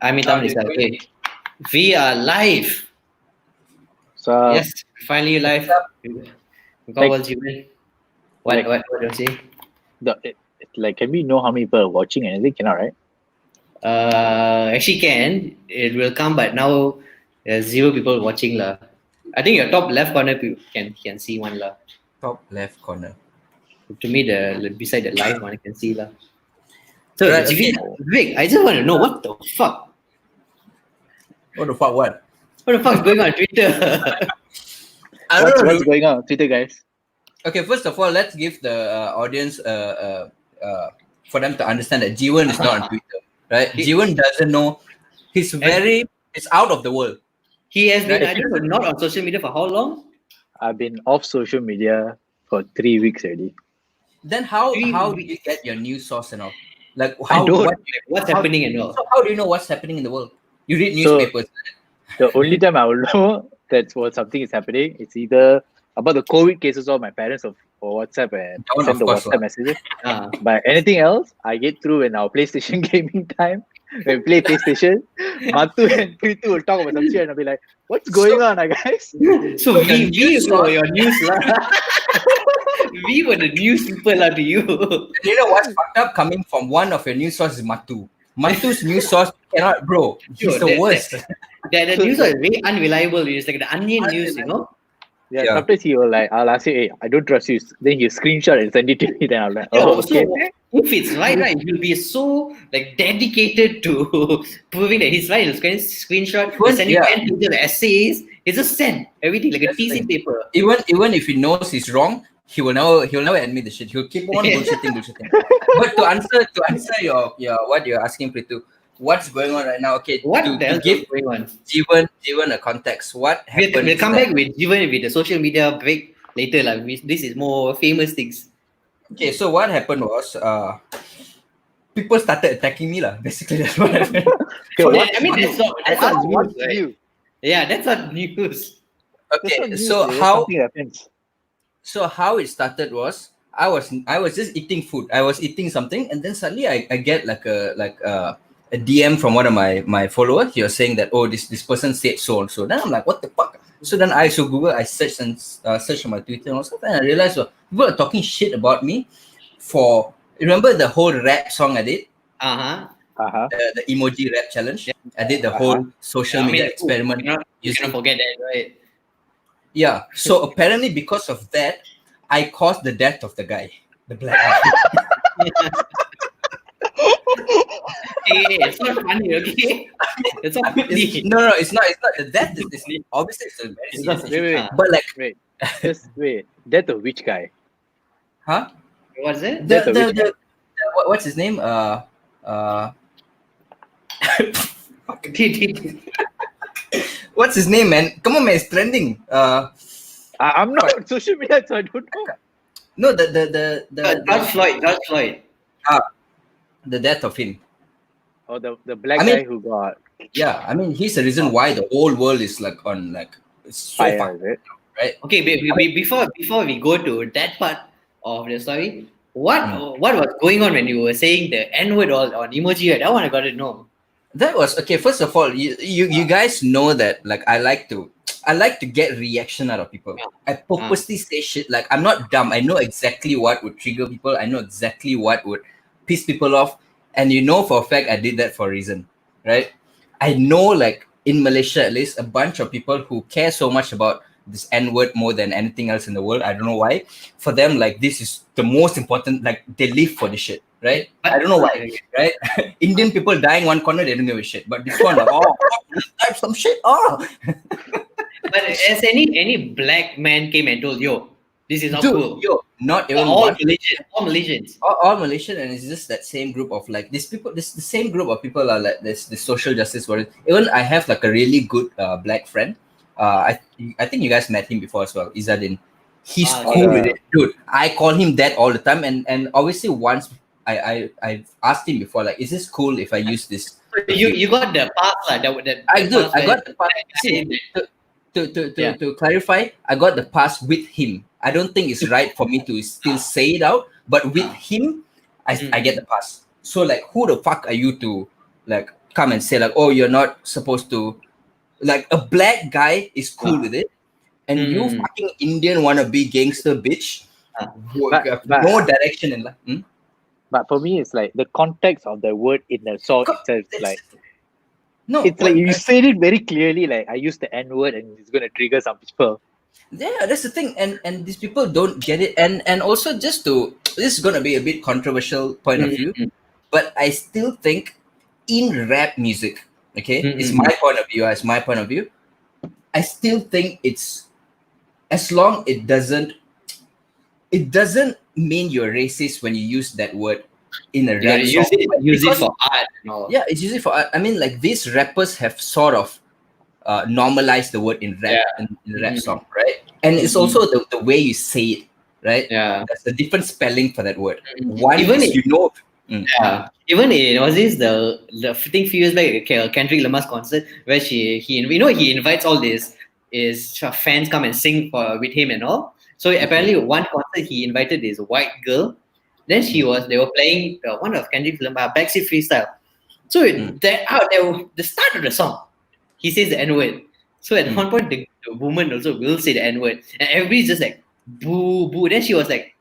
I'm okay. We are live. So Yes, finally live. Vikarworld, Jiven. What do you say? can we know how many people are watching and anything? Cannot, right? Actually can. It will come, but now there's 0 people watching lah. I think your top left corner people can see one lah. Top left corner. To me, the beside the live one I can see lah. So Right, Jiven, Vic, I just want to know what the fuck. What the fuck? What? What the fuck is going on Twitter? I don't know. What's going on on Twitter, guys? Okay, first of all, let's give the audience for them to understand that Jiven is not on Twitter, right? Jiven doesn't know. He's out of the world. He has been not on social media for how long? I've been off social media for 3 weeks already. Then how do you get your news source and all? Like What's happening and all? So how do you know what's happening in the world? You read newspapers. The only time I will know that something is happening, it's either about the COVID cases or my parents or WhatsApp and send the WhatsApp messages. But anything else, I get through in our PlayStation gaming time. When we play PlayStation, Matu and Pritu will talk about some shit and I'll be like, what's going on, guys? So we were your news lah. We were the news people lah to you. You know what's fucked up? Coming from one of your news sources is Matu. Matu's news source cannot, bro. He's the worst. The news is very unreliable. It's like the onion news, you know? Yeah, sometimes he will I'll ask you, hey, I don't trust you. Then he'll screenshot and send it to me. Then I'll like, okay. So if it's right, he'll be so dedicated to proving that he's right. He'll screenshot, sending 10 pages of essays. It's just send everything like a teasing paper. Even if he knows he's wrong, he will never admit the shit. He'll keep on bullshitting. But to answer your what you're asking, Pritu, what's going on right now? Okay, to give Jiven a context. What happened? We'll come back with Jiven with the social media break later. This is more famous things. Okay, so what happened was people started attacking me lah. Basically, that's what happened. That's not news, right? Yeah, that's not news. Okay, so how it started was I was just eating food. I was eating something, and then suddenly I get like a DM from one of my followers. He was saying that this person said so and so. Then I'm like, what the fuck? So then I Google, I searched on my Twitter and all stuff, and I realized people are talking shit about me for. Remember the whole rap song I did? The emoji rap challenge. Yeah. I did the whole social media experiment. You cannot forget that, right? Yeah. So apparently, because of that, I caused the death of the guy, the black guy. It's not funny, okay? It's not funny. No, it's not. The death is obviously it's a very serious issue. But wait. Death of which guy? Huh? What's it? What's his name? What's his name, man? Come on, man, it's trending. I'm not on social media, so I don't know. No, the George Floyd. The death of him. Oh, the black guy who got. Yeah, I mean, he's the reason why the whole world is it's so fucked, right? Okay, before we go to that part of the story, what was going on when you were saying the N-word on emoji? Right? That one I got to know. That was okay. First of all, you guys know that I like to get reaction out of people. I purposely say shit. Like, I'm not dumb. I know exactly what would trigger people. I know exactly what would piss people off. And for a fact I did that for a reason, right? I know in Malaysia at least a bunch of people who care so much about this N-word more than anything else in the world. I don't know why. For them, this is the most important, they live for this shit, right? I don't know why, right? Indian people die in one corner, they don't give a shit. But this one, type some shit, But as any black man came and told, this is not cool. Not even all Malaysians. All Malaysian, and it's just that same group of these people. The same group of people are this social justice warriors. Even I have a really good black friend. I think you guys met him before as well, Izzadin. He's cool with it, dude. I call him that all the time, and obviously once I've asked him before, is this cool if I use this? You got the pass I got the pass. See, to clarify, I got the pass with him. I don't think it's right for me to still say it out, but with him, I get the pass. So who the fuck are you to like come and say like, oh, you're not supposed to, like a black guy is cool with it, and you fucking Indian wanna be gangster bitch, who have no direction in life. But for me, it's like the context of the word in the song itself. Like, no, it's like you said it very clearly. Like, I use the N word, and it's gonna trigger some people. Yeah, that's the thing, and these people don't get it, and also this is gonna be a bit controversial point of view, but I still think in rap music, okay, it's my point of view. As my point of view, I still think it's, as long it doesn't mean you're racist when you use that word in a rap song. Use it for art. Yeah, it's usually for art. I mean, like these rappers have sort of normalized the word in rap in the rap song, right? And it's also the way you say it, right? Yeah, there's a different spelling for that word. One even is, yeah, even in was this the thing few years back, Kendrick Lamar's concert where he invites all these fans come and sing with him and all. So apparently one concert he invited this white girl. Then they were playing one of Kendrick Lamar Backseat Freestyle. So the start of the song, he says the N-word. So at one point the woman also will say the N-word, and everybody's just like boo boo. Then she was like,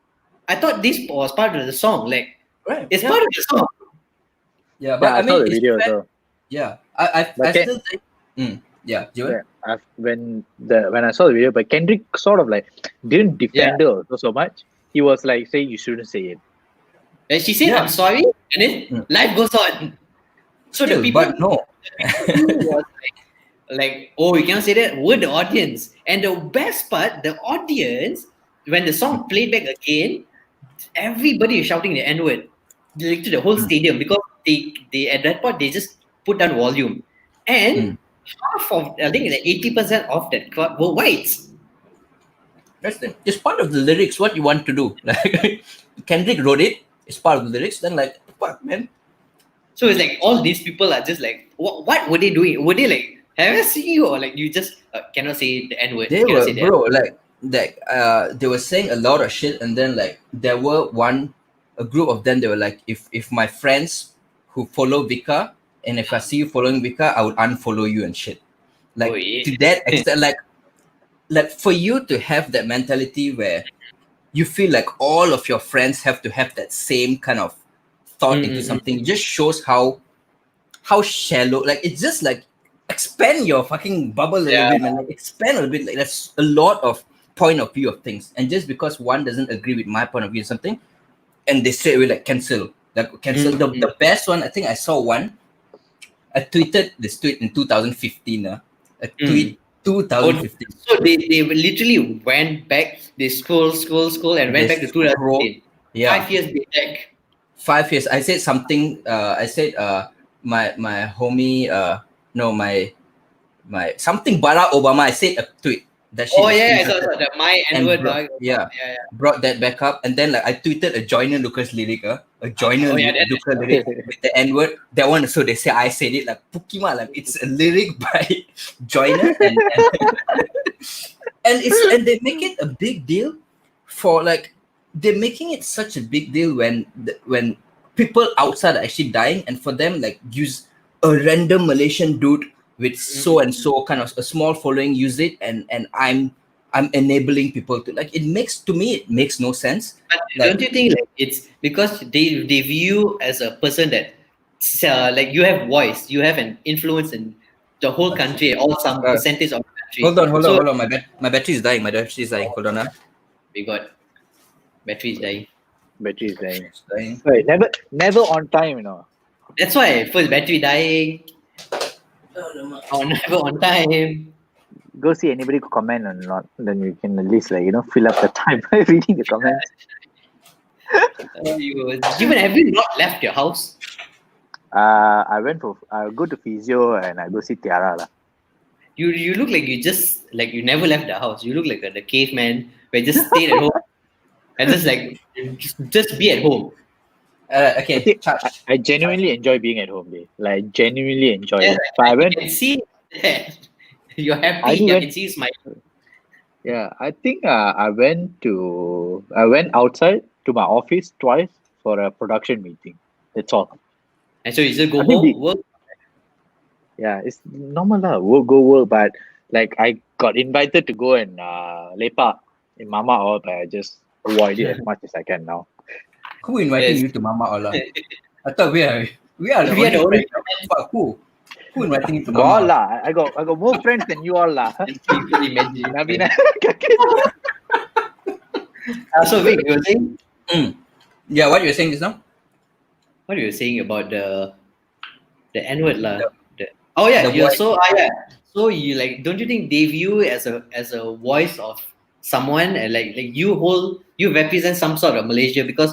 I thought this was part of the song. Like, it's part of the song. Yeah, but I mean, saw the video though. Yeah, I still think. When I saw the video, but Kendrick sort of like didn't defend her so much. He was like saying you shouldn't say it. And she said, "I'm sorry," and then life goes on. So still, the people, but no, was like, oh, you cannot say that. We're the audience, and the best part, the audience, when the song played back again, everybody is shouting the N-word, like to the whole stadium, because they at that point they just put down volume, and half of, I think like 80% of that crowd were whites. That's the, it's part of the lyrics. What you want to do? Like Kendrick wrote it. It's part of the lyrics. Then like, fuck, man. So it's like all these people are just like, what were they doing? Were they like, have I seen you, or like you just cannot say the N-word? They were, bro, like they were saying a lot of shit, and then like there were a group of them. They were like, if my friends who follow Vika, and if I see you following Vika, I would unfollow you and shit. Like to that extent, like for you to have that mentality where you feel like all of your friends have to have that same kind of thought into something, just shows how shallow. Like it's just like expand your fucking bubble a little bit, man. Like expand a little bit. Like that's a lot of point of view of things, and just because one doesn't agree with my point of view on something, and they straight away like cancel. Like cancel. The best one, I think I saw one. I tweeted this tweet in 2015. A tweet 2015. So they literally went back. They scroll, and went back to 2015. Yeah, 5 years back. 5 years. I said something. I said my homie. No, my something Barack Obama. I said a tweet. That shit I saw that. My N-word. Brought that back up, and then like I tweeted a Joyner Lucas lyric. A Joyner Lucas lyric with the N-word. That one. So they say I said it like Pukima. Like it's a lyric by Joyner, and they make it a big deal for like they're making it such a big deal when people outside are actually dying, and for them like use a random Malaysian dude with so and so kind of a small following use it, and I'm enabling people to like, it makes no sense. But like, don't you think like it's because they view you as a person that like you have voice, you have an influence in the whole country or some percentage of the country. Hold on, my battery is dying. Hold on. We got battery is dying. Wait, never on time, you know. That's why first battery dying. Oh, never on time. Go see anybody could comment or not, then you can at least like fill up the time by reading the comments. Jiven, have you not left your house? I go to physio and I go see Tiara lah. You look like you never left the house. You look like the caveman where you just stayed at home and just like just be at home. Okay. I genuinely enjoy being at home, babe. Like genuinely enjoy it. I can see that. You're happy. I can see you smiling. Yeah, I think I went outside to my office twice for a production meeting. That's all. And so you just go home, work, Yeah, it's normal lah. Work, but like I got invited to go and lepak in Mama all, but I just avoid it as much as I can now. Who inviting Yes. you to Mama Allah? I thought we are the We are only the only friends. Fuck, who inviting you to Got Mama? lah. I got more friends than you all lah. people imagine. Nabina. So Vic, you were saying Yeah, what you were saying just now? what you were saying about the N-word lah. Oh yeah, the you're voice. so you like, don't you think they view you as a voice of someone, and like you represent some sort of Malaysia, because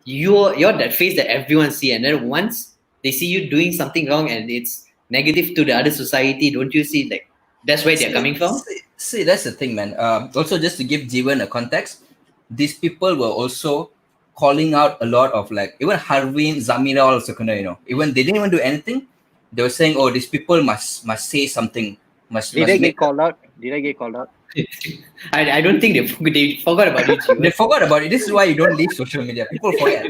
you're that face that everyone see, and then once they see you doing something wrong and it's negative to the other society, don't you see like that's where they're coming from? See, that's the thing, man. Also, just to give Jiven a context, these people were also calling out a lot of like, even Harvin, Zamira also, even they didn't even do anything. They were saying, "Oh, these people must say something." Did I get called out? Did I get called out? I don't think they forgot about it. They forgot about it. This is why you don't leave social media. People forget.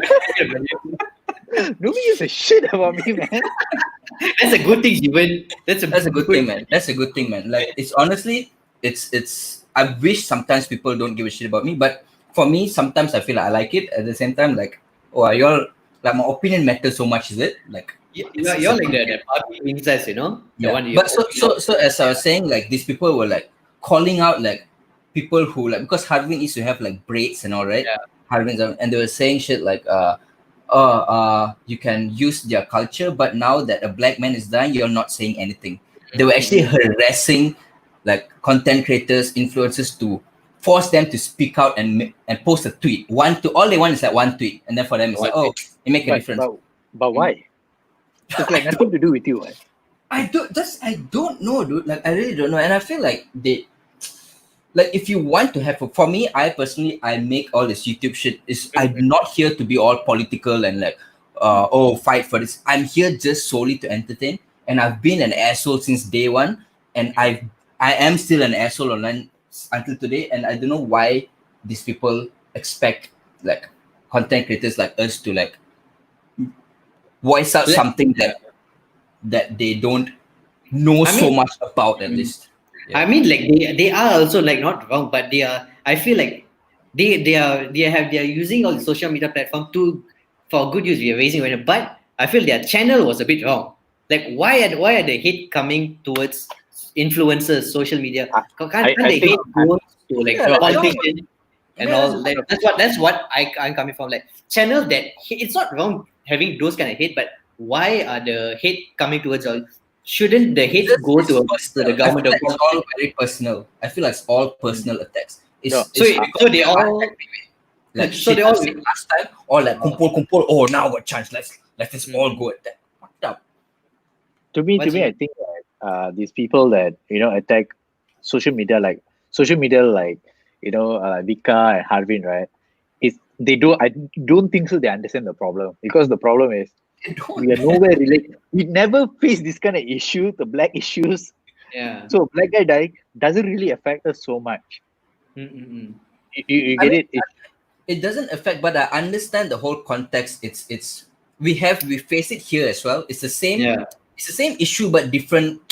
Nobody gives a shit about me, man. That's a good thing, Jiven. That's a good thing, man. That's a good thing, man. Like, it's honestly, it's. I wish sometimes people don't give a shit about me, but for me, sometimes I feel like I like it. At the same time, like, oh, are y'all like, my opinion matters so much? Is it like? You're like the party princess, The one But so as I was saying, like, these people were like calling out like people who, like, because Harvin used to have like braids and all, right? Yeah. Harvin, and they were saying shit like you can use their culture, but now that a black man is dying, you're not saying anything. They were actually harassing like content creators, influencers, to force them to speak out and post a tweet. All they want is like one tweet, and then for them it's like, oh, it make a difference. But why? It's like nothing to do with you. Right? I don't know, dude. Like, I really don't know, and I feel like they, like, if you want to have for me, I personally, I make all this YouTube shit. I'm not here to be all political and like, fight for this. I'm here just solely to entertain, and I've been an asshole since day one, and I am still an asshole online until today, and I don't know why these people expect like content creators like us to like voice out something that they don't know so much about, at least. I mean, like, they are also like not wrong, but they are. I feel like they are using all the social media platform for good use. We are raising awareness, but I feel their channel was a bit wrong. Like, why are the hate coming towards influencers, social media? Can't the hate go to like politicians and all? Like, that's what I'm coming from. Like, channel that it's not wrong having those kind of hate, but why are the hate coming towards all? Shouldn't the hate go to the government? I feel like it's all very personal. I feel like it's all personal attacks. So they all like, so they all last time, or like kumpul. Oh, now what chance? Let's all go at that. Fucked up. To me, I think that these people that attack social media, like Vika and Harvin, right? I don't think so. They understand the problem, because the problem is we are nowhere related. We never face this kind of issue, the black issues. Yeah. So black guy dying doesn't really affect us so much. Mm-mm. You get it? It doesn't affect, but I understand the whole context. We face it here as well. It's the same. Yeah. It's the same issue, but different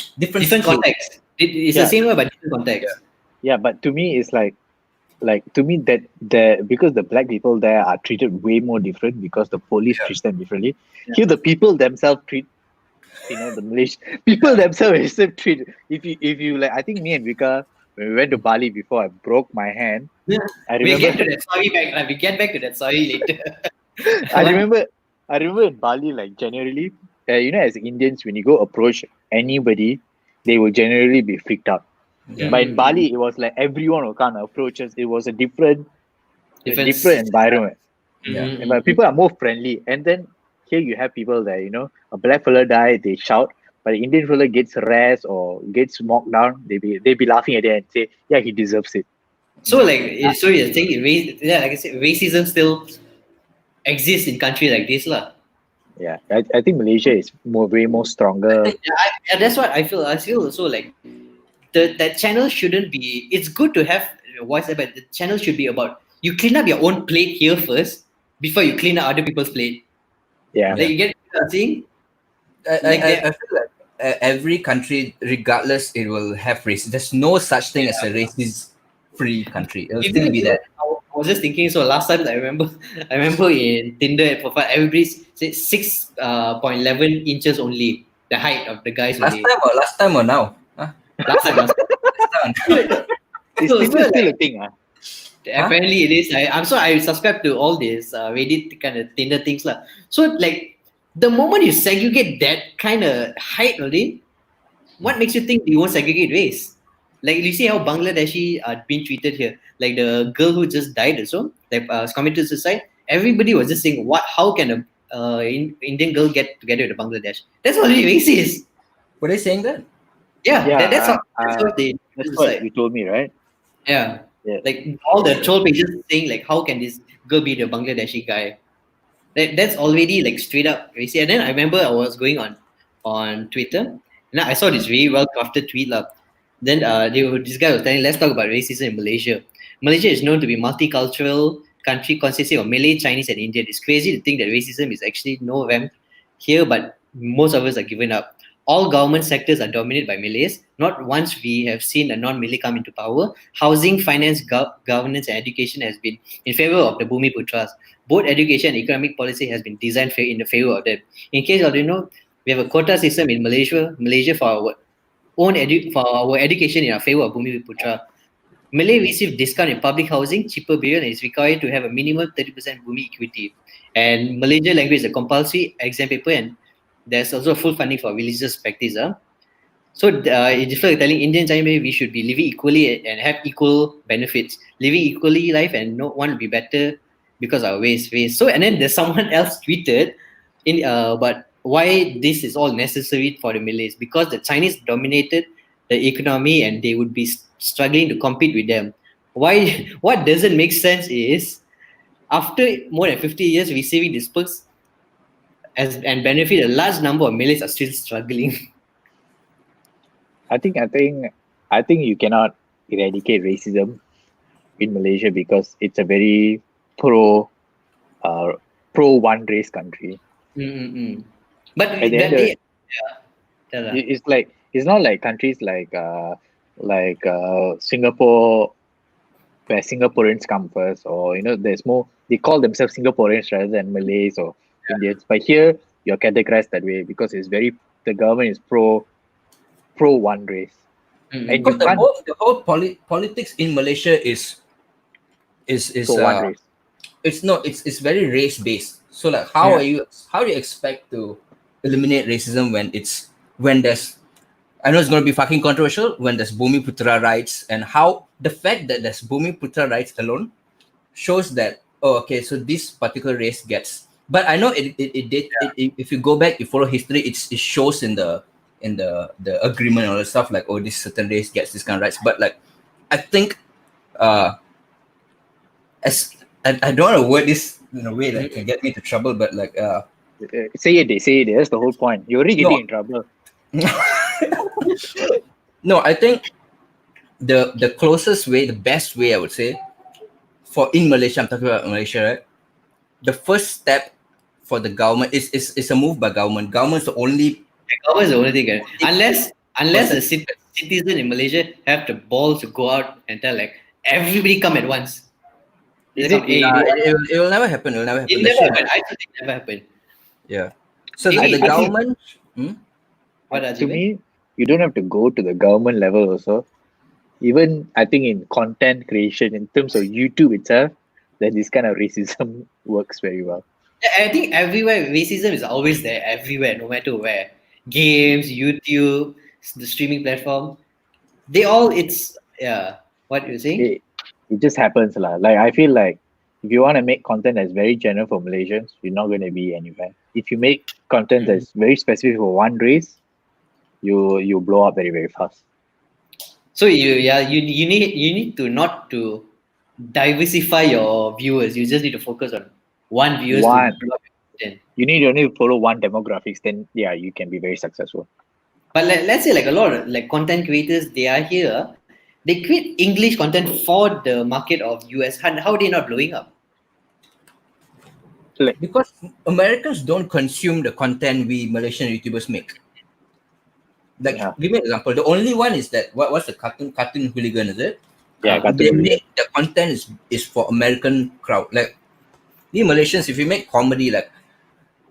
context. It's the same way, but different context. Yeah, but to me, it's like to me that because the black people there are treated way more different, because the police treat them differently. Yeah. Here, the people themselves treat, the Malaysian people themselves treat. If you like, I think me and Vika, when we went to Bali before, I broke my hand. Yeah. I remember. We get back to that story later. I remember in Bali, like generally, as Indians, when you go approach anybody, they will generally be freaked out. Yeah. But in Bali, it was like everyone will come approach us. It was a different environment. Yeah. But people are more friendly. And then here you have people that, a black fella die, they shout. But the Indian fella gets harassed or gets mocked down, they be laughing at it and say, yeah, he deserves it. So you're saying, like I said, racism still exists in countries like this, lah. Yeah, I think Malaysia is way more stronger. That's what I feel. I feel also like that channel shouldn't be. It's good to have a voice, but the channel should be about you clean up your own plate here first before you clean up other people's plate. Yeah. Like, you get what I'm saying? I feel like every country, regardless, it will have race. There's no such thing as a racist-free country. It'll still be there. I was just thinking. So last time I remember in Tinder profile, everybody said 6.11 inches only, the height of the guys. Last time or now? Huh? Last time. Is Tinder still a thing? Apparently it is. I subscribe to all this Reddit kind of Tinder things lah. So like the moment you segregate that kind of height already, what makes you think you won't segregate race? Like you see how Bangladeshi are being treated here. Like the girl who just died also, like committed suicide. Everybody was just saying, "What? How can a Indian girl get together with a Bangladesh?" That's already racist. Were they saying that? Yeah, that's what they. That's what you told me, right? Yeah. Like all the troll pages saying like, how can this girl be the Bangladeshi guy? That's already like straight up racist. And then I remember I was going on Twitter, and I saw this very well crafted tweet lah. Then this guy was telling, let's talk about racism in Malaysia. Malaysia is known to be multicultural country consisting of Malay, Chinese, and Indian. It's crazy to think that racism is actually no rampant here, but most of us are given up. All government sectors are dominated by Malays. Not once we have seen a non-Malay come into power. Housing, finance, governance, and education has been in favor of the Bumi Putras. Both education and economic policy has been designed in the favor of them. In case of we have a quota system in Malaysia for our own education in our favor of Bumi Putra. Malay receive discount in public housing, cheaper burial, and is required to have a minimum 30% Bumi equity. And Malaysian language is a compulsory exam paper, and there's also full funding for religious practice. So it's just like telling Indians, we should be living equally and have equal benefits. Living equally life and no one will be better because our race. So and then there's someone else tweeted but why this is all necessary for the Malays, because the Chinese dominated the economy and they would be struggling to compete with them. Why? What doesn't make sense is after more than 50 years receiving these perks and benefit, a large number of Malays are still struggling. I think you cannot eradicate racism in Malaysia because it's a very pro one race country. Mm-mm. But it's not like countries like Singapore, where Singaporeans come first, or there's more. They call themselves Singaporeans rather than Malays or Indians. But here you're categorized that way because the government is pro one race. Mm-hmm. And the whole politics in Malaysia is one race. It's very race based. So like how do you expect to eliminate racism when there's, I know it's going to be fucking controversial, when there's Bumi Putra rights, and how the fact that there's Bumi Putra rights alone shows that so this particular race gets. But I know it if you go back, you follow history, it shows in the agreement and all that stuff, like this certain race gets this kind of rights. But like I think as I don't want to word this in a way that can get me into trouble, but like say it. That's the whole point. You're already getting in trouble. No, I think the closest way, the best way, I would say, for in Malaysia, I'm talking about Malaysia, right? The first step for the government is a move by government. Government's the only thing. Unless the citizen in Malaysia have the balls to go out and tell like everybody come at once. It will never happen. It will never happen. It never happened. I think it never happened. Yeah. So the government. To me, you don't have to go to the government level also. Even I think in content creation, in terms of YouTube itself, that this kind of racism works very well. Yeah, I think everywhere racism is always there. Everywhere, no matter where. Games, YouTube, the streaming platform, they all. What you're saying? It just happens lah. Like I feel like if you want to make content that's very general for Malaysians, you're not going to be anywhere. If you make content that's very specific for one race, you blow up very, very fast. So you need to not to diversify your viewers. You just need to focus on one viewer. You need to only follow one demographics. Then you can be very successful. But let's say like a lot of like content creators, they are here. They create English content for the market of US. How are they not blowing up? Because Americans don't consume the content we Malaysian YouTubers make. Like, give me an example. The only one is that what's the cartoon hooligan, is it? Yeah, They make the content is for American crowd. Like, we Malaysians, if we make comedy, like,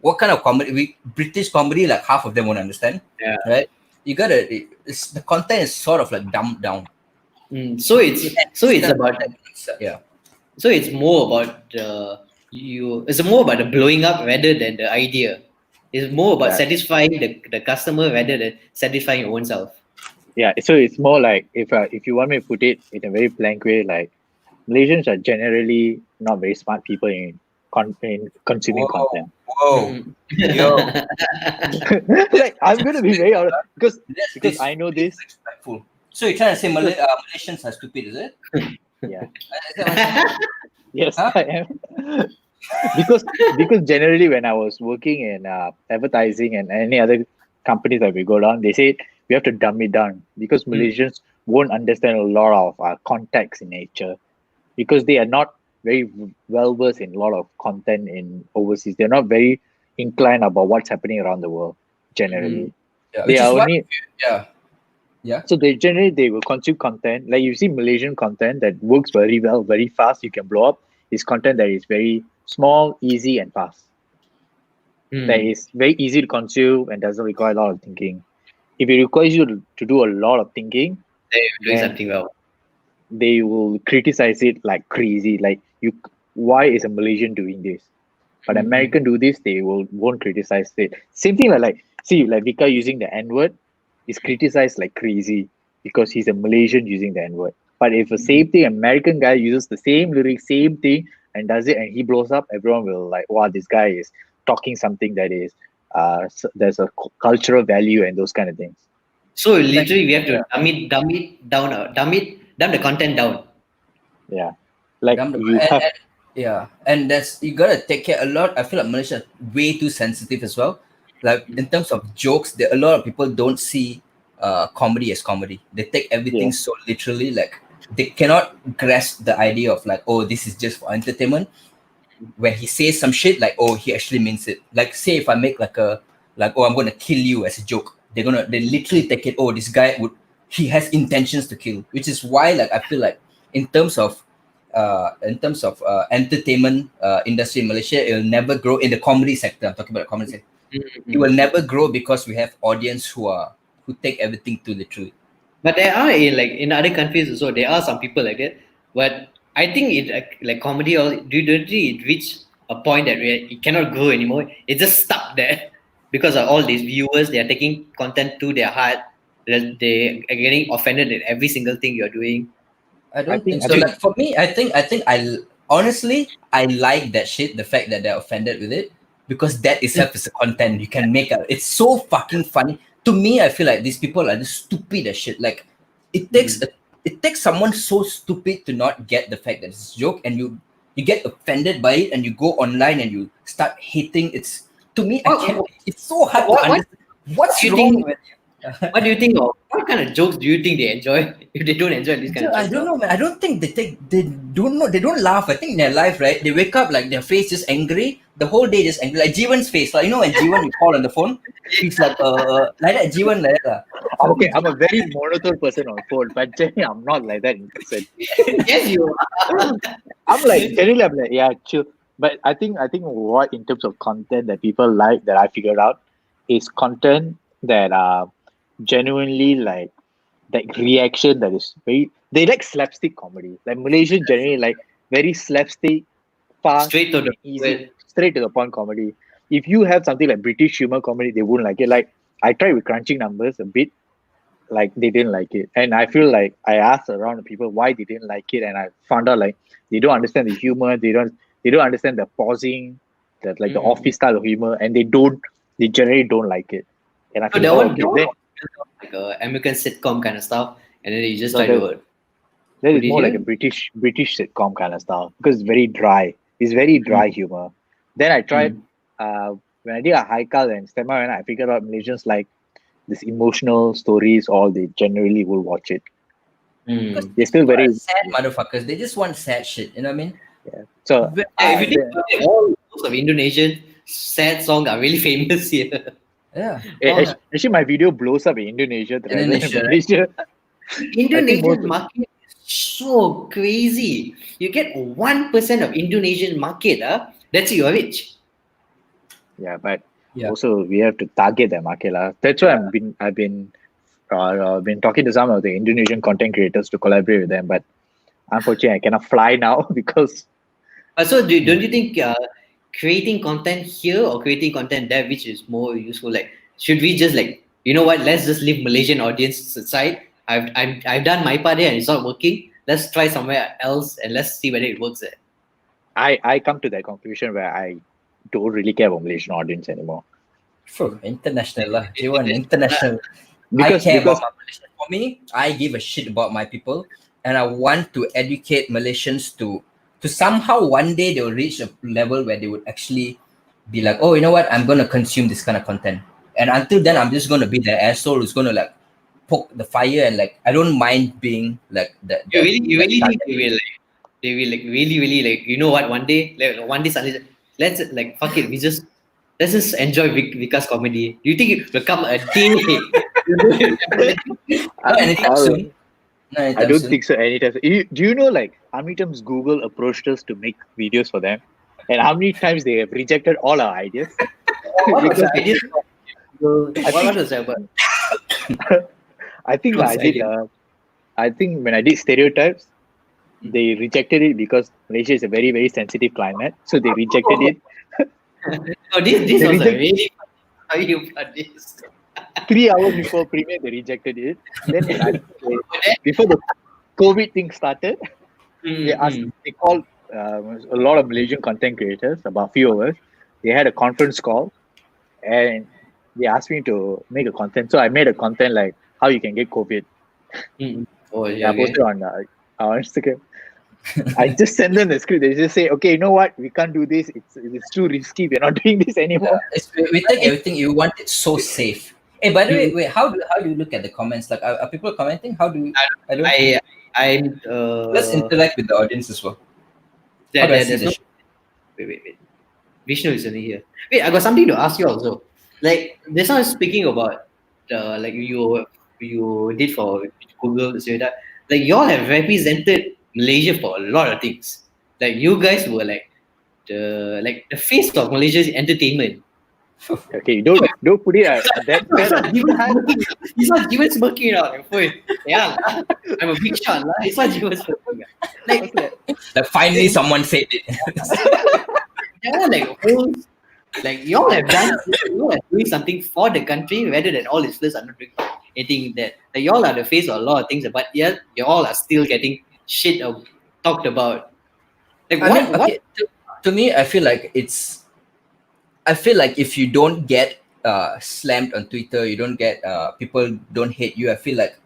what kind of comedy? British comedy, like half of them won't understand. Yeah. Right? You gotta. The content is sort of like dumbed down. So it's about yeah. So it's more about It's more about the blowing up rather than the idea. It's more about satisfying the customer rather than satisfying your own self. Yeah, so it's more like if you want me to put it in a very blank way, like Malaysians are generally not very smart people in consuming content. Whoa, yo! Like, I'm gonna be very honest because I know this. Respectful. So you're trying to say Malaysians are stupid, is it? Yeah. Yes, I am. because generally when I was working in advertising and any other companies that we go down, they say we have to dumb it down because Malaysians won't understand a lot of context in nature because they are not very well versed in a lot of content in overseas. They're not very inclined about what's happening around the world generally. They are only so they will consume content. Like you see Malaysian content that works very well, very fast, you can blow up. Is content that is very small, easy, and fast. That is very easy to consume and doesn't require a lot of thinking. If it requires you to do a lot of thinking, doing something well. They will criticize it like crazy. Like why is a Malaysian doing this? But American do this, they won't criticize it. Same thing like Vika using the N-word is criticized like crazy because he's a Malaysian using the N-word. But if the same thing, American guy uses the same lyrics, same thing, and does it, and he blows up, everyone will like, wow, this guy is talking something that is, there's a cultural value and those kind of things. So literally, we have to dumb the content down. Yeah, like and that's you gotta take care a lot. I feel like Malaysia is way too sensitive as well. Like in terms of jokes, a lot of people don't see comedy as comedy. They take everything so literally. Like they cannot grasp the idea of like, oh, this is just for entertainment. When he says some shit, like, oh, he actually means it. Like, say if I make oh, I'm gonna kill you as a joke, they literally take it. Oh, this guy he has intentions to kill, which is why like I feel like in terms of entertainment industry in Malaysia, it will never grow in the comedy sector. I'm talking about the comedy sector. It will never grow because we have audience who take everything too literally. But there are in other countries also, there are some people like that. But I think it like comedy or it reach a point that it cannot grow anymore. It's just stuck there because of all these viewers. They are taking content to their heart. They are getting offended at every single thing you're doing. I don't think so. Like for me, I think I honestly like that shit. The fact that they're offended with it because that itself is a content you can make. It's so fucking funny. To me, I feel like these people are just stupid as shit. Like it takes someone so stupid to not get the fact that it's a joke, and you get offended by it, and you go online and you start hating. It's to me, it's so hard to understand. What's wrong with you? What do you think of? What kind of jokes do you think they enjoy? If they don't enjoy this kind of jokes, I don't know, man. I don't think they don't laugh. I think in their life, right? They wake up like their face just angry. The whole day just angry. Like Jiven's face. Like, you know when Jiven you call on the phone? He's like that Jiven like that. Okay, I'm a very monotone person on phone, but generally I'm not like that in person. Yes, you are. I'm like yeah, chill. But I think what in terms of content that people like that I figured out is content that genuinely like reaction that is they like slapstick comedy. Like Malaysian generally like very slapstick, fast, straight to the point comedy. If you have something like British humor comedy, they wouldn't like it. Like I tried with crunching numbers a bit, like they didn't like it. And I feel like I asked around the people why they didn't like it, and I found out like they don't understand the humor, they don't understand the pausing, that like the office style of humor, and they generally don't like it. And I feel like a American sitcom kind of stuff, and then you just try to it. That is more like a British sitcom kind of style because it's very dry. It's very dry humor. Then I tried when I did a Haikal and Stemma, and I figured out Malaysians like this emotional stories, all they generally will watch it. They're still very sad motherfuckers. They just want sad shit. You know what I mean? Yeah. So if you think all most of Indonesian sad songs are really famous here. Yeah. Actually, my video blows up in Indonesia. Indonesia, Malaysia. Indonesian market is so crazy. You get 1% of Indonesian market, that's your rich. Yeah, but also we have to target that market, lah. That's why I've been talking to some of the Indonesian content creators to collaborate with them, but unfortunately I cannot fly now because. So don't you think creating content here or creating content there, which is more useful? Like, should we just let's just leave Malaysian audience aside. I've done my part here and it's not working. Let's try somewhere else and let's see whether it works there. I come to that conclusion where I don't really care about Malaysian audience anymore. International lah. You want international. Because about my Malaysian. For me, I give a shit about my people, and I want to educate Malaysians to somehow one day they'll reach a level where they would actually be like, oh, you know what? I'm gonna consume this kind of content. And until then, I'm just gonna be the asshole who's gonna like poke the fire and like I don't mind being like that. You really think they will really like, you know what, one day suddenly let's like fuck it, let's just enjoy Vikar's comedy. Do you think it will come a day? Anytime soon. I don't think so anytime soon. Do you know like how many times Google approached us to make videos for them? And how many times they have rejected all our ideas? What was the idea? What was that about? I think when I did stereotypes, they rejected it because Malaysia is a very, very sensitive climate. So they rejected it. This was really funny about this. 3 hours before premiere, they rejected it. Then before the COVID thing started, they called a lot of Malaysian content creators, about a few of us. They had a conference call and they asked me to make a content. So I made a content like how you can get COVID. I posted on our Instagram. I just send them the script. They just say, okay, you know what? We can't do this. It's too risky. We're not doing this anymore. We take everything you want. It's so safe. Hey, by the way, wait, how do you look at the comments? Like, are people commenting? How do you? Let's interact with the audience as well. Wait. Vishnu is only here. Wait, I got something to ask you also. Like, this one speaking about like you did for Google, like you all have represented Malaysia for a lot of things. Like you guys were like the face of Malaysia's entertainment. Okay, don't put it at that. He's not Jiven smirking out. Yeah, I'm a big shot. It's not Jiven smirking. Like finally someone said it. Like y'all have doing something for the country rather than all his listeners are not doing anything that. Like y'all are the face of a lot of things, but yet you all are still getting shit talked about. Like what? To me, I feel like if you don't get slammed on Twitter, you don't get people don't hate you. I feel like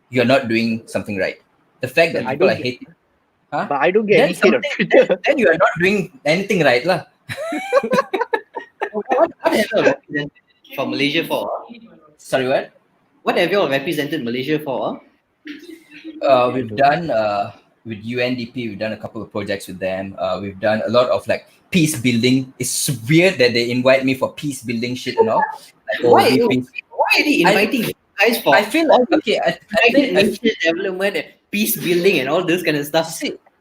you're not doing something right. The fact that people are hating, but I don't get any hate on Twitter. Then you are not doing anything right, lah. What have you all represented for Malaysia for? Sorry, what? What have you all represented Malaysia for? We've done with UNDP. We've done a couple of projects with them. We've done a lot of like peace building. It's weird that they invite me for peace building shit and all. Like, why are they inviting you guys for? I feel like I think nation development and peace building and all this kind of stuff.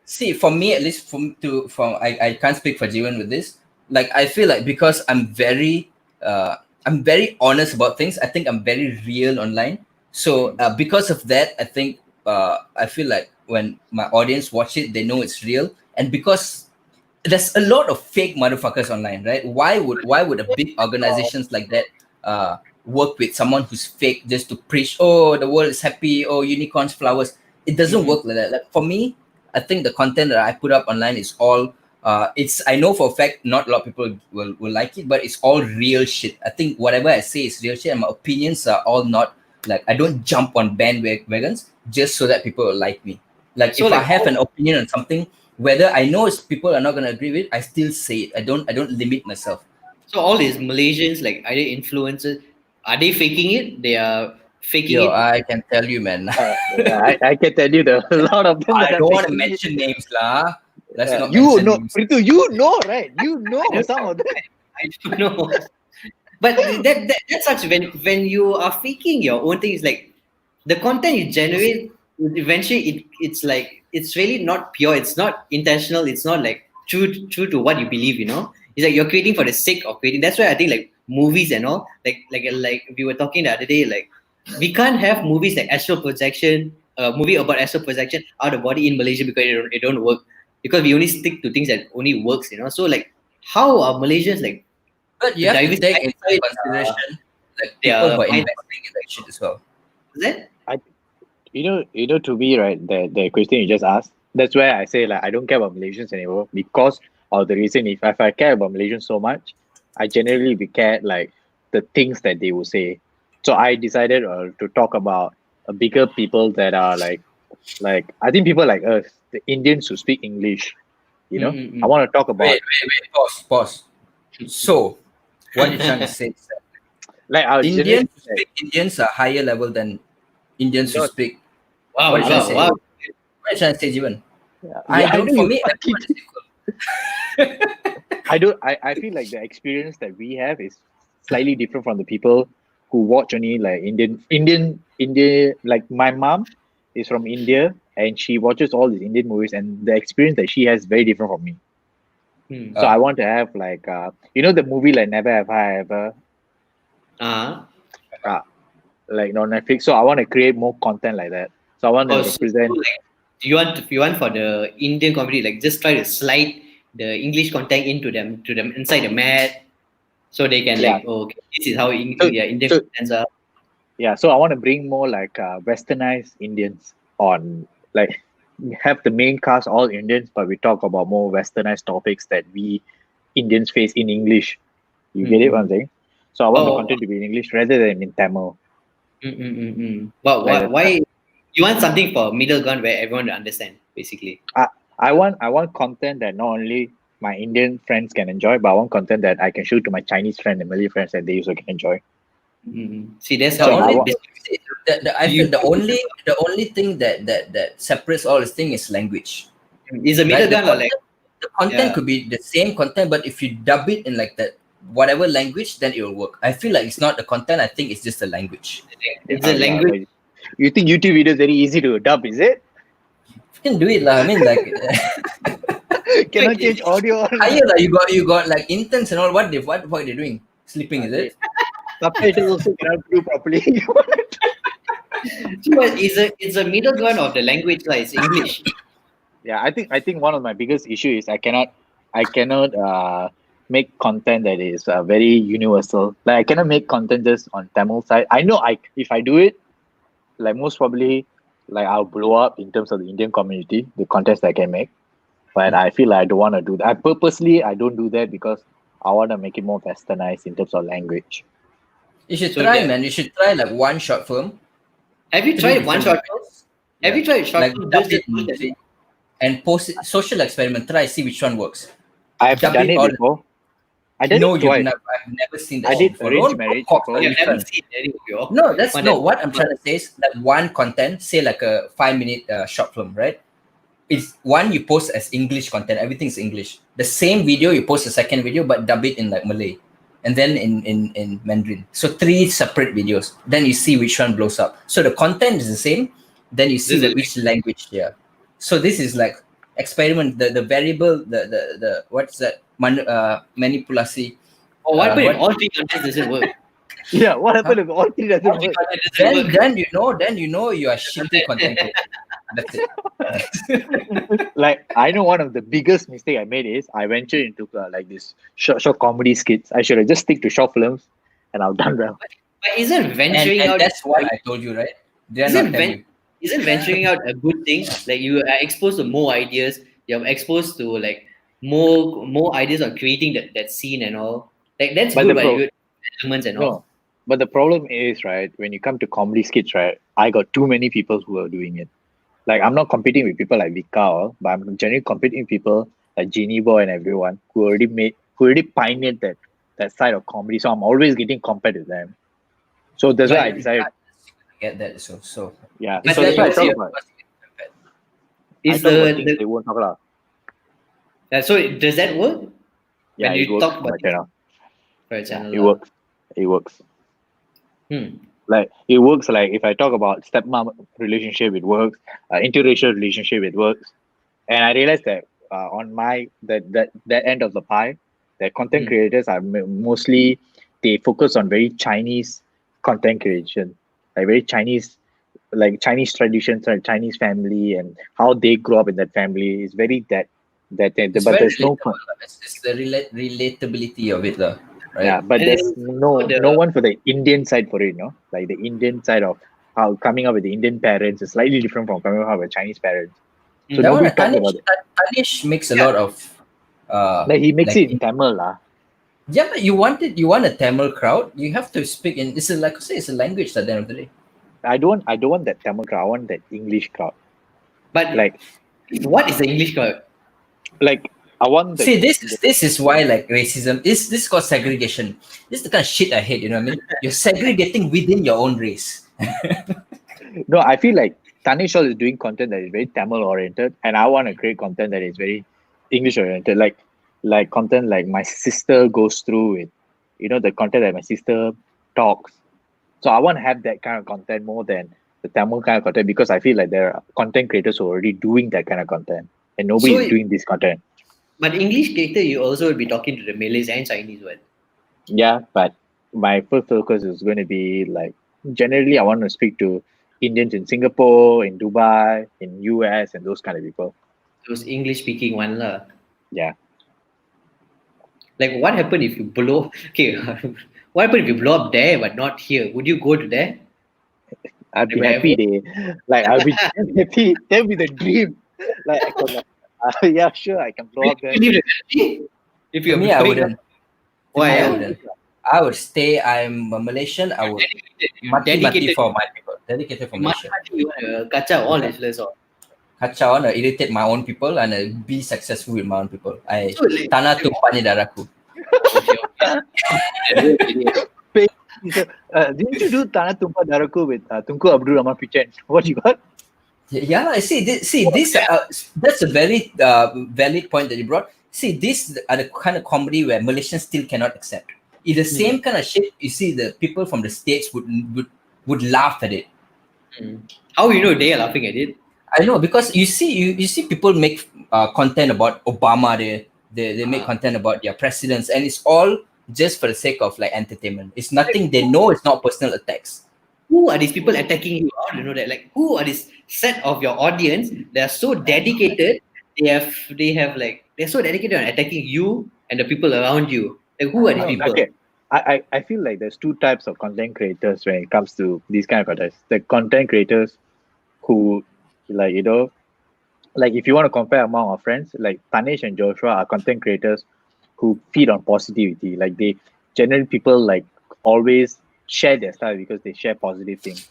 See, for me at least, I can't speak for Jiven with this. Like I feel like because I'm very honest about things. I think I'm very real online. So because of that, I think I feel like when my audience watch it, they know it's real. And because there's a lot of fake motherfuckers online, right? Why would a big organizations like that work with someone who's fake just to preach, oh, the world is happy, oh, unicorns, flowers? It doesn't work like that. Like for me, I think the content that I put up online is all I know for a fact not a lot of people will like it, but it's all real shit. I think whatever I say is real shit, and my opinions are all not like I don't jump on bandwagons just so that people will like me. Like so if I have an opinion on something, whether I know people are not gonna agree with it, I still say it. I don't limit myself. So all these Malaysians, like are they influencers? Are they faking it? They are faking it. I can tell you, man. I can tell you a lot of them. I don't want to mention names, lah. Let's not you know, Pritu, you know, right? You know some of them. I don't know. But that's such when you are faking your own thing, it's like the content you generate eventually it's like it's really not pure, it's not intentional, it's not like true to what you believe, It's like you're creating for the sake of creating. That's why I think like movies and all, like we were talking the other day, like we can't have movies like astral projection, movie about astral projection out of body in Malaysia because it don't work, because we only stick to things that only works, So like how are Malaysians like But you have to take into diversified, consideration like people who are investing in that shit as well. is it? To me, right, the question you just asked, that's where I say like I don't care about Malaysians anymore, because of the reason, if I care about Malaysians so much, I generally be care like the things that they will say. So I decided to talk about bigger people that are like I think people like us, the Indians who speak English. I want to talk about. Wait, pause. So, what you're trying to say is that like our Indians who speak Indians are higher level than Indians who speak. Wow, what are you trying to say? wow. What are you trying to say, Jiven? For me, everyone is equal. I feel like the experience that we have is slightly different from the people who watch only like Indian. Like my mom is from India and she watches all these Indian movies, and the experience that she has is very different from me. So I want to have like the movie like Never Have I Ever, like on Netflix. So I want to create more content like that. So I want to represent. You want for the Indian comedy, like just try to slide the English content into them inside the mat, so they can okay, this is how Indian contents are. Yeah, so I want to bring more like westernized Indians on, like have the main cast all Indians, but we talk about more westernized topics that we Indians face in English. You get it what I'm saying? So I want the content to be in English rather than in Tamil. But why you want something for middle ground where everyone will understand, basically? I want content that not only my Indian friends can enjoy, but I want content that I can show to my Chinese friends and Malay friends that they also can enjoy. See, that's the only thing that separates all this thing is language. Is a middle ground, the content could be the same content, but if you dub it in like that whatever language, then it will work. I feel like it's not the content. I think it's just the language. It's a language. You think YouTube video is very easy to dub, is it? You can do it, lah. I mean, like cannot change audio. You got like interns and all. What are they doing? Sleeping, is it? Subtitles also cannot do properly. So it's a middle ground of the language, like it's English. Yeah, I think one of my biggest issue is I cannot make content that is very universal. Like I cannot make content just on Tamil side. I know if I do it, like most probably, like I'll blow up in terms of the Indian community, the contents that I can make. But I feel like I don't want to do that. I don't do that because I want to make it more westernized in terms of language. You should try, man. You should try like one short film. Have you tried one short film? Have you tried short film? And post it, social experiment. Try, see which one works. I've done it before. I've never seen that. I did arranged marriage. You've never seen any of your. No, that's not what I'm trying to say. Is like one content, say like a 5-minute short film, right? It's one you post as English content. Everything's English. The same video you post a second video, but dub it in like Malay, and then in Mandarin. So 3 separate videos. Then you see which one blows up. So the content is the same. Then you see which language. Yeah. So this is like experiment. The variable. The what's that? Manipulasi. Oh, what happened if all 3 contents doesn't work? Yeah, what happened if all 3 doesn't work? Then you know you are shitty content creator. That's it. Like I know one of the biggest mistake I made is I ventured into like this short comedy skits. I should have just stick to short films, and I've done well. But isn't venturing out? That's what I told you, right? Isn't venturing out a good thing? Like you are exposed to more ideas. You're exposed to like more ideas of creating that scene and all. Like that's good, right? Good elements and all. But the problem is, right, when you come to comedy skits, right, I got too many people who are doing it. Like I'm not competing with people like Vikarworld, but I'm generally competing with people like Genie Boy and everyone who already pioneered that side of comedy. So I'm always getting compared to them. So that's why I decided. Get that. So yeah. So that's why I thought about it. They won't talk about. So does that work? Yeah, when you it works talk for my about channel. For a channel, it works. it works. Hmm. Like it works. Like if I talk about stepmom relationship, it works. Interracial relationship, it works. And I realized that on my that end of the pie, that content creators are mostly they focus on very Chinese content creation, like very Chinese, like Chinese traditions, like Chinese family and how they grow up in that family is very It's but very there's no relatable. It's the relatability of it, yeah, right? but And there's then no one for the Indian side for it, no? Like the Indian side of how coming up with the Indian parents is slightly different from coming up with Chinese parents. So That one, nobody talks about it. Tanish makes a Yeah. lot of Like he makes like it in Tamil, lah. yeah, but you want a Tamil crowd, you have to speak in. It's a, like I say, it's a language at the end of the day. I don't want that Tamil crowd. I want that English crowd. But Like what is the English crowd? I want the See, this is why like racism this is called segregation. This is the kind of shit I hate. You know what I mean? You're segregating within your own race. no. I feel like Tanishal is doing content that is very Tamil oriented, and I want to create content that is very English oriented. Like content like my sister goes through with, the content that my sister talks. So I want to have that kind of content more than the Tamil kind of content because I feel like there are content creators who are already doing that kind of content, and nobody So, is doing this content. but English character, you also will be talking to the Malays and Chinese one. Yeah, but my first focus is going to be like generally I want to speak to Indians in Singapore, in Dubai, in US, and those kind of people. Those English speaking one lah. Yeah, Like what happened if you blow? Okay, what happened if you blow up there but not here? Would you go to there? I'd be Like, happy. I'll be happy. That would be the dream. Like I could, yeah, sure, I can blow up there. Will you leave the country? If you're Me, I blowing wouldn't. up- Why? I wouldn't. I would stay. I'm a Malaysian. I would mati Dedicated. for my people. Dedicated for Malaysia. You want to kacha all Islas or Kacau, I want to irritate my own people and be successful with my own people. I so like, tanah tumpahnya darahku. Didn't you do Tanah Tumpah Daraku with Tunku Abdul Rahman Pichen? What you got? Yeah, this. That's a very valid point that you brought. See, these are the kind of comedy where Malaysians still cannot accept. It's the same kind of shit. You see, the people from the States would laugh at it. How you know they are laughing at it? I know because you see people make content about Obama. They make content about their presidents, and it's all just for the sake of like entertainment. It's nothing. They know it's not personal attacks. Who are these people attacking you? I don't know that. Like, who are this set of your audience? They are so dedicated. They're so dedicated on attacking you and the people around you. Like, who are these people? Okay. I feel like there's two types of content creators when it comes to these kind of contents. The content creators who, like, like if you want to compare among our friends, like Tanesh and Joshua are content creators who feed on positivity. Like they generally people like always share their style because they share positive things.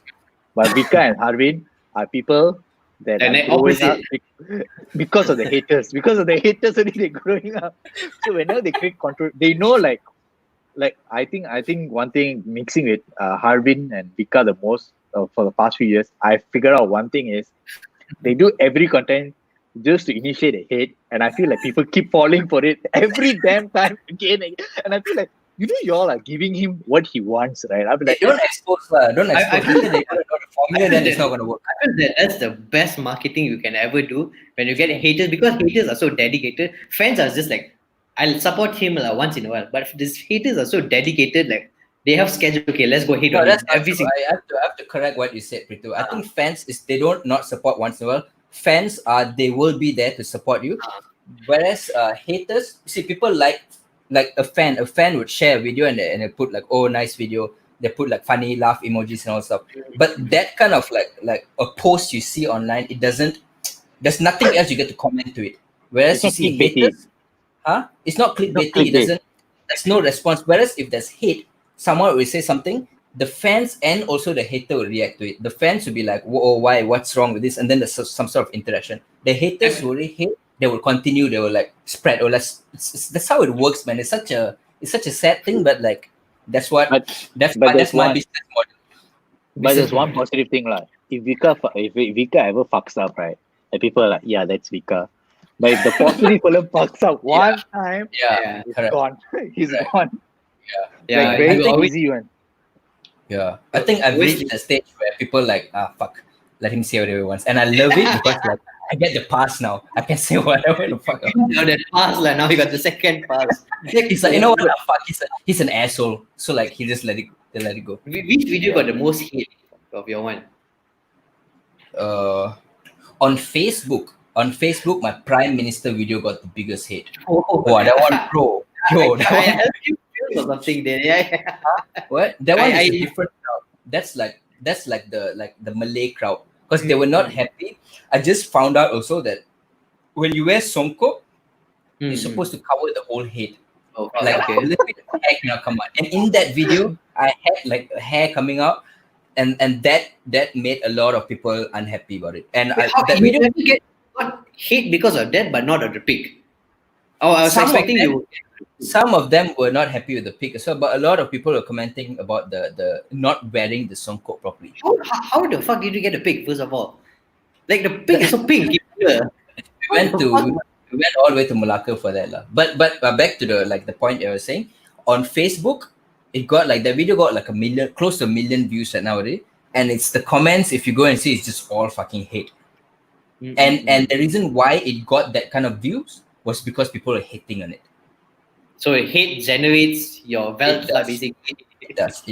But Vika and Harvin are people that And are they growing up opposite. because of the haters. Because of the haters only they're growing up. So whenever they create control, they know like I think one thing mixing with Harvin and Vika the most for the past few years, I figured out one thing is they do every content just to initiate a hate, and I feel like people keep falling for it every damn time again. And I feel like y'all are giving him what he wants, right? I'll be like, Don't expose. Don't expose. I feel that- They don't know the formula, then it's not going to work. I feel that that's the best marketing you can ever do when you get haters because haters are so dedicated. Fans are just like, I'll support him once in a while, but these haters are so dedicated. Like they have schedule. Okay, let's go hate No, on that's him not every true. single. I have to correct what you said, Pritu. I think fans is they don't not support once in a while. Fans are they will be there to support you, whereas haters see people like a fan. A fan would share a video and they put like nice video. They put like funny laugh emojis and all stuff. But that kind of like a post you see online, it doesn't. There's nothing else you get to comment to it. Whereas you It's see not clickbaity. haters, it's not clickbaity. It clickbait. doesn't. There's no response. Whereas if there's hate, someone will say something, the fans and also the hater will react to it. The fans will be like, "Whoa, why? What's wrong with this?" And then there's some sort of interaction. The haters will really hate. They will continue. They will like spread. Or that's how it works, man. It's such a sad thing, but like that's what that's my business model. But there's one positive thing, like if Vika ever fucks up, right? And people are like, yeah, that's Vika. But if the positive fella fucks up one time, Yeah, he's correct. gone. He's gone. Yeah, Like very you take always, easy one. Yeah, I think I've reached a stage where people like, fuck, let him say whatever he wants, and I love it because like I get the pass now. I can say whatever the fuck. now that pass lah. Now you got the second pass. He's like, you know what? Fuck, he's an asshole. So like, he just let it go. Which video got the most hate of your one? On Facebook, my Prime Minister video got the biggest hate. Oh, that one, bro. Yo, that I one. helped you film or something there. Yeah. What? That one is a different crowd. That's like the Malay crowd because they were not happy. I just found out also that when you wear songkok, you're supposed to cover the whole head. Oh, like okay. a little bit of hair cannot come out. And in that video, I had like hair coming out, and that made a lot of people unhappy about it. And that video got hate because of that, but not of the pic. Oh, I was expecting you. Some of them were not happy with the pic as well, but a lot of people were commenting about the not wearing the songkok properly. How the fuck did you get a pic? First of all, like the pic is so pink. We went all the way to Malacca for that lah. But back to the point I was saying, on Facebook, it got like the video got like close to a million views right nowadays, and it's the comments. If you go and see, it's just all fucking hate. And the reason why it got that kind of views was because people are hating on it. So hate generates your wealth, basically. It does.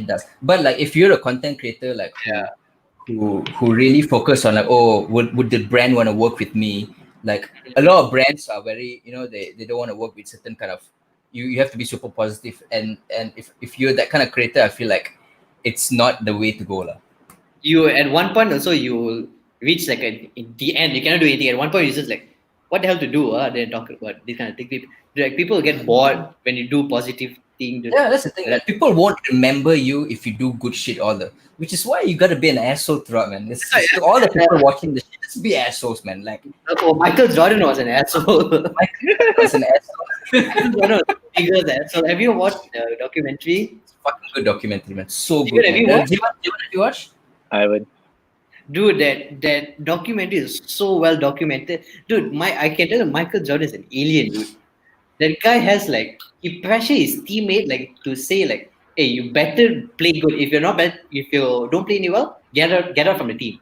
But like if you're a content creator, like who really focus on like, oh, would the brand want to work with me? Like a lot of brands are very, they don't want to work with certain kind of, you have to be super positive. And if you're that kind of creator, I feel like it's not the way to go lah. You at one point also you reach like in the end, you cannot do anything. At one point, it's just like, what the hell to do? They're talking about this kind of thing. Like people get bored when you do positive thing. Yeah, that's the thing. Like, people won't remember you if you do good shit which is why you gotta be an asshole throughout, man. To all the people watching this shit, just be assholes, man. Like, Michael Jordan was an asshole. Michael was an asshole. So have you watched the documentary? It's a fucking good documentary, man. So good. Have you watched? Have you watched? I haven't. Dude, that documentary is so well documented. Dude, I can tell you Michael Jordan is an alien, dude. That guy has like, he pressure his teammate like to say like, hey, you better play good. If you don't play any well, get out from the team.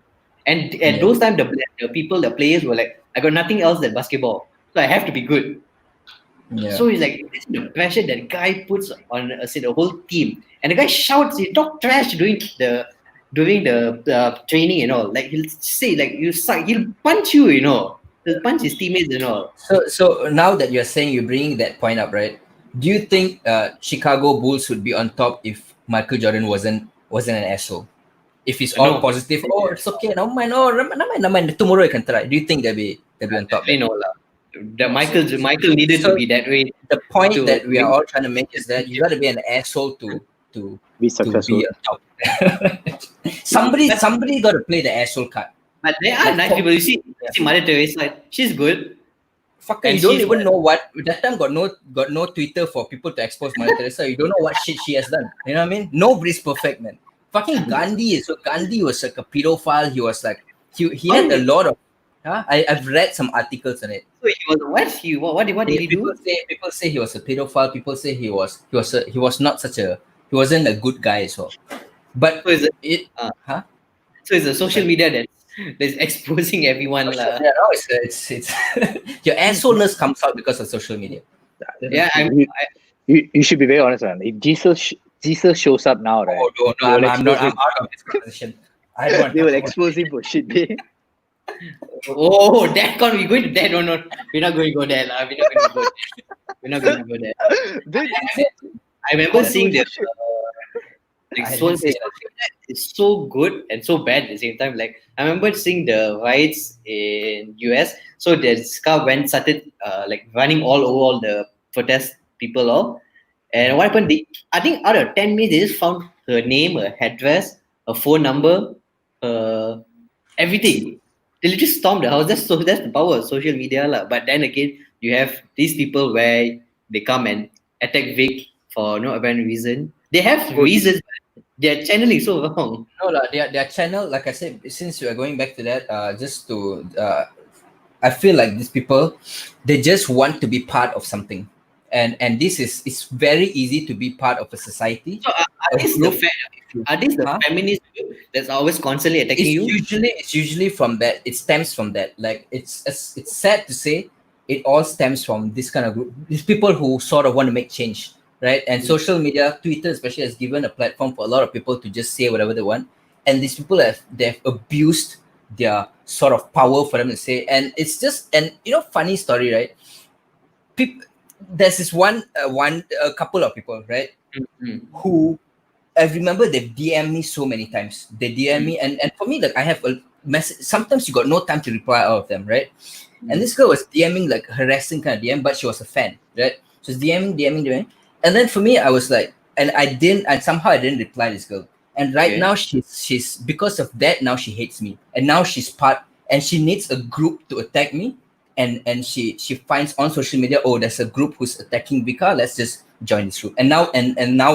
And at those times, the players were like, I got nothing else than basketball, so I have to be good. Yeah. So he's like, the pressure that guy puts on the whole team, and the guy shouts, he talk trash during the training and all. Like he'll say like you suck, he'll punch you, he'll punch his teammates and all. So now that you're saying, you're bringing that point up, right? Do you think Chicago Bulls would be on top if Michael Jordan wasn't an asshole? If he's all positive, it's okay, no mind, tomorrow I can try. Do you think they'll be on top? The Michael needed to be that way. The point that we are all trying to make is that you got to be an asshole to be successful. To be on top. somebody got to play the asshole card. But there are nice people. You see Mother Teresa, she's good. Fucking, you don't even know what that time got no Twitter for people to expose Mother Teresa. You don't know what shit she has done. You know what I mean? Nobody's perfect, man. Fucking Gandhi was like a pedophile. He was like he had a lot of. I've read some articles on it. So he was what did he do? People say he was a pedophile. People say he wasn't a good guy as well. But so so it's a social media that's exposing everyone. It's your assholeness comes out because of social media. Yeah, you should be very honest, man. If Jesus shows up now, right? Oh no, I'm out of this conversation. They will expose him for shit. Oh, that can't we going to that? No, we're not going to go there. We're not going to go there. I remember seeing the it's so good and so bad at the same time. Like I remember seeing the riots in US. So this car started like running all over all the protest people all. And what happened? I think out of 10 minutes, they just found her name, her address, her phone number, everything. They literally stormed the house. That's the power of social media lah. But then again, you have these people where they come and attack Vic for no apparent reason. They have reasons. Their channeling so wrong. No, their channel, like I said, since we are going back to that, I feel like these people, they just want to be part of something. and this is it's very easy to be part of a society. So are these the feminist group that's always constantly attacking you? It's usually from that. It stems from that. Like it's sad to say, it all stems from this kind of group. These people who sort of want to make change, right? And social media, Twitter especially, has given a platform for a lot of people to just say whatever they want. And these people they've abused their sort of power for them to say. And it's just funny story, right? There's this a couple of people, right, who I remember they've DM me so many times. They DM me, and for me, like I have a message. Sometimes you got no time to reply all of them, right? And this girl was DMing like harassing kind of DM, but she was a fan, right? So it's DMing. And then for me, I was like, and somehow I didn't reply this girl. And now she's because of that, now she hates me. And now she's and she needs a group to attack me. And she finds on social media, oh, there's a group who's attacking Vika, let's just join this group. And now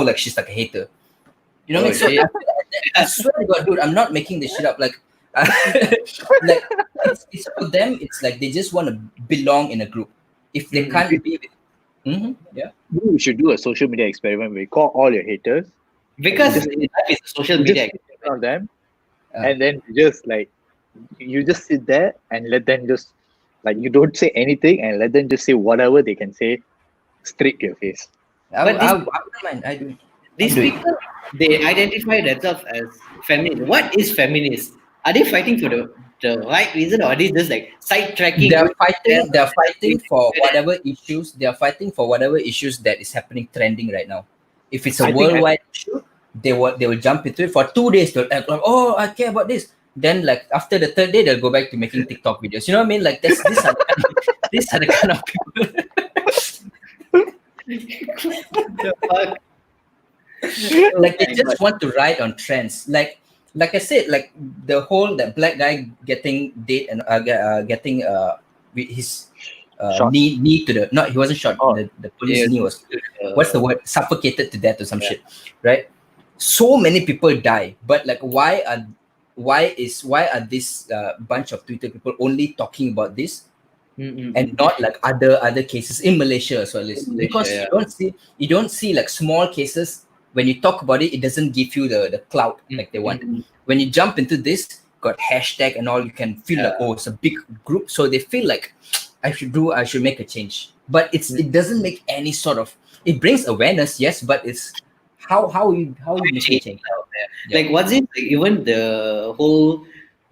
like she's like a hater. You know what I mean? So I swear to God, dude, I'm not making this shit up. Like, like it's for them. It's like they just want to belong in a group. If they can't be, we should do a social media experiment. We call all your haters because it's a social media experiment of them, and then you just sit there and let them just you don't say anything and let them just say whatever they can say straight to your face. I don't mind. I do. These people, they identify themselves as feminist. What is feminist? Are they fighting for the right reason, or are they just like sidetracking? They're fighting for whatever issues. They are fighting for whatever issues that is happening, trending right now. If it's a worldwide issue, they will jump into it for 2 days. They'll act like, oh, I care about this. Then like after the third day, they'll go back to making TikTok videos. You know what I mean? Like these are the kind of people. Like they just want to ride on trends. Like I said, like that black guy getting getting his knee to the he wasn't shot. The police knee was what's the word, suffocated to death or some shit, right? So many people die, but like why are this bunch of Twitter people only talking about this and not like other cases in Malaysia as well? Because you don't see like small cases. When you talk about it, it doesn't give you the clout like they want. When you jump into this, got hashtag and all, you can feel like, oh, it's a big group, so they feel like I should make a change. But it doesn't make any sort of, it brings awareness, yes, but it's how you make a change. Like what's it, like even the whole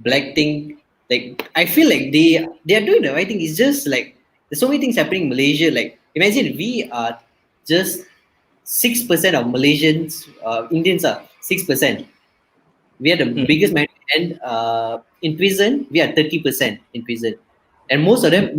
black thing, like I feel like they are doing the right thing. It's just like there's so many things happening in Malaysia. Like imagine we are just 6% of Malaysians, Indians are 6%. We are the biggest minority, and in prison we are 30% in prison, and most of the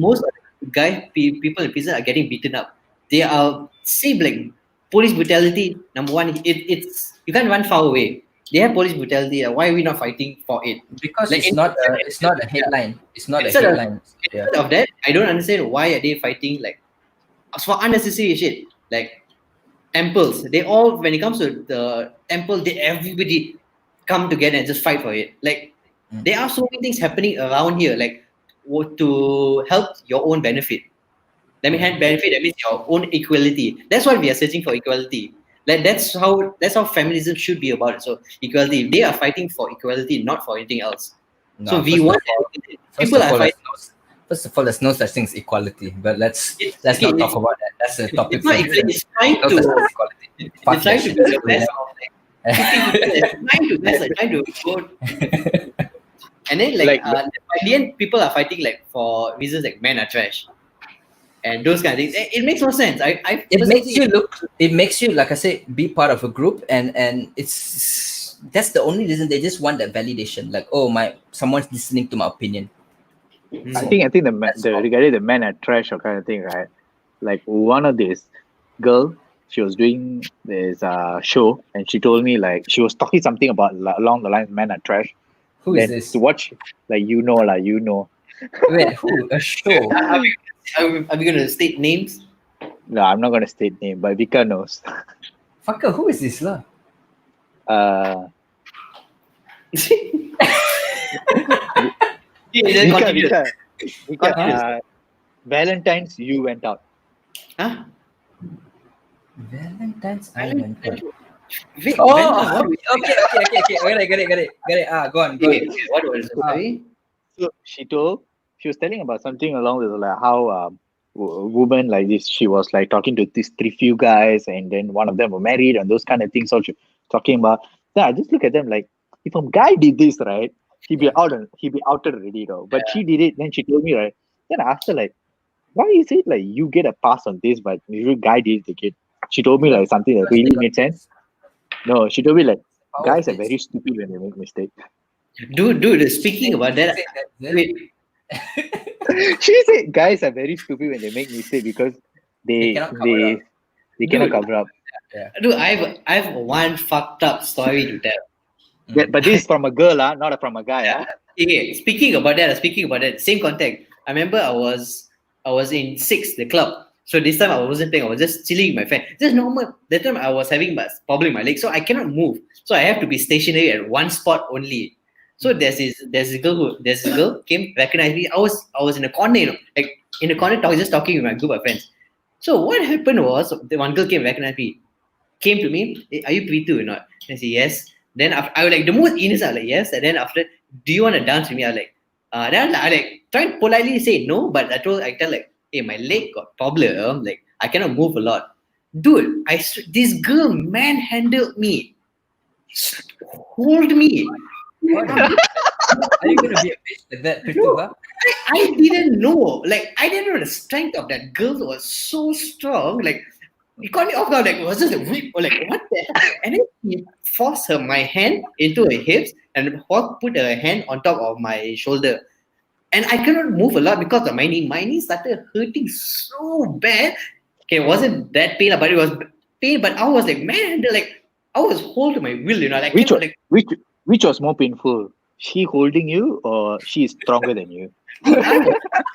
people in prison are getting beaten up. They are same like police brutality. Number one, it's you can't run far away. They have police brutality. Why are we not fighting for it? Because like, it's not a headline. It's not a headline. Instead of that, I don't understand why are they fighting like for unnecessary shit like temples. They all, when it comes to the temple, everybody come together and just fight for it. Like there are so many things happening around here, like to help your own benefit. Let me hand benefit. That means your own equality. That's why we are searching for equality. Like that's how feminism should be about it. So equality. They are fighting for equality, not for anything else. No, so we want people are fighting. First of all, there's no such thing as equality. But let's not talk about that. That's a topic. It's trying to be the best of like trying to vote. And then like at the end, people are fighting like for reasons like men are trash and those kind of things. It makes no sense. It makes you, like I say, be part of a group, and that's the only reason. They just want that validation. Like, oh, someone's listening to my opinion. I think regarding the men are trash or kind of thing, right? Like one of these girl, she was doing this show, and she told me like she was talking something about along the lines men are trash. Who is this? To watch, like you know. Wait, who? A show? Are we gonna state names? No, I'm not gonna state name, but Vika knows. Fucker, who is this lah? Vika, Valentine's, you went out. Huh? Valentine's Island. Wait, Oh, okay. Got it. Go on. what was the story? So she was telling about something along with like how woman like this, she was like talking to these few guys, and then one of them were married and those kind of things. Also talking about. Then I just look at them like, if a guy did this, right, he'd be outed already, though. But she did it. Then she told me, right. Then I asked her like, why is it like you get a pass on this, but if a guy did it again? She told me like something that really made sense. No, she told me like guys are very stupid when they make mistakes. Dude, speaking about that, wait, She said guys are very stupid when they make mistakes because they cannot cover up. dude, I've one fucked up story to tell. Yeah, but this is from a girl, not from a guy. Okay, speaking about that, same context. I remember I was in 6, the club. So this time I wasn't playing, I was just chilling with my friend. Just normal. That time I was having problem in my leg, so I cannot move. So I have to be stationary at one spot only. So there's a girl came, recognized me. I was in a corner, like in a corner, just talking with my group of friends. So what happened was the one girl came, recognized me, came to me. Hey, are you Preetu or not? I said yes. Then I was like the most innocent. I was like yes. And then after, do you want to dance with me? I was like, then I like trying to politely say no, but I tell like, hey, my leg got problem. Like I cannot move a lot. Dude, this girl manhandled me, hold me. Are you gonna be a bitch like that, Preetu? Huh? I didn't know. Like I didn't know the strength of that girl was so strong. Like he caught me off guard. Like it was just a whip. Or like what the hell? And then he forced my hand into her hips and put her hand on top of my shoulder. And I cannot move a lot because of my knee. My knee started hurting so bad. Okay, it wasn't that pain, but it was pain. But I was like, man, like I was holding my will, like which was more painful? She holding you or she is stronger than you? I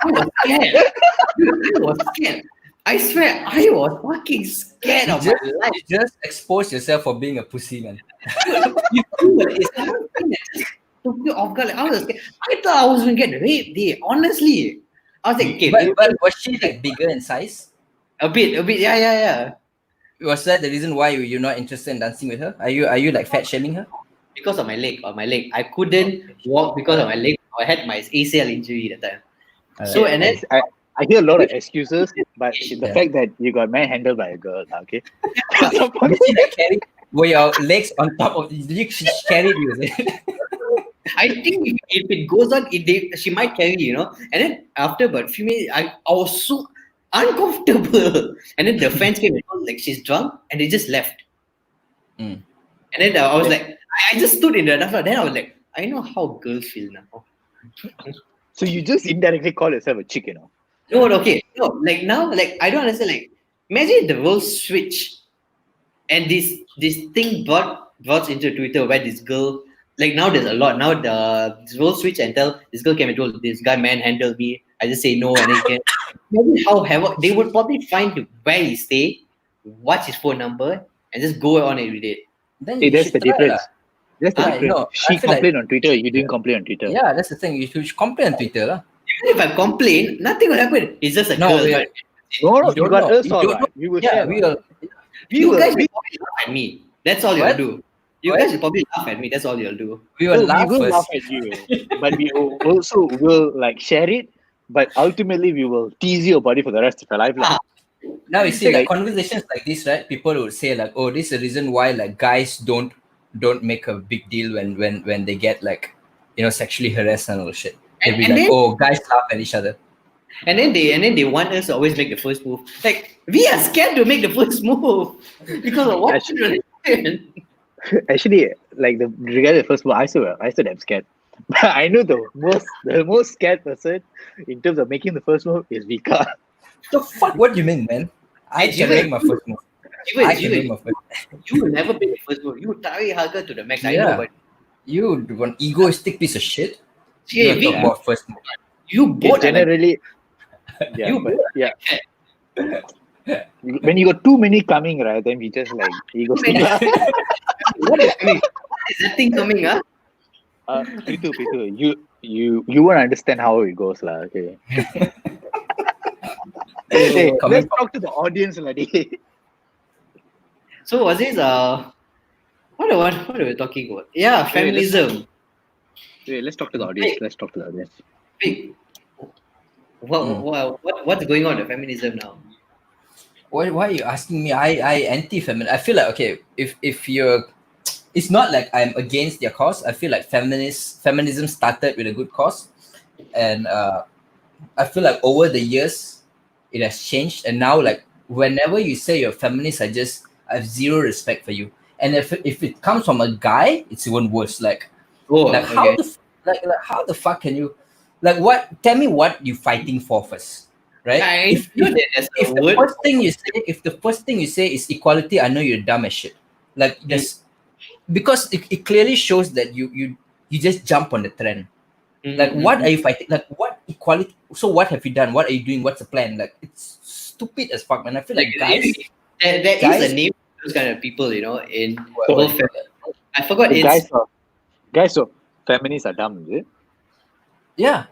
was scared. I was scared. I swear, I was fucking scared of my life. You just expose yourself for being a pussy, man. It's not took me off guard. Like, I was scared. I thought I was gonna get raped. Honestly, I was like, okay, but was she like bigger in size? A bit, yeah. Was that the reason why you're not interested in dancing with her? Are you like fat shaming her? Because of my leg. I couldn't walk because of my leg. I had my ACL injury at the time. So and then I hear a lot of excuses, but the fact that you got manhandled by a girl, okay? Were your legs on top of? Did she carried you? I think if it goes on, she might carry, And then after about a few minutes, I was so uncomfortable. And then the friends came and told, like she's drunk, and they just left. And then I was like, I just stood in the floor. Then I was like, I know how girls feel now. So you just indirectly call yourself a chick, No, okay. No, like now, like I don't understand. Like imagine the role switch, and this thing brought into Twitter where this girl, like now there's a lot. Now the role switch and tell this girl came and told this guy manhandled me. I just say no, and then can imagine how havoc they would probably find where he stay, what's his phone number, and just go on every day. Then that's the difference. That's the difference. No, she complained on Twitter. You didn't complain on Twitter. Yeah, that's the thing. You should complain on Twitter, lah. Even if I complain, nothing will happen. It's just a girl. Right? No, you got us all right. We will share. You guys will probably laugh at me. That's all you'll do. You guys will probably laugh at me. That's all you'll do. We will laugh at you, but we also will like share it. But ultimately, we will tease you about it for the rest of your life. Now you see, like conversations like this, right? People would say like, "Oh, this is the reason why like guys don't make a big deal when they get like, sexually harassed and all shit." They'll be like, then, "Oh, guys laugh at each other." And then they want us to always make the first move. Like we are scared to make the first move because of what Actually, like regarding the first move, I still am scared. But I know the most scared person in terms of making the first move is Vika. The fuck? What do you mean, man? I can make my first move. You will never make the first move. You try harder to the max. I know, but you one egoistic piece of shit. Yeah, talk about first move. You both generally. When you got too many coming, right? Then we just like egoistic. What is that thing coming? Preetu, you won't understand how it goes, lah. Okay. Hey, let's talk to the audience, lady. So was this what are we talking about? Yeah, feminism. Let's talk to the audience. Let's talk to the audience. Wait, what's going on with feminism now? Why are you asking me? I anti-feminist. I feel like, okay, if you're, it's not like I'm against their cause. I feel like feminism started with a good cause, and I feel like over the years it has changed, and now like whenever you say you're feminist, I have zero respect for you. And if it comes from a guy, it's even worse. Like how the fuck can you, like, what? Tell me what you fighting for first, right? If the first thing you say is equality, I know you're dumb as shit. Like just because it clearly shows that you just jump on the trend. Like, what are you fighting? Like, what equality? So what have you done? What are you doing? What's the plan? Like, it's stupid as fuck, man. I feel like guys, there is a name for those kind of people, you know. I forgot. Guys, so feminists are dumb, is it? Yeah,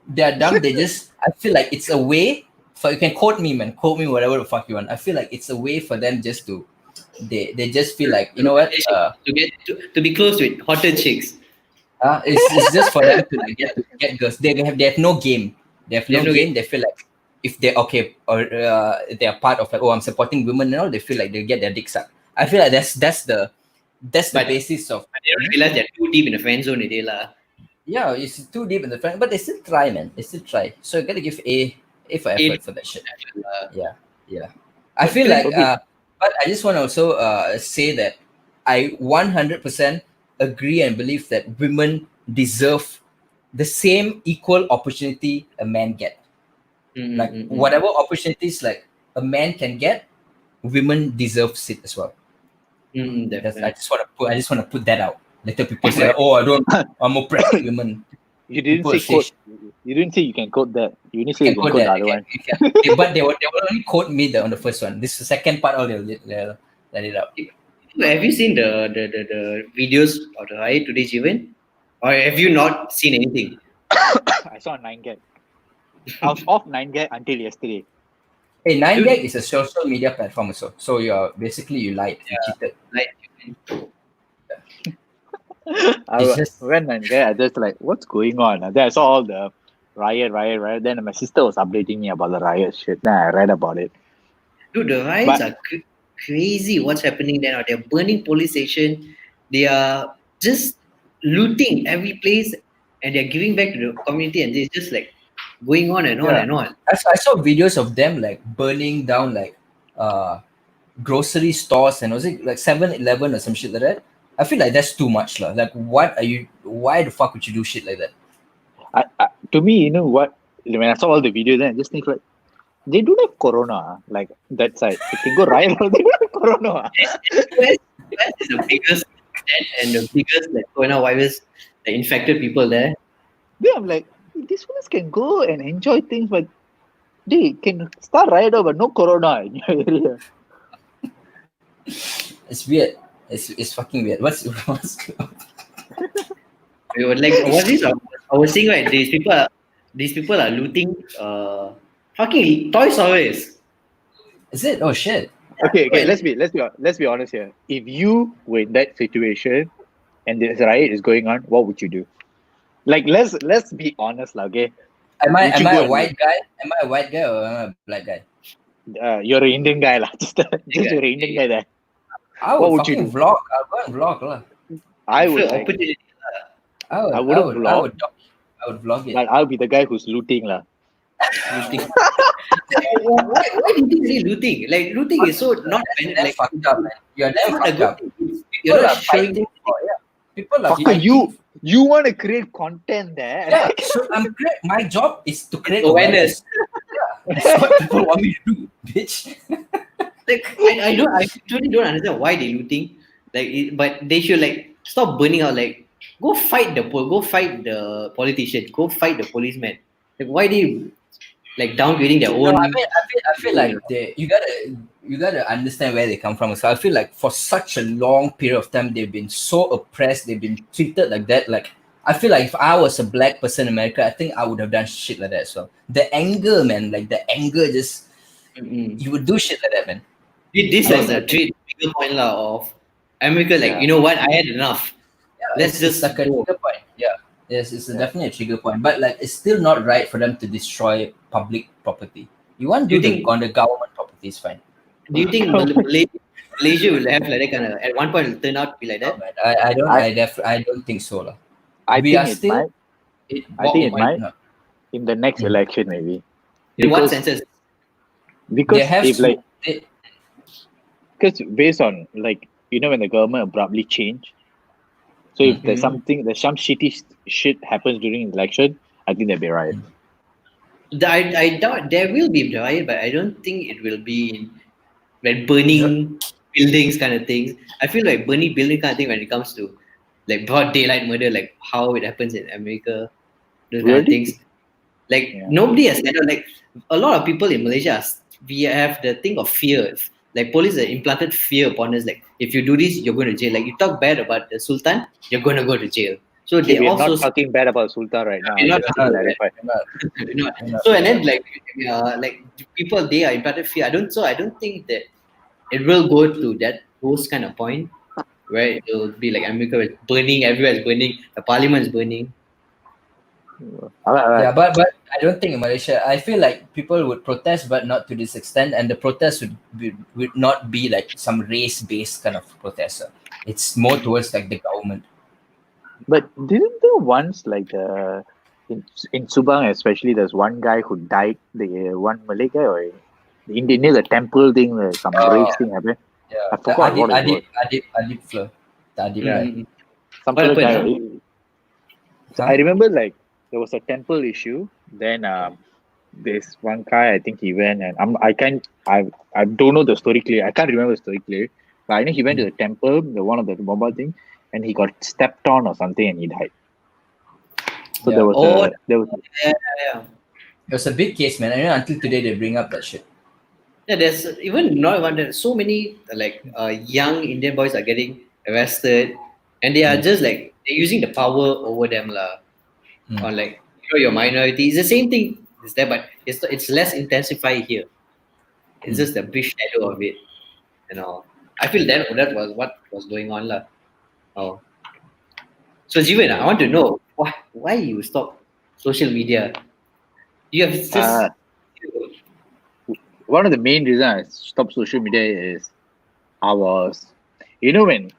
they are dumb. I feel like it's a way for, you can quote me, man. Quote me whatever the fuck you want. I feel like it's a way for them just to, they just feel like, you know what? To be close with hotter chicks. It's just for them to like, get girls. They have no game. They have no game. They feel like if they're okay or they are part of like, oh, I'm supporting women and all, they feel like they get their dick sucked. I feel like that's the basis of. But they don't realize they're too deep in the friend zone, lah. Yeah, it's too deep in the friend, but they still try, man. They still try. So you gotta give A for effort for that shit. Yeah. I feel like, but I just want to also say that I 100% agree and believe that women deserve the same equal opportunity a man get. Whatever opportunities like a man can get, women deserve it as well. I just want to put that out. Later people say, "Oh, I'm oppressed women." You didn't say quote. You didn't say you can quote that. You didn't say you can quote the other one. But they will only quote me on the first one. This is the second part. They'll let it out. Have you seen the videos of the riot today, Jiven? Or have you not seen anything? I saw 9gag. I was off 9gag until yesterday. Hey, 9gag is a social media platform also. So you lied. You cheated. I went 9gag. I just like, what's going on? And then I saw all the riot. Then my sister was updating me about the riot shit. Then I read about it. Dude, the riots are crazy. What's happening there? They're burning police station. They are just looting every place, and they're giving back to the community, and it's just like going on and on and on. I saw videos of them like burning down like grocery stores, and was it like 7-Eleven or some shit like that? I feel like that's too much, lah. Like, why the fuck would you do shit like that? To me, you know what? When I saw all the videos, then I just think like, they don't have corona, like that side. If they go riot, they don't have corona. US is the biggest and the biggest like coronavirus that infected people there. Yeah, I'm like, these ones can go and enjoy things, but they can start riot over no corona in your area. It's weird. It's fucking weird. What's We were like, what is? I was saying, right, these people are looting fucking Toys R Us. Is it? Oh shit. Okay. Let's be honest here. If you were in that situation and this riot is going on, what would you do? Like, let's be honest, okay? Am I a white guy? Am I a white guy or am I a black guy? You're an Indian guy, lah. Just you're an Indian guy there. What would you do? Vlog. I'll go and vlog, lah. I would vlog it. I'll be the guy who's looting, lah. Looting. Why do you think they're looting? Like, looting is so not like fucked up, man. You're never fucked up. You're not showing. People are you want to create content there. Yeah, so my job is to create awareness. Yeah, that's what people want me to do, bitch. Like, I truly don't understand why they're looting. Like, but they should like stop burning out. Like, go fight the politician. Go fight the policeman. Like, why they like downgrading their own? No, I feel like you gotta understand where they come from. So I feel like for such a long period of time, they've been so oppressed. They've been treated like that. Like, I feel like if I was a black person in America, I think I would have done shit like that as well. The anger, man, like the anger just, you would do shit like that, man. This as a trigger point of America. Like, you know what? I had enough. Let's just like a trigger point. Yeah. Yes, it's definitely a trigger point. But like, it's still not right for them to destroy public property. You want to do on the government property is fine. Do you think Malaysia will have like that kind of, at one point it'll turn out to be like that? No, I don't think so. I think it might. Not. In the next election, maybe. In what senses? Because because based on like, you know, when the government abruptly change, so if there's some shitty shit happens during the election, I think there'll be riot. I doubt there will be riot, but I don't think it will be like burning buildings kind of things. I feel like burning building kind of thing when it comes to like broad daylight murder, like how it happens in America, those kind of things. Like nobody has said, like a lot of people in Malaysia, we have the thing of fear. Like police have implanted fear upon us. Like if you do this, you're going to jail. Like you talk bad about the Sultan, you're going to go to jail. So they we're also not talking bad about Sultan right now. So and then like people, they are implanted fear. I don't think that it will go to those kind of point where it will be like America is burning, everywhere is burning, the parliament is burning. Yeah, but I don't think in Malaysia, I feel like people would protest, but not to this extent, and the protest would not be like some race-based kind of protest. It's more towards like the government. But didn't there once like in Subang especially, there's one guy who died, the one Malay guy, or in the temple thing, some race thing happened. Yeah, I forgot what it was. Adib Fleur. Some other guy. So I remember like there was a temple issue. Then this one guy, I think he went, and I don't know the story clear. I can't remember the story clear, but I know he went to the temple, the one of the Bomba thing, and he got stepped on or something, and he died. So there was It was a big case, man. I know until today they bring up that shit. Yeah, there's even not one. So many like young Indian boys are getting arrested, and they are just like they're using the power over them lah. Or like your minority. It's the same thing is there, but it's less intensified here. It's just a brief shadow of it, you know. I feel that was what was going on lah. Oh, so Jiven, I want to know why you stop social media. You have just one of the main reasons I stopped social media is when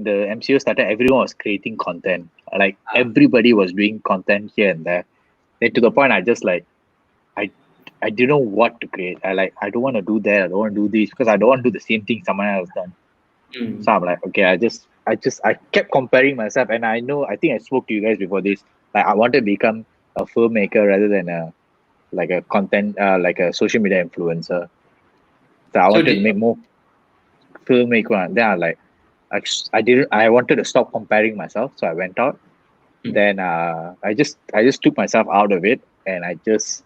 the MCO started, everyone was creating content. Like everybody was doing content here and there. Then to the point I just like I didn't know what to create. I don't want to do that. I don't want to do this because I don't want to do the same thing someone else done. So I'm like, okay, I kept comparing myself, and I think I spoke to you guys before this. Like I wanted to become a filmmaker rather than a content like a social media influencer. So I wanted to make more filmmaker. Then I wanted to stop comparing myself, so I went out. Then I just took myself out of it, and I just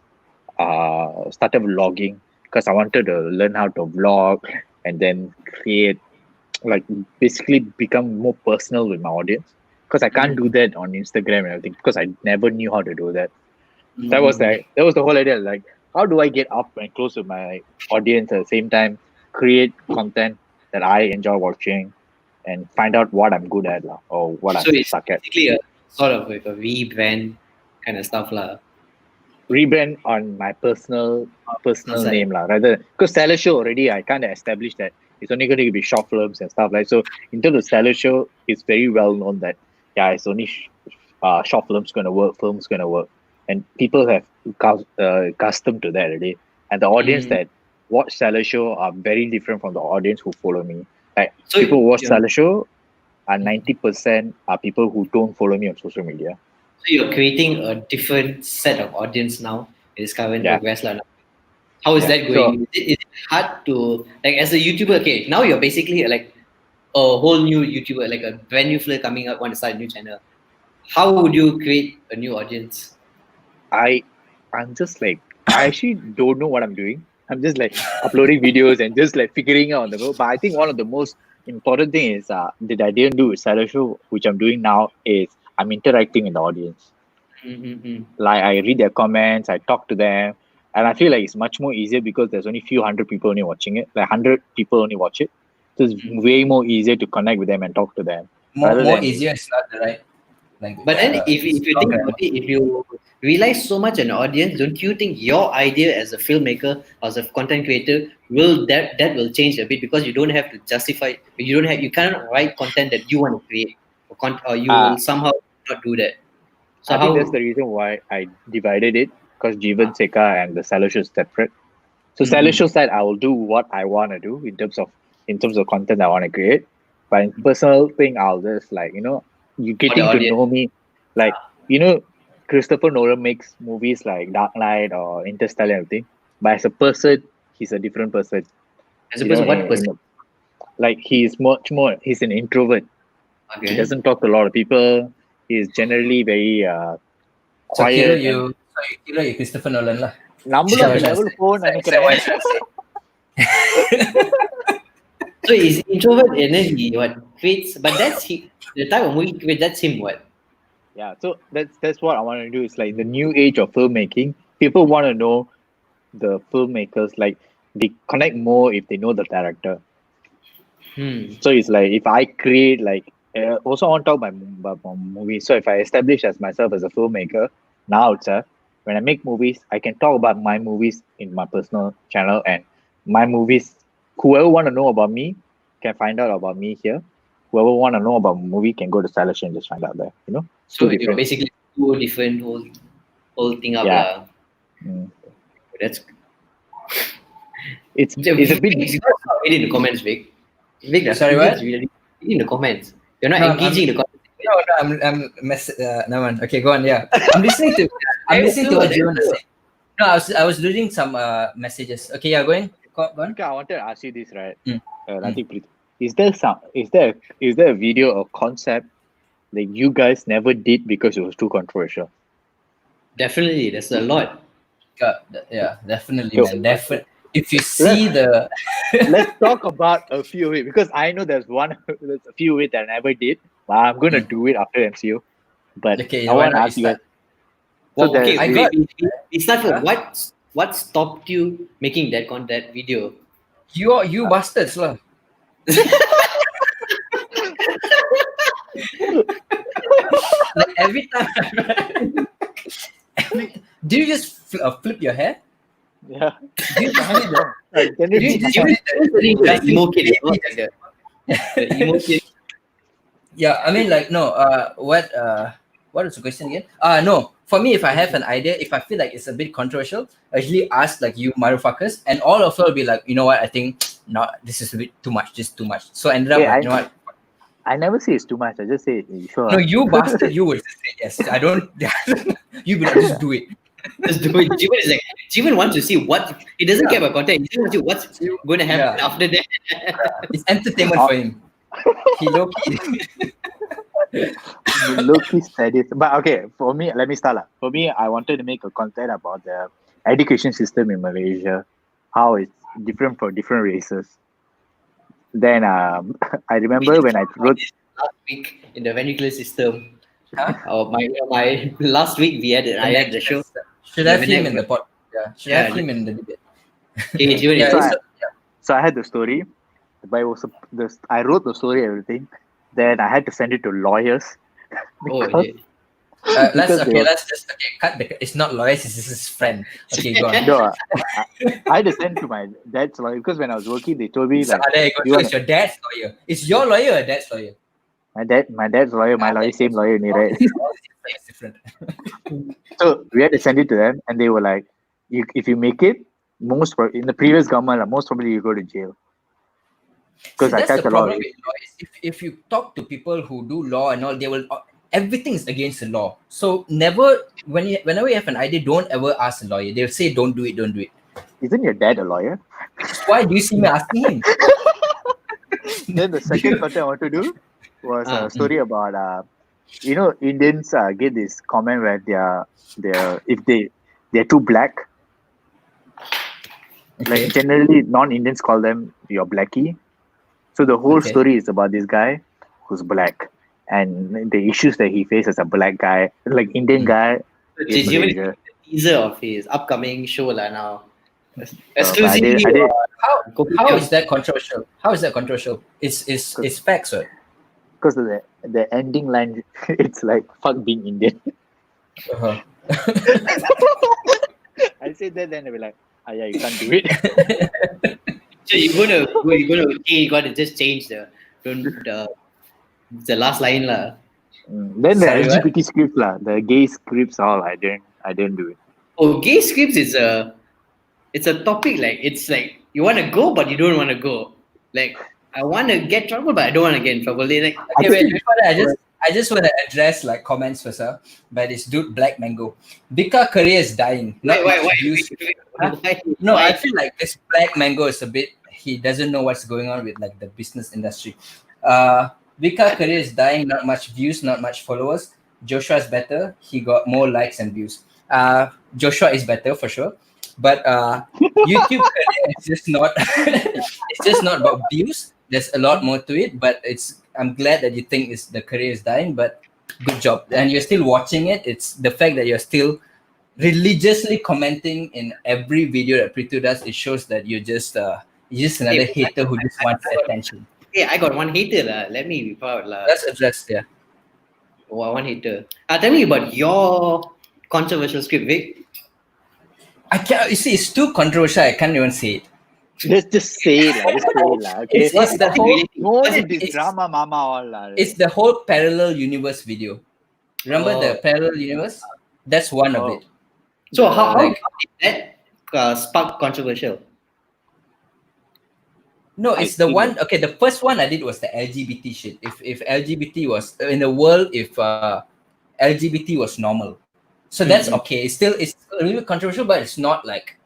started vlogging because I wanted to learn how to vlog and then create, like basically become more personal with my audience, because I can't do that on Instagram and everything because I never knew how to do that. That was the whole idea. Like, how do I get up and close with my audience at the same time, create content that I enjoy watching, and find out what I'm good at or what I suck at. So it's basically a sort of like a rebrand kind of stuff lah. Rebrand on my personal name lah, rather because Seller Show already I kind of established that it's only going to be short films and stuff like. So in terms of Seller Show, it's very well known that it's only short films going to work, films going to work, and people have accustomed to that already. And the audience that watch Seller Show are very different from the audience who follow me. Like people watch Seller Show, and 90% are people who don't follow me on social media. So you're creating a different set of audience now in this current progress lah. How is that going? So, is it hard to, like, as a YouTuber? Okay, now you're basically like a whole new YouTuber, like a brand new flair coming up, want to start a new channel. How would you create a new audience? I'm just like, I actually don't know what I'm doing. I'm just like uploading videos and just like figuring out on the go. But I think one of the most important thing is that I didn't do with Seller Show, which I'm doing now, is I'm interacting with the audience. Like I read their comments, I talk to them, And I feel like it's much more easier because there's only few hundred people only watching it. Like 100 people only watch it. So it's way more easier to connect with them and talk to them. More easier is not the right language. But then if you think about it, if you rely so much on the audience, don't you think your idea as a filmmaker, as a content creator, that will change a bit, because you don't have to justify, you cannot write content that you want to create, or you will somehow not do that. So I think that's the reason why I divided it, because Jiven Sekar and the Seller Show is separate. So Seller Show side, I will do what I want to do in terms of content I want to create. But in personal thing, I'll just you getting to know me, like Christopher Nolan makes movies like Dark Knight or Interstellar and everything. But as a person, he's a different person. As a person, what person? Like he's much more. He's an introvert. Okay. He doesn't talk to a lot of people. He's generally very quiet. So you Christopher Nolan lah. level 4 So he's introvert and then he creates, but that's the type of movie create, that's him Yeah, so that's what I want to do. It's like the new age of filmmaking. People want to know the filmmakers, like they connect more if they know the director. So it's like if I create also I want to talk about my movies. So if I establish as myself as a filmmaker now, when I make movies, I can talk about my movies in my personal channel, and my movies, whoever want to know about me can find out about me here. Whoever want to know about a movie can go to Seller Show and just find out there. So you're basically two different whole thing up. Yeah. That's it's a bit. Read in the comments, Vic. Sorry, what? Read in the comments. You're not engaging the comments. No one. Okay, go on. Yeah, I'm listening to what you want to say. No, I was reading some messages. Okay, yeah, go on. Okay, I wanted to ask you this, right? Is there a video or concept that you guys never did because it was too controversial? Definitely, there's a lot. Yeah, definitely, man. Definitely. If you see let's talk about a few of it, because I know there's a few of it that I never did, but I'm gonna do it after MCU. But okay, I want to ask you guys. Well, it's not for what stopped you making that video? You bastards lah. Like every time. Do you just flip your hair? Yeah. Do you just flip the emo kid? Yeah, I mean, like, no. What is the question again? No. For me, if I have an idea, if I feel like it's a bit controversial, I usually ask like you motherfuckers, and all of them will be like, you know what? I think this is a bit too much. Just too much. So I ended up, you know what? I never say it's too much. I just say, sure. No, you bastard. You will just say yes. I don't. You be like, just do it. Just do it. Jiven wants to see what he doesn't care about content. He wants to see what's going to happen after that. It's entertainment for him. He low-key studies. But okay, for me, let me start. For me, I wanted to make a content about the education system in Malaysia, how it's different for different races. Then I remember when I wrote last week in the vernacular system. My last week I had the show. Should I have him in the pod? Yeah, should I have him in the debate? So I had the story, but it was I wrote the story, everything. Then I had to send it to lawyers. Let's just cut it's not lawyers, it's his friend. Okay, go on. No, I had to send to my dad's lawyer, because when I was working, they told me like, it's your dad's lawyer. It's your lawyer or dad's lawyer? My dad's lawyer, my lawyer, same lawyer, right? It's different. So we had to send it to them, and they were like, if you make it, in the previous government, most probably you go to jail. Because I touch a lot. If you talk to people who do law and all, they will. Everything is against the law. So never, whenever you have an idea, don't ever ask a lawyer. They'll say, don't do it, don't do it. Isn't your dad a lawyer? Why do you see me asking him? Then the second content I want to do was a story about Indians get this comment where if they're too black. Okay. Like generally non-Indians call them your blackie. So the whole story is about this guy who's black and the issues that he faces as a black guy, like Indian guy. Jiven teaser of his upcoming show lah now. I Exclusively. did. How is that controversial? How is that controversial? It's facts, right? Because of the ending line, it's like fuck being Indian. Uh-huh. I said that, then they were like, yeah, you can't do it. So you gotta just change the last line lah. Then the Sorry, what? LGBT scripts lah, the gay scripts, all I didn't do it. Oh, gay scripts is it's a topic like it's like you want to go but you don't want to go. Like I want to get trouble but I don't want to get in trouble. Like, Okay, wait, before that, I just want to address like comments first, by this dude Black Mango. Vikar career is dying. Not why? much views. No, I feel like this Black Mango is a bit. He doesn't know what's going on with like the business industry. Vikar career is dying. Not much views, not much followers. Joshua's better. He got more likes and views. Joshua is better for sure. But YouTube career is just not. It's just not about views. There's a lot more to it, but I'm glad that you think the career is dying, but good job. And you're still watching it. It's the fact that you're still religiously commenting in every video that Prithu does. It shows that you're just another hater who just wants attention. Hey, I got one hater lah. Let me be proud lah. Let's address One hater. Tell me about your controversial script, Vic. I can't. You see, it's too controversial. I can't even say it. Just say it lah. Okay. It's the whole. No one this drama mama all lah. It's the whole parallel universe video. Remember the parallel universe? That's one of it. So how did that spark controversial? No, it's the one. Okay, the first one I did was the LGBT shit. If LGBT was in the world, if LGBT was normal, so that's okay. It's a little bit controversial, but it's not like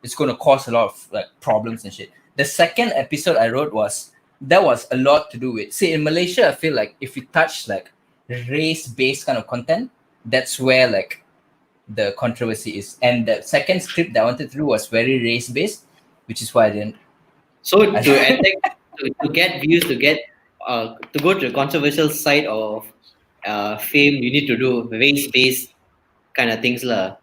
it's going to cause a lot of like problems and shit. The second episode I wrote was a lot to do with. See, in Malaysia, I feel like if you touch like race-based kind of content, that's where like the controversy is. And the second script that I wanted to do was very race-based, which is why I didn't. So to get views, to go to the controversial side of fame, you need to do race-based kind of things lah.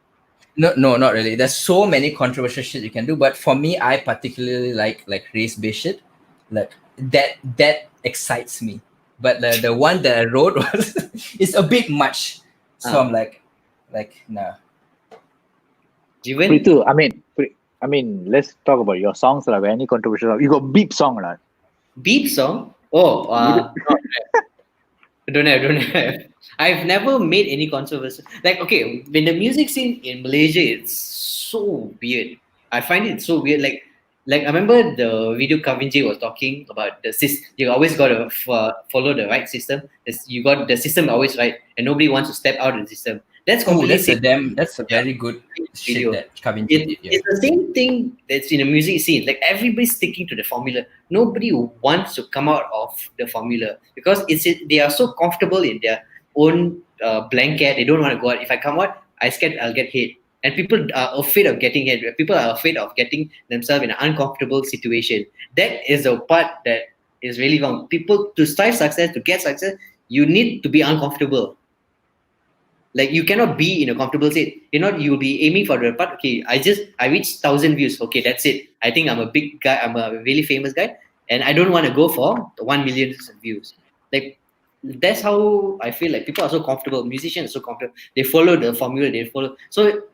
No, not really. There's so many controversial shit you can do, but for me, I particularly like race-based shit. Like that excites me. But the one that I wrote was it's a bit much. So I'm like nah. Jiven? Prithu, I mean, let's talk about your songs lah. Any controversial? You got beep song lah. Beep song? Oh, don't have. I've never made any controversy. Like, okay, when the music scene in Malaysia, it's so weird. I find it so weird. Like I remember the video Kavin J was talking about the system. You always got to follow the right system. You got the system always right, and nobody wants to step out of the system. That's completely that's a very good shit that Kavin J did. Yeah. It's the same thing that's in the music scene. Like everybody's sticking to the formula. Nobody wants to come out of the formula because they are so comfortable in their own blanket. They don't want to go out. If I come out, I'm scared I'll get hit. And people are afraid of getting hit. People are afraid of getting themselves in an uncomfortable situation. That is the part that is really wrong. People, to strive success, to get success, you need to be uncomfortable. Like you cannot be in a comfortable state. You'll be aiming for the part. Okay, I reached 1,000 views. Okay, that's it. I think I'm a big guy. I'm a really famous guy, and I don't want to go for 1 million views. Like that's how I feel like people are so comfortable. Musicians are so comfortable. They follow the formula.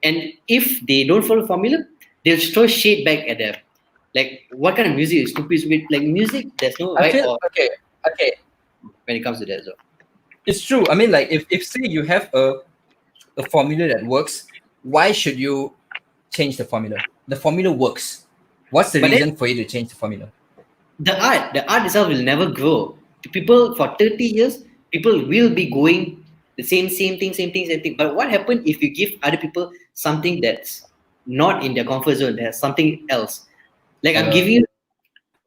And if they don't follow the formula, they'll throw shade back at them. Like what kind of music is stupid? Like music, there's no right or okay. When it comes to that, so it's true. I mean, like if say you have a formula that works, why should you change the formula? The formula works. What's the reason for you to change the formula? The art itself will never grow. People for 30 years, people will be going the same thing. But what happens if you give other people something that's not in their comfort zone? There's something else. Like I'm giving you.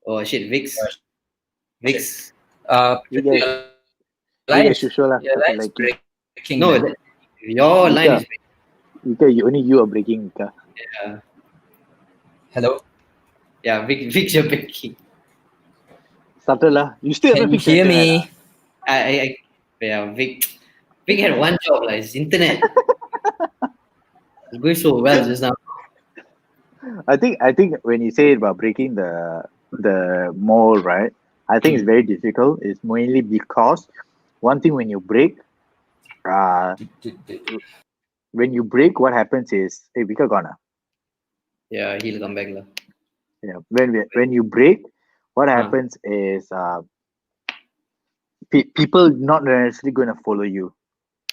Oh shit, Vix. Line is breaking. No, your line is breaking. Only you are breaking, Vika. Yeah. Hello? Yeah, Vix, you're breaking. Subtle lah. You still Can you hear me? Yeah, Vic had one job, like his internet. going so well just now. I think when you say about breaking the mold, right? I think it's very difficult. It's mainly because one thing when you break, what happens is, hey, Vika gonna. Yeah, he'll come back. Yeah. When you break, what happens is people not necessarily going to follow you.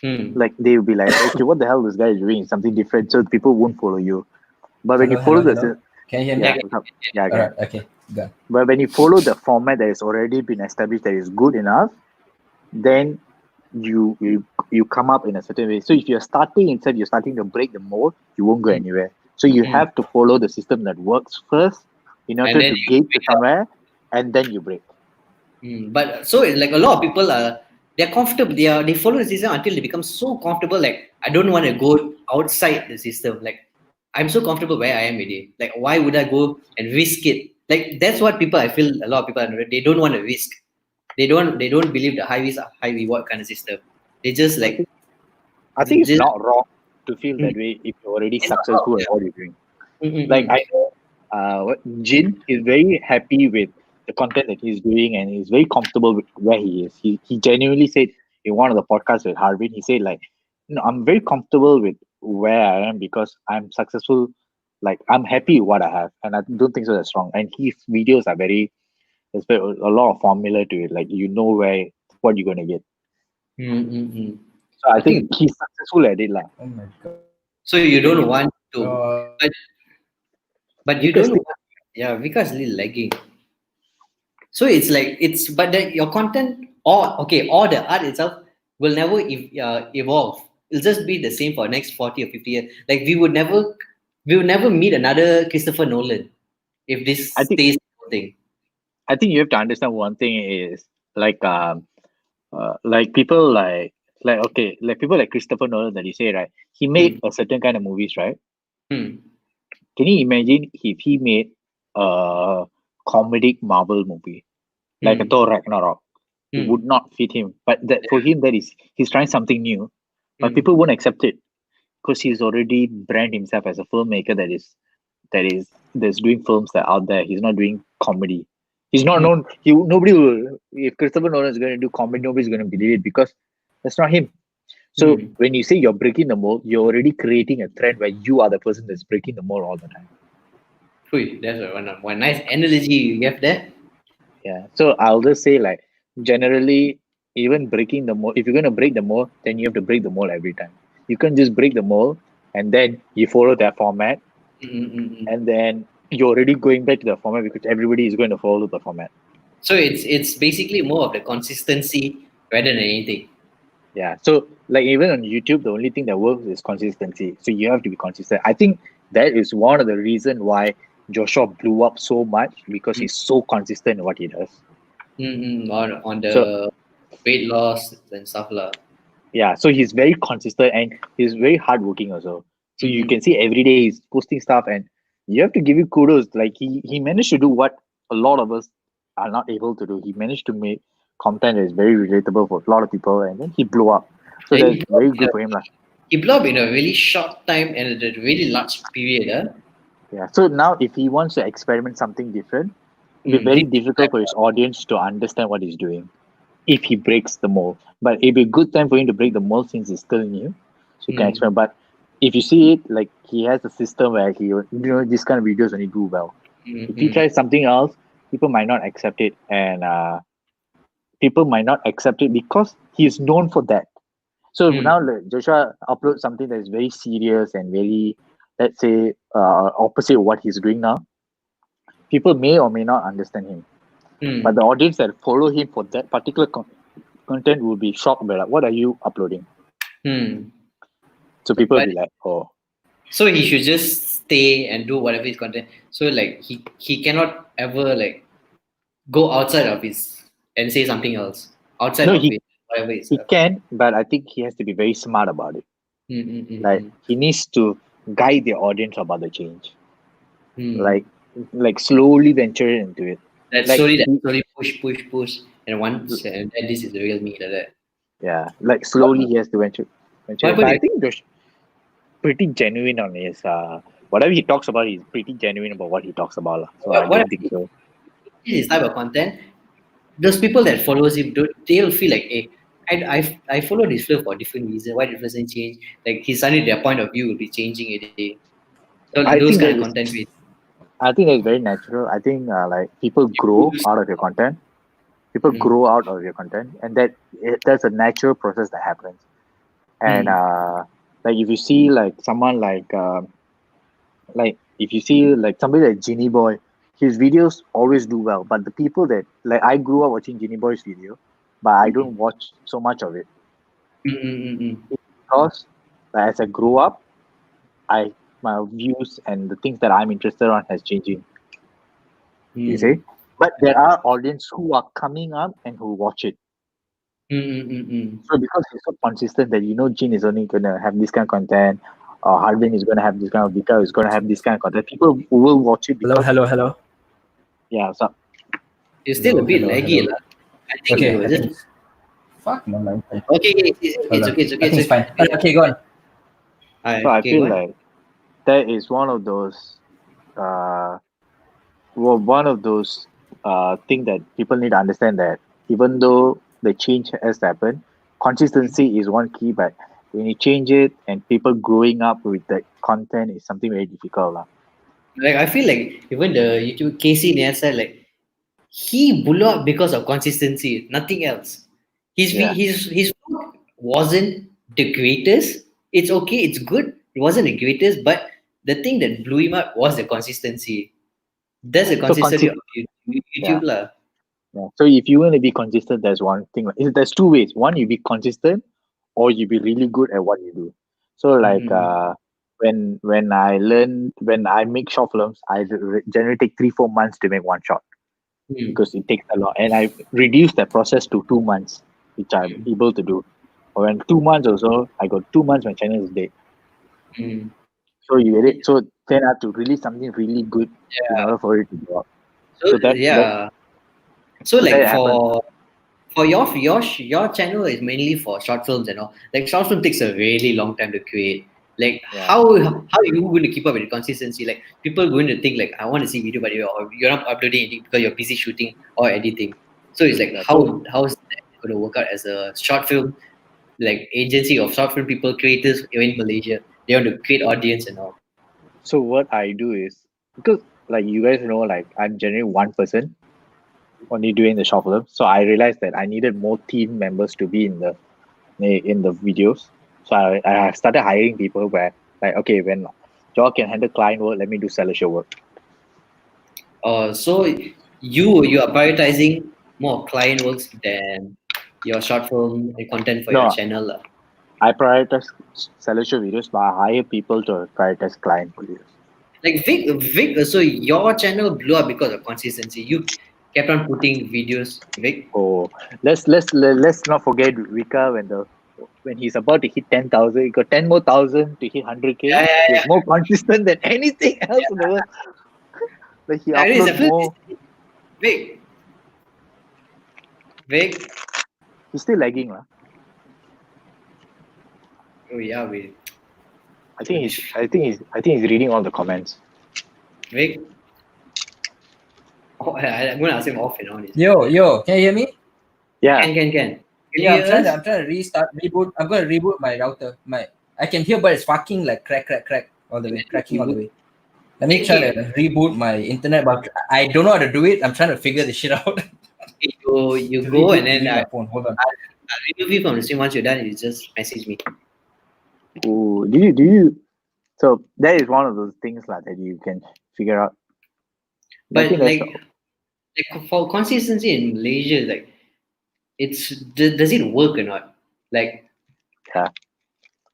Like they will be like, okay, what the hell this guy is doing? Something different, so people won't follow you. But when you follow hello. Can you hear me? Yeah, Alright, okay, go. But when you follow the format that has already been established, that is good enough, then you come up in a certain way. So if you're starting to break the mold, you won't go anywhere. So you have to follow the system that works first in order to get to somewhere, and then you break. But so like a lot of people they're comfortable. They follow the system until they become so comfortable. Like I don't want to go outside the system. Like I'm so comfortable where I am already. Like why would I go and risk it? Like that's what people I feel a lot of people they don't want to risk. They don't believe the high risk high reward kind of system. They just like I think it's not wrong to feel that way if you're already successful at what you're doing. Like I know Jin is very happy with the content that he's doing, and he's very comfortable with where he is. He genuinely said in one of the podcasts with Harvin, he said like, I'm very comfortable with where I am because I'm successful. Like I'm happy with what I have, and I don't think so that's wrong. And his videos are there's a lot of formula to it. Like what you're gonna get. So I think he's successful at it, lah. Oh my god. So you don't want to, but you don't want, because it's little lagging. So it's like but your content or the art itself will never evolve. It'll just be the same for the next 40 or 50 years. Like we would never meet another Christopher Nolan if this stays the thing. I think you have to understand one thing is like people like people like Christopher Nolan that you say, right? He made a certain kind of movies, right? Can you imagine if he made a comedic Marvel movie like a Thor Ragnarok? It would not fit him. But for him, he's trying something new, but people won't accept it because he's already branded himself as a filmmaker that's doing films that are out there. He's not doing comedy. He's not known. Nobody will. If Christopher Nolan is going to do comedy, nobody's going to believe it because that's not him. So when you say you're breaking the mold, you're already creating a trend where you are the person that's breaking the mold all the time. That's one nice analogy you have there. Yeah. So I'll just say like generally, even breaking the mold, if you're going to break the mold, then you have to break the mold every time. You can't just break the mold and then you follow that format, and then you're already going back to the format because everybody is going to follow the format. So it's basically more of the consistency rather than anything. Yeah. So like even on YouTube, the only thing that works is consistency. So you have to be consistent. I think that is one of the reasons why Joshua blew up so much because he's so consistent in what he does. On the weight loss and stuff lah. Yeah. So he's very consistent and he's very hardworking also. So you can see every day he's posting stuff, and you have to give you kudos. Like he managed to do what a lot of us are not able to do. He managed to make content that is very relatable for a lot of people, and then he blew up. So that's very good for him. He blew up in a really short time and a really large period. Yeah. So now if he wants to experiment something different, it'll be very difficult for his audience to understand what he's doing if he breaks the mold. But it'll be a good time for him to break the mold since he's still new. So you can experiment. But if you see it, like he has a system where this kind of videos only do well. If he tries something else, people might not accept it, and people might not accept it because he's known for that. So now Joshua uploads something that is very serious and very, let's say, opposite of what he's doing now. People may or may not understand him, but the audience that follow him for that particular content will be shocked by like, what are you uploading? So people will be like, oh. So he should just stay and do whatever his content. So like he cannot ever like go outside of his and say something else outside of it, whatever he can, but I think he has to be very smart about it. Like he needs to guide the audience about the change. Like slowly venture into it. Slowly push, and once and then this is the real me like that. Yeah, like slowly he has to venture. But I think pretty genuine on his whatever he talks about. He's pretty genuine about what he talks about, lah. So I don't think so. His type of content, those people that follows him, they'll feel like, hey, I followed this film for a different reason. Why it doesn't change? Like he's suddenly their point of view will be changing a day. So I those think kind of that content. I think it's very natural. I think like people grow out of your content. People grow out of your content, and that's a natural process that happens. And like if you see like someone like if you see like somebody like Genie Boy, his videos always do well. But the people that like I grew up watching Genie Boy's video, but I don't watch so much of it because like, as I grew up, my views and the things that I'm interested on has changing. You see, but there are audience who are coming up and who watch it. So because he's so consistent that Jin is only gonna have this kind of content, or Harbin is gonna have this kind of Vika is gonna have this kind of content. People will watch it. Because, Hello. Yeah, so you're still a bit laggy, lah. I think Okay. it was just... Fuck my life. Okay, it's okay. I think it's fine. Okay, go on. So I feel like that is one of those thing that people need to understand, that even though the change has happened, consistency is one key, but when you change it and people growing up with that content is something very difficult. Like I feel like even the YouTube Casey Neistat, like he blew up because of consistency, nothing else. His work wasn't the greatest. It's okay, it's good. It wasn't the greatest, but the thing that blew him up was the consistency. That's the consistency of YouTube, lah. Yeah. So if you want to be consistent, there's one thing. There's two ways. One, you be consistent, or you be really good at what you do. So like when I make short films, I generally take 3-4 months to make one shot because it takes a lot, and I reduced that process to 2 months, which I'm able to do. Or in 2 months or so, I got 2 months my channel is dead. So you get it. So then I have to release something really good in order for it to go up. So like for your channel is mainly for short films and all. Like short film takes a really long time to create. Like how are you going to keep up with the consistency? Like people are going to think like I want to see video, but you're not uploading anything because you're busy shooting or editing. So it's like how's that going to work out as a short film like agency of short film people, creators in Malaysia? They want to create audience and all. So what I do is, because like you guys know, like I'm generally one person only doing the short film. So I realized that I needed more team members to be in the videos. So I started hiring people where like, okay, when y'all can handle client work, let me do seller show work. So you are prioritizing more client works than your short film content for your channel. I prioritize seller show videos, but I hire people to prioritize client videos. Like Vic, so your channel blew up because of consistency. You kept on putting videos, Vic. Oh, let's not forget Vika when he's about to hit 10,000, he got 10 more thousand to hit 100K. He's more consistent than anything else in the world. Like he uploads more. Vic. He's still lagging, lah. Oh yeah, Vic. I think he's reading all the comments. Vic. Oh, I'm gonna ask him off and on. Yo, can you hear me? Yeah. Can. Yeah, I'm trying to reboot. I'm gonna reboot my router. I can hear, but it's fucking like crack all the way, cracking all the way. Let me try to reboot my internet, but I don't know how to do it. I'm trying to figure this shit out. You go and then my phone. Hold on. I'll remove you from the stream. Once you're done, you just message me. Oh, do you? So that is one of those things that you can figure out. But like for consistency in Malaysia, like does it work or not? Like, yeah,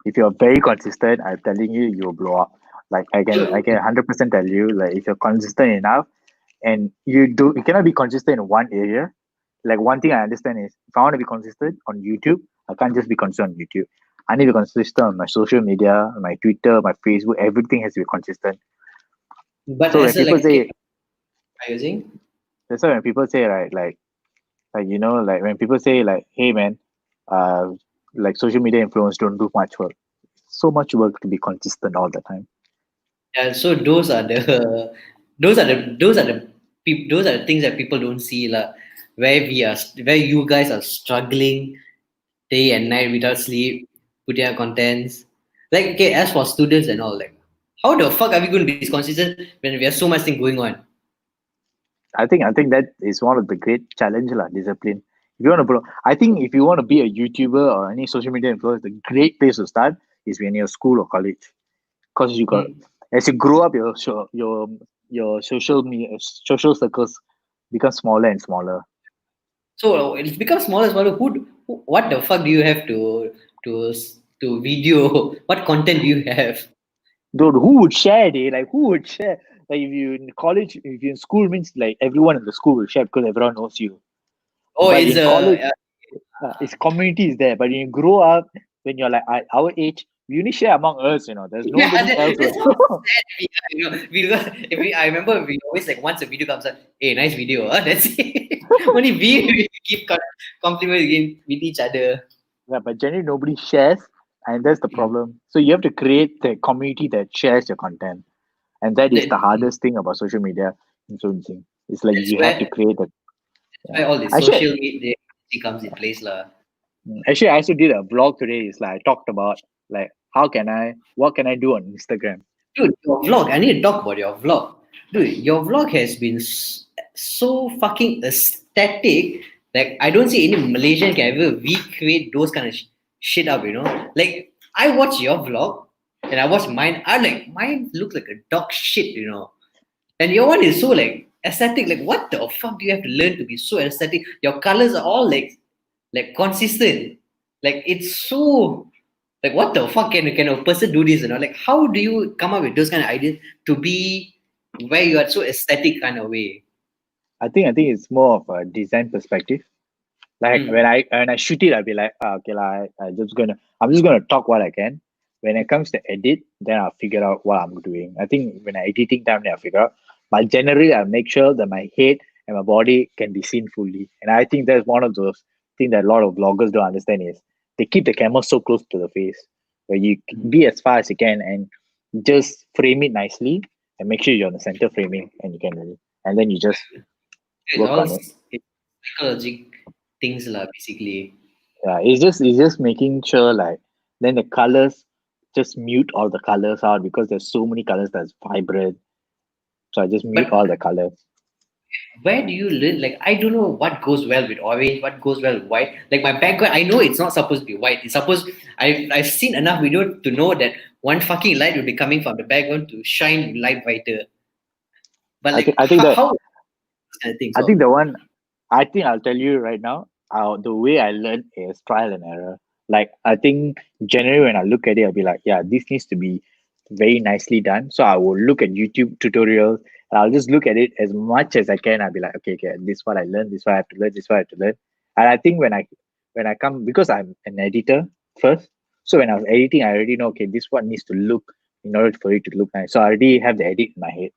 if you're very consistent, I'm telling you, you'll blow up. Like I can 100% tell you, like if you're consistent enough, and you cannot be consistent in one area. Like one thing I understand is if I want to be consistent on YouTube, I can't just be consistent on YouTube. I need to be consistent on my social media, my Twitter, my Facebook. Everything has to be consistent. But so when people say, using, that's why when people say like when people say like, hey man, like social media influence don't do much work. so much work to be consistent all the time. Yeah, so those are the those are the things that people don't see lah. Where you guys are struggling day and night without sleep, putting out contents. Like okay, as for students and all, like how the fuck are we going to be consistent when we have so much thing going on? I think that is one of the great challenge lah, discipline. If you want to I think if you want to be a YouTuber or any social media influencer, the great place to start is when you're school or college. Because you got as you grow up your social circles become smaller and smaller. So it's become smaller and smaller. What the fuck do you have to video? What content do you have? Dude, who would share it? Like who would share? Like if you in college, if you're in school, means like everyone in the school will share because everyone knows you. Oh, But it's in college, its community is there. But when you grow up, when you're like at our age, we only share among us. There's nobody else. I remember we always like once a video comes out, hey, nice video. That's it. Only we keep complimenting with each other. Yeah, but generally nobody shares, and that's the problem. So you have to create the community that shares your content, and that is the hardest thing about social media influencing. It's like you have to create a. Why all this social media comes in place lah. Actually, I also did a vlog today. It's like I talked about like what can I do on Instagram. Dude, your vlog. I need to talk about your vlog. Dude, your vlog has been so fucking aesthetic. Like I don't see any Malaysian can ever recreate those kind of shit up. Like I watch your vlog and I watch mine. Mine looks like a dog shit. And your one is so like aesthetic. Like what the fuck do you have to learn to be so aesthetic? Your colors are all like consistent. Like it's so like what the fuck can a person do this? Like how do you come up with those kind of ideas to be where you are so aesthetic kind of way? I think it's more of a design perspective. Like when I shoot it, I'll be like, okay, I'm just gonna talk what I can. When it comes to edit, then I'll figure out what I'm doing. I think when I editing time, then I'll figure out. But generally, I'll make sure that my head and my body can be seen fully. And I think that's one of those things that a lot of vloggers don't understand is they keep the camera so close to the face, where you be as far as you can and just frame it nicely and make sure you're on the center framing and you can, and then you just work on it. It's psychological things lah, basically. Yeah, it's just making sure like then the colors just mute all the colors out because there's so many colors that's vibrant. So I just mute all the colors. Where do you learn? Like I don't know what goes well with orange, what goes well with white. Like my background, I know it's not supposed to be white. It's supposed I've seen enough video to know that one fucking light will be coming from the background to shine light brighter. But like I think I'll tell you right now, the way I learned is trial and error. Like I think generally when I look at it, I'll be like, yeah, this needs to be very nicely done. So I will look at YouTube tutorials and I'll just look at it as much as I can. I'll be like, okay, this is what I learned, this is what I have to learn, this is what I have to learn. And I think when I come, because I'm an editor first, so when I was editing, I already know, okay, this one needs to look in order for it to look nice. So I already have the edit in my head,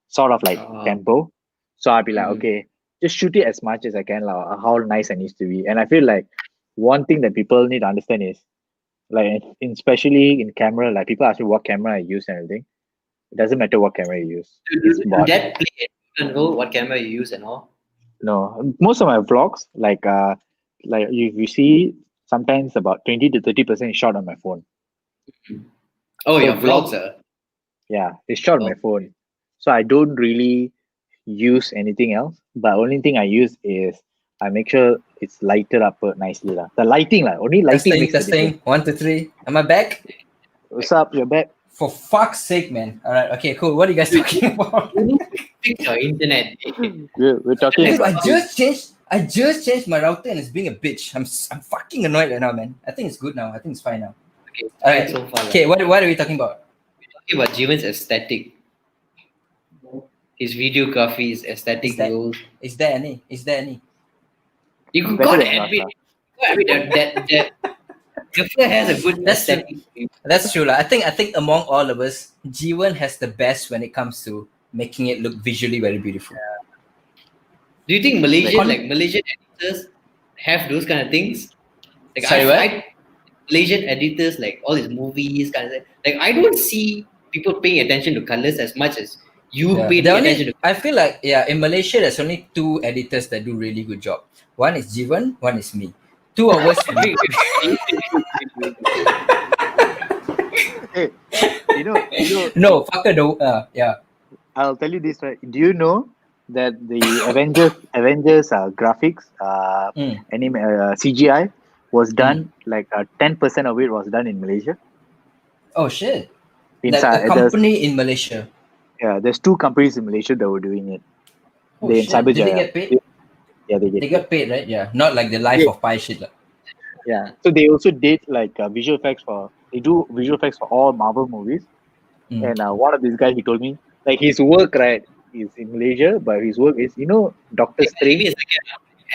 sort of like tempo. So I'll be like, okay, just shoot it as much as I can, like, how nice it needs to be. And I feel like one thing that people need to understand is, like, especially in camera, like people ask me what camera I use and everything. It doesn't matter what camera you use. Does that play a role what camera you use and all? No, most of my vlogs, like you see, sometimes about 20 to 30% shot on my phone. Oh, so your vlogs are? Yeah, it's shot on my phone. So I don't really use anything else. But only thing I use is I make sure it's lighted up nicely. The lighting, only lighting. Testing. 1, 2, 3. Am I back? What's up? You're back. For fuck's sake, man. All right. Okay, cool. What are you guys talking about? Fix your internet. We're talking about... I just changed my router and it's being a bitch. I'm fucking annoyed right now, man. I think it's good now. I think it's fine now. Okay, all right. So far, okay, what are we talking about? We're talking about Jiven's aesthetic. His videography is aesthetic rules. Is there any? You gotta admit that Jeffrey has a good aesthetic. That's true. I think among all of us, Jiven has the best when it comes to making it look visually very beautiful. Yeah. Do you think Malaysian editors have those kind of things? Like, sorry, what? Malaysian editors, like all these movies, kind of like I don't see people paying attention to colors as much as you pay attention to. I feel like in Malaysia there's only 2 editors that do really good job. One is Jiven, one is me. 2 of us. Hey, you know, No, fucker, yeah. I'll tell you this, right? Do you know that the Avengers graphics, anime, CGI was done like 10% of it was done in Malaysia. Oh shit! Inside, like a company in Malaysia. Yeah, there's 2 companies in Malaysia that were doing it. Oh shit! Did they get paid? Yeah, they did. They got paid, right? Yeah, not like the Life of Pi shit. Yeah. So they also did like visual effects for all Marvel movies. And one of these guys, he told me like his work, right, is in Malaysia, but his work is, Doctor Strange.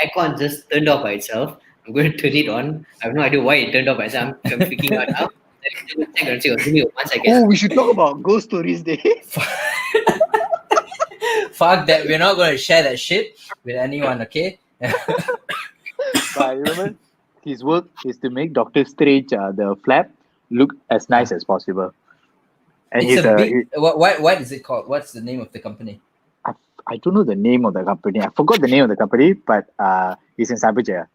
Aircon just turned off by itself. I'm going to turn it on. I have no idea why it turned off by itself. I'm freaking out now. Give me 1 second. Oh, we should talk about ghost stories day. Fuck that. We're not going to share that shit with anyone, okay? But remember, his work is to make Doctor Strange, the flap, look as nice as possible. And it's what is it called? What's the name of the company? I don't know the name of the company. I forgot the name of the company, but it's in Cyberjaya.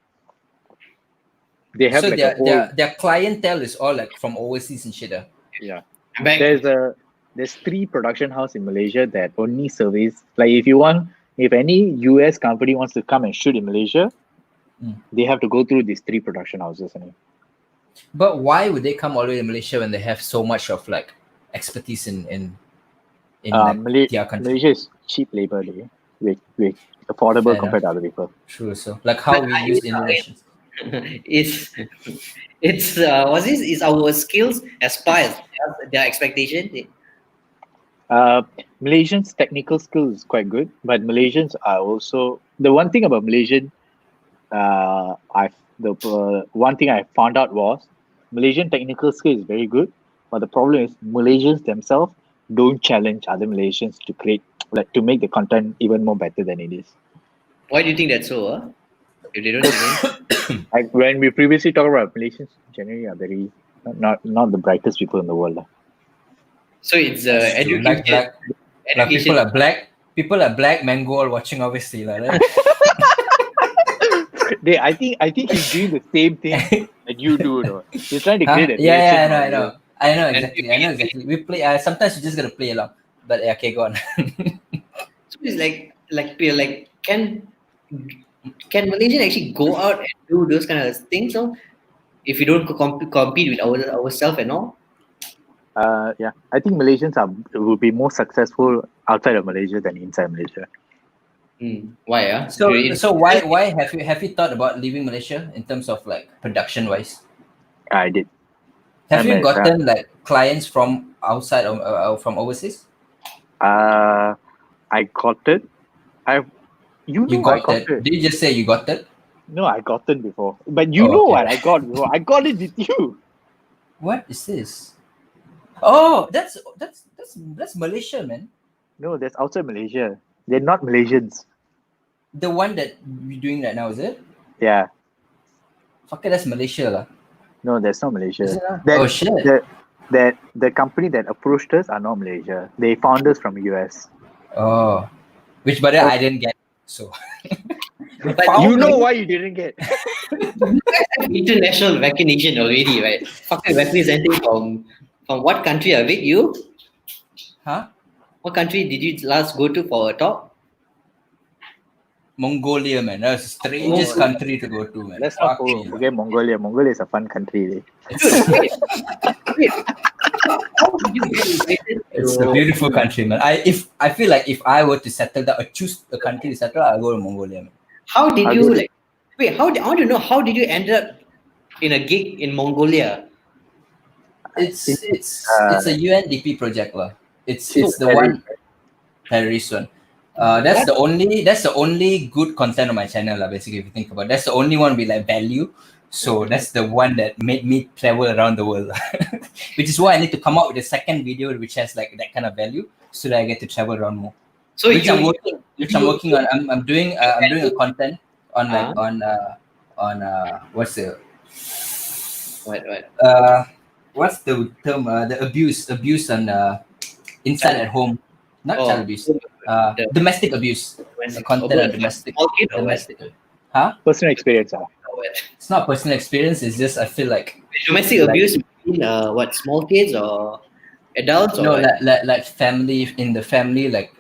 They have their clientele is all like from overseas and shit. Yeah. There's 3 production house in Malaysia that only surveys, like if any US company wants to come and shoot in Malaysia, they have to go through these 3 production houses. But why would they come all the way to Malaysia when they have so much of like expertise in their country? Malaysia is cheap labor, with affordable compared to other people. True. So like how we use Indonesians. It's is our skills as par as their expectation? Malaysians' technical skills is quite good, but Malaysians are also the one thing about Malaysian. One thing I found out was Malaysian technical skill is very good, but the problem is Malaysians themselves don't challenge other Malaysians to to make the content even more better than it is. Why do you think that's so? If they don't like when we previously talked about Malaysians generally are very not the brightest people in the world. So it's education. Like people are black, Mongol watching obviously right? I think he's doing the same thing that you do. No? He's trying to create a reaction. I know exactly. We play. Sometimes you just gotta play along. But okay, go on. So it's like can Malaysian actually go out and do those kind of things? So if you don't compete with ourselves and all. Yeah, I think Malaysians will be more successful outside of Malaysia than inside Malaysia. Why? So why have you thought about leaving Malaysia in terms of like production wise? I did. Have you gotten like clients from outside from overseas? I got it. You got it. Did you just say you got it? No, I got it before. But what I got before? I got it with you. What is this? Oh, that's Malaysia, man. No, that's outside Malaysia. They're not Malaysians. The one that we're doing right now, is it? Yeah. Fuck it, that's Malaysia lah. No, that's not Malaysia. Shit. The company that approached us are not Malaysia. They found us from US. Oh. But I didn't get so. But you know why you didn't get? International recognition already, right? Fucking representing from what country are you? Huh? What country did you last go to for a talk? Mongolia, man. That's the strangest country to go to, man. Let's not forget Mongolia. Mongolia is a fun country. It's a beautiful country, man. I feel like if I were to settle down or choose a country to settle, I'll go to Mongolia, man. How did you I want to know how did you end up in a gig in Mongolia? It's a UNDP project lah. It's the one Paris one. That's the only good content on my channel lah. Basically, if you think about it. That's the only one we like value. So that's the one that made me travel around the world, which is why I need to come out with a second video which has like that kind of value, so that I get to travel around more. So I'm working on. I'm doing a content on like on what's the What? What's the term? The abuse on inside at home, not child abuse. Domestic abuse. Content of domestic. Huh? Personal experience. It's not personal experience. It's just I feel like domestic abuse. What? Small kids or adults? No, or like family in the family, like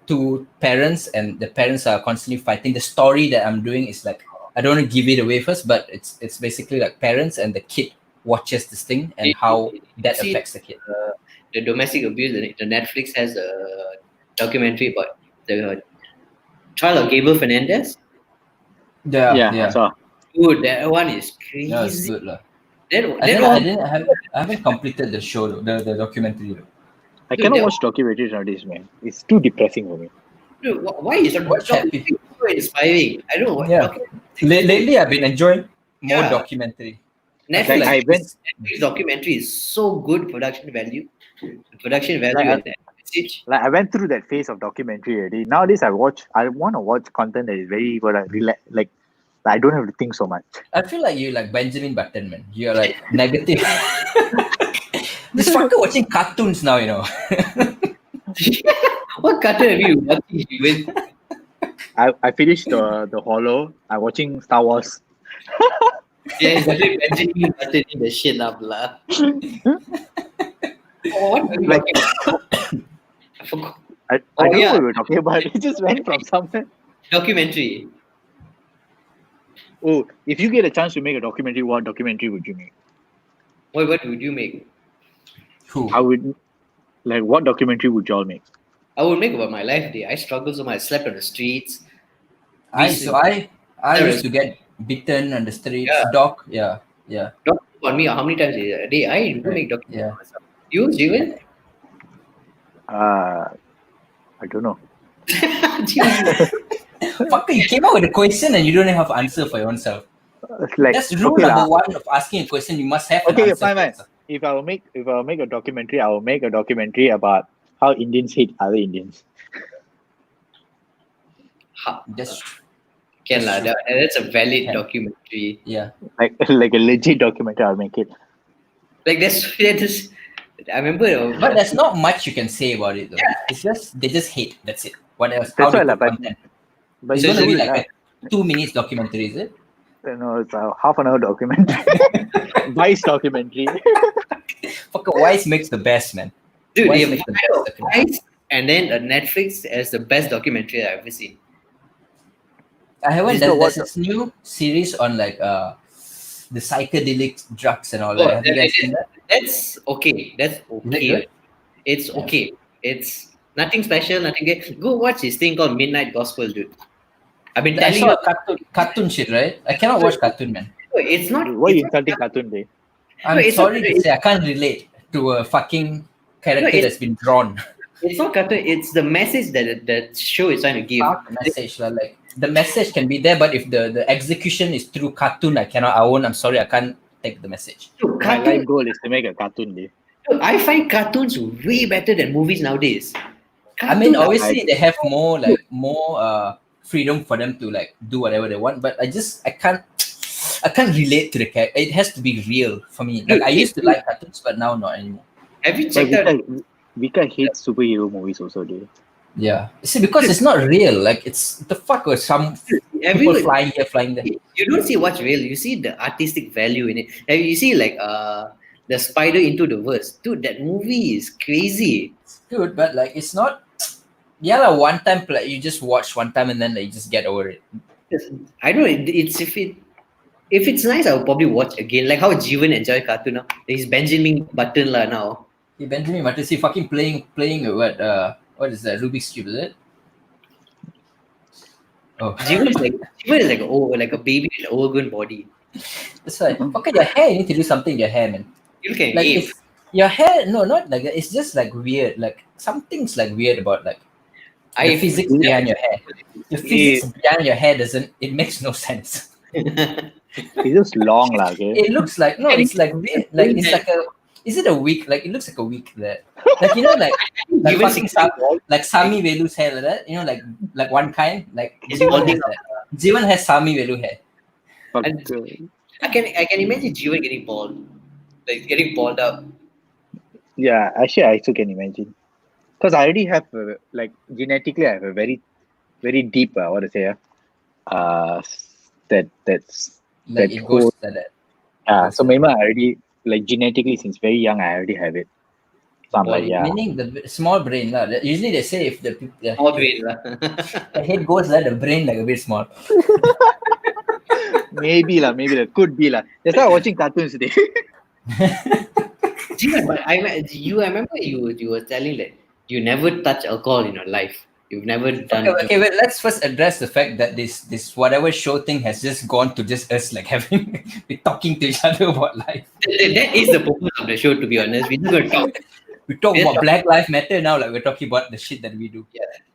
two parents, and the parents are constantly fighting. The story that I'm doing is like I don't want to give it away first, but it's basically like parents and the kid watches this thing and how that affects the kid. The domestic abuse. The Netflix has a documentary about the trial of Gabriel Fernandez. Yeah. So, Dude, that one is crazy. Yeah, it's good lah. I I haven't completed the show though, the documentary. I cannot watch documentaries nowadays, man. It's too depressing for me. Dude, why is it so inspiring? I don't know what. Yeah. Lately, I've been enjoying more documentary. Netflix documentary is so good production value. Production value and message. Like I went through that phase of documentary already. Nowadays, I want to watch content that is very like I don't have to think so much. I feel like you're like Benjamin Button, man. You're like negative. This fucker watching cartoons now, you know. What cartoon have you watching? I finished the Hollow. I'm watching Star Wars. Yeah, exactly. Benjamin Button in the shit up, lah. What are you talking about? I forgot. I don't know what we were talking about. It just went from somewhere. Documentary. Oh, if you get a chance to make a documentary, what documentary would you make? What would you make? Who? I would, like, what documentary would y'all make? I would make about my life day. I struggled so much. I slept on the streets. I used to get beaten on the streets. Yeah. Dog. Yeah. Doc on me how many times a day? I do make documentaries. Yeah. You, Jiven? I don't know. Fucker, you came out with a question and you don't have an answer for yourself. Like, That's rule number one of asking a question. You must have an answer. Fine. If I will make a documentary, I will make a documentary about how Indians hate other Indians. That's that's a valid documentary. Yeah. Like a legit documentary, I'll make it. Like that's I remember. But there's not much you can say about it though. Yeah. It's just they just hate. That's it. What else? That's why, but it's going to be like a 2 minutes documentary, is it? No, it's a half an hour documentary. Vice documentary. Fucker, Vice makes the best, man. Dude, Vice and then Netflix as the best documentary I've ever seen. I haven't. There's this new series on like the psychedelic drugs and all that. Have you guys seen that? That's okay. That's okay. It's okay. It's nothing special. Nothing good. Go watch this thing called Midnight Gospel, dude. I've been telling you cartoon shit, right? I cannot watch cartoon, man. It's not. Why are you insulting cartoon, day? I'm sorry to say I can't relate to a fucking character that's been drawn. It's not cartoon. It's the message that the show is trying to give. Message, like the message can be there, but if the execution is through cartoon, I'm sorry, I can't take the message. Dude, my life goal is to make a cartoon, day. Dude, I find cartoons way better than movies nowadays. I mean, obviously they have more freedom for them to like do whatever they want, but I can't relate to the character. It has to be real for me. Like I used to like cartoons, but now not anymore. Have you checked out? Vika hates superhero movies also, dude. Yeah. See, because it's not real. Like it's the fuck with some people flying here, flying there. You don't see what's real. You see the artistic value in it. Like, you see like the Spider Into the Verse. Dude, that movie is crazy. Dude, but like it's not. Yeah, like one time, like you just watch one time and then like, you just get over it. I don't know. It's if it's nice, I'll probably watch again. Like how Jiven enjoy cartoon now. He's Benjamin Button lah now. Hey, Benjamin Button, see fucking playing what is that? Rubik's Cube, is it? Oh, Jiven is like a baby with an overgrown body. That's right. Okay, your hair. You need to do something with your hair, man. You can like if your hair. No, not like that. It's just like weird. Like something's like weird about like. The physics behind your hair. The physics behind your hair it makes no sense. It's just long, like. It looks like it's like weird. Like it's like is it a wig? Like it looks like a wig there. Like you know, like like Sami Velu's hair like that. You know, like one kind. Like Jiven has Sami Velu hair. I can imagine Jiven getting bald, like getting balled up. Yeah, actually, I also can imagine. Because I already have, like, genetically, I have a very, very deep, what to say, that's Like that it whole, goes like that. Goes so like maybe I already, like, genetically, since very young, I already have it. So I'm like, Bald, yeah, meaning the small brain lah. Usually they say if small brain lah. the head goes like the brain like a bit small. maybe lah, could be lah. That's why I'm watching cartoons today. Jiven, but I remember you were telling that you never touch alcohol in your life. You've never done. Okay, wait. Let's first address the fact that this whatever show thing has just gone to just us like having we talking to each other about life. That is the purpose of the show, to be honest. We're not going to talk. We talk Yes, about sir. Black Lives Matter now, like we're talking about the shit that we do.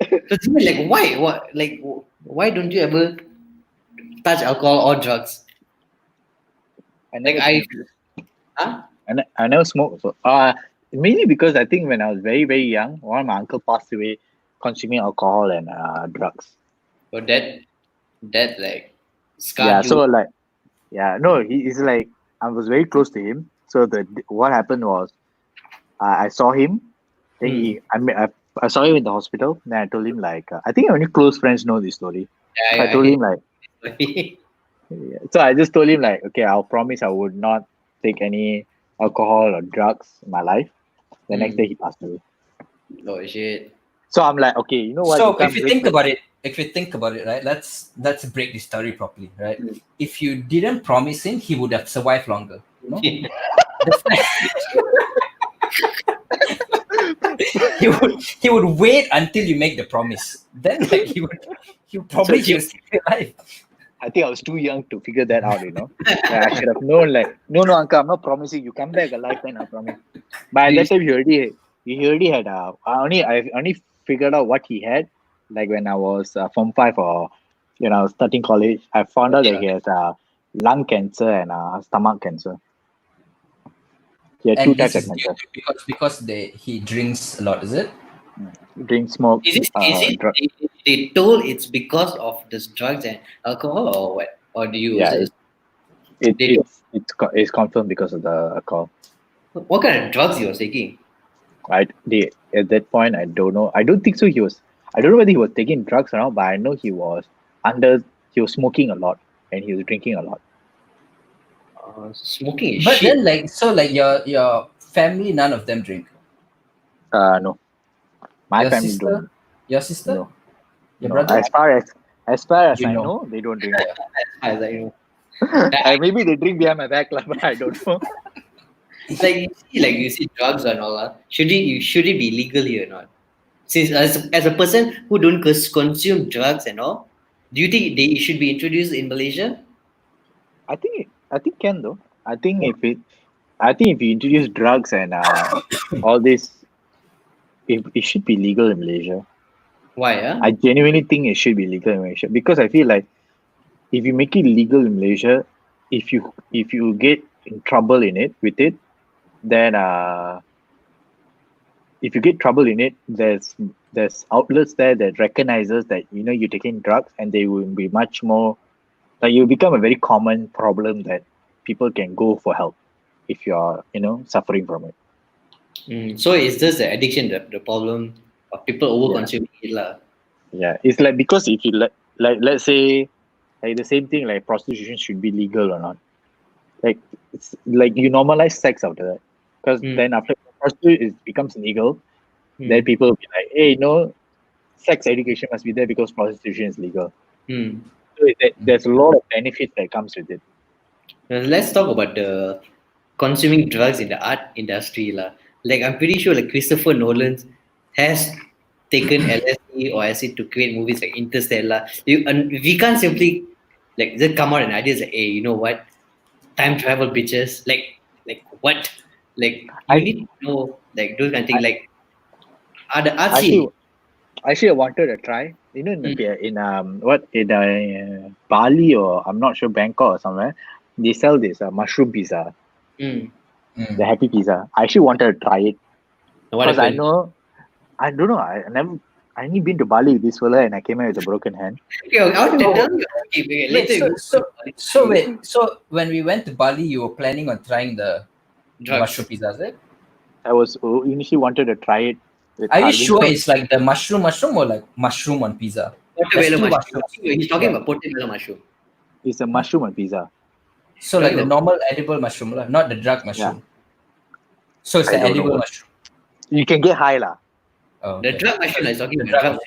So Jiven, like, why? What? Like, why don't you ever touch alcohol or drugs? I Like, never smoked. huh? I never smoked. So, mainly because I think when I was very, very young, one of my uncle passed away consuming alcohol and drugs. So that like scarred Yeah, you. so like, yeah, no, he's like, I was very close to him. So what happened was, I saw him. Then I saw him in the hospital. Then I told him like, I think only close friends know this story. So I told him like, yeah. So I just told him like, okay, I'll promise I would not take any alcohol or drugs in my life. The next day he passed away. Oh shit. So I'm like, okay, you know what? So You if you think about it, right? Let's break the story properly, right? If you didn't promise him, he would have survived longer. You know? he would wait until you make the promise. Then like he would probably So, stay alive. I think I was too young to figure that out, you know. Yeah, I should have known like, no, uncle, I'm not promising you come back alive, then I promise. But at that time he already had I only figured out what he had like when I was Form 5 or I was starting college. I found out that he has lung cancer and stomach cancer. He had two And types this of is cancer. because he drinks a lot, is it? Drink, smoke, Is it drug. they told it's because of this drugs and alcohol or what? Or do you Yeah, they it's confirmed because of the alcohol. what kind of drugs you were taking? At that point, I don't know. I don't think so. I don't know whether he was taking drugs or not, but I know he was smoking a lot and he was drinking a lot. Smoking is But shit. then like your family, none of them drink. No, my Your family sister, don't. your sister, No, your no. brother. As far as You I know. know, they don't drink. I was like, you know, Maybe they drink behind my back, but I don't know. like you see drugs and all that. Should it be legal here or not? Since as a person who don't consume drugs and all, do you think they should be introduced in Malaysia? I think can though. I think if you introduce drugs and all this, it should be legal in Malaysia. Why? I genuinely think it should be legal in Malaysia because I feel like if you make it legal in Malaysia, if you get in trouble with it, then if you get trouble in it, there's outlets there that recognizes that you're taking drugs, and they will be much more like you become a very common problem that people can go for help if you're suffering from it. So it's just the addiction, the problem of people over consuming it lah. Yeah, it's like because if you let's say like the same thing like prostitution should be legal or not. Like it's like you normalize sex after that, because then after prostitution becomes legal, then people will be like, hey, sex education must be there because prostitution is legal. So there's a lot of benefits that comes with it. Let's talk about the consuming drugs in the art industry lah. Like I'm pretty sure like Christopher Nolan has taken LSD or acid to create movies like Interstellar. We can't simply like just come out and ideas like, hey, you know what? Time travel bitches. Like what? Like you need to know like those kind of things. Like the art scene. Actually, I wanted to try. In Bali or I'm not sure, Bangkok or somewhere, they sell this mushroom pizza, the happy pizza. I actually wanted to try it What because I happened? don't know. I never. I only been to Bali with this fella and I came out with a broken hand. Okay, I want to tell you. Okay, later. So when we went to Bali, you were planning on trying the mushroom pizza, is it? I was initially wanted to try it. Are you sure it's like the mushroom or like mushroom on pizza? Portobello mushroom. He's talking about portobello mushroom. It's a mushroom on pizza. So like the normal edible mushroom, not the drug mushroom. Yeah. So it's the edible mushroom. You can get high lah. Oh, okay. The drug mushroom is talking about drug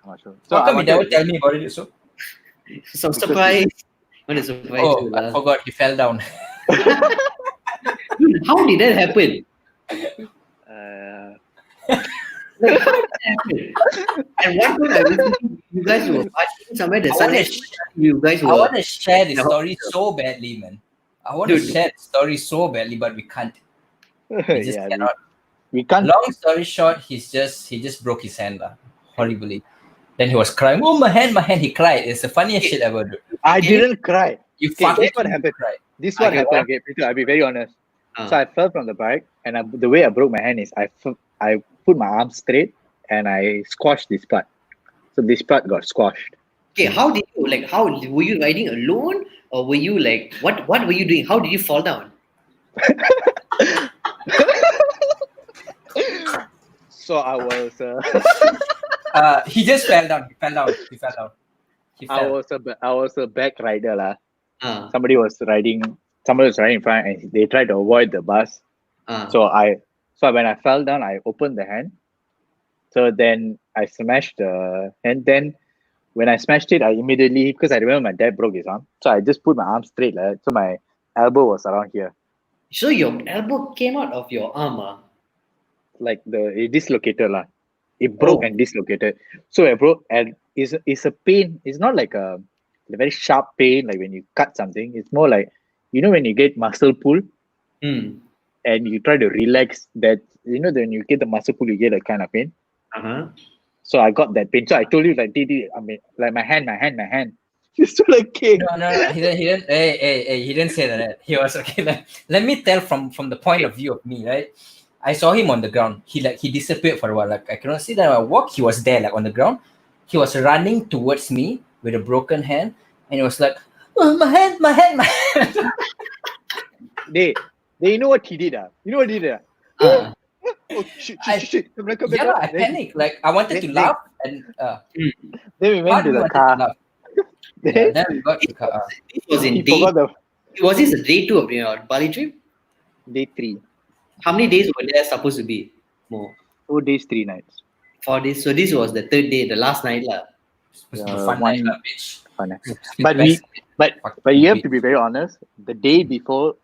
mushroom. So how come you never tell me about it? So surprise. What is surprise? Oh, I forgot. He fell down. How did that happen? And one time I was you guys were watching somewhere. I want to share the story so badly, man. I want to share the story so badly, but we can't. We just cannot. We can't. Long story short, he just broke his hand horribly. Then he was crying. Oh, my hand! He cried. It's the funniest shit ever, dude. I didn't cry. You fucking this what happened. This what happened. Okay, Peter, I'll be very honest. So I fell from the bike, and the way I broke my hand is I put my arm straight and I squashed this part. So this part got squashed. Okay, how did you how were you riding alone, or were you what were you doing? How did you fall down? So I was. He just fell down. He fell down. I was a back rider lah. Somebody was riding in front, and they tried to avoid the bus. So when I fell down, I opened the hand. So then I smashed the hand. Then when I smashed it, I immediately, because I remember my dad broke his arm, so I just put my arm straight. So my elbow was around here. So your elbow came out of your arm, like it dislocated lah. It broke and dislocated. So it broke, and it's a pain. It's not like a very sharp pain like when you cut something. It's more like, when you get muscle pull and you try to relax that, when you get the muscle pull, you get a kind of pain. So I got that pain. So I told you like my hand. You're still like king. No. He didn't. Hey, he didn't say that. He was okay. Let me tell from the point of view of me, right? I saw him on the ground. He disappeared for a while. Like I cannot see that I walk. He was there, on the ground. He was running towards me with a broken hand, and he was like, oh, my hand. You know what he did? Oh, shit. Yeah, I panicked. Like I wanted to laugh, and then we went to the car. Then we got to the car. This was in day. Was this a day 2 of your Bali trip? Day 3. How many days were there supposed to be? More. 4 days, 3 nights. 4 days. So this was the 3rd day, the last night lah. Fun night, bitch. Fun night. But you have to be very honest. The day before,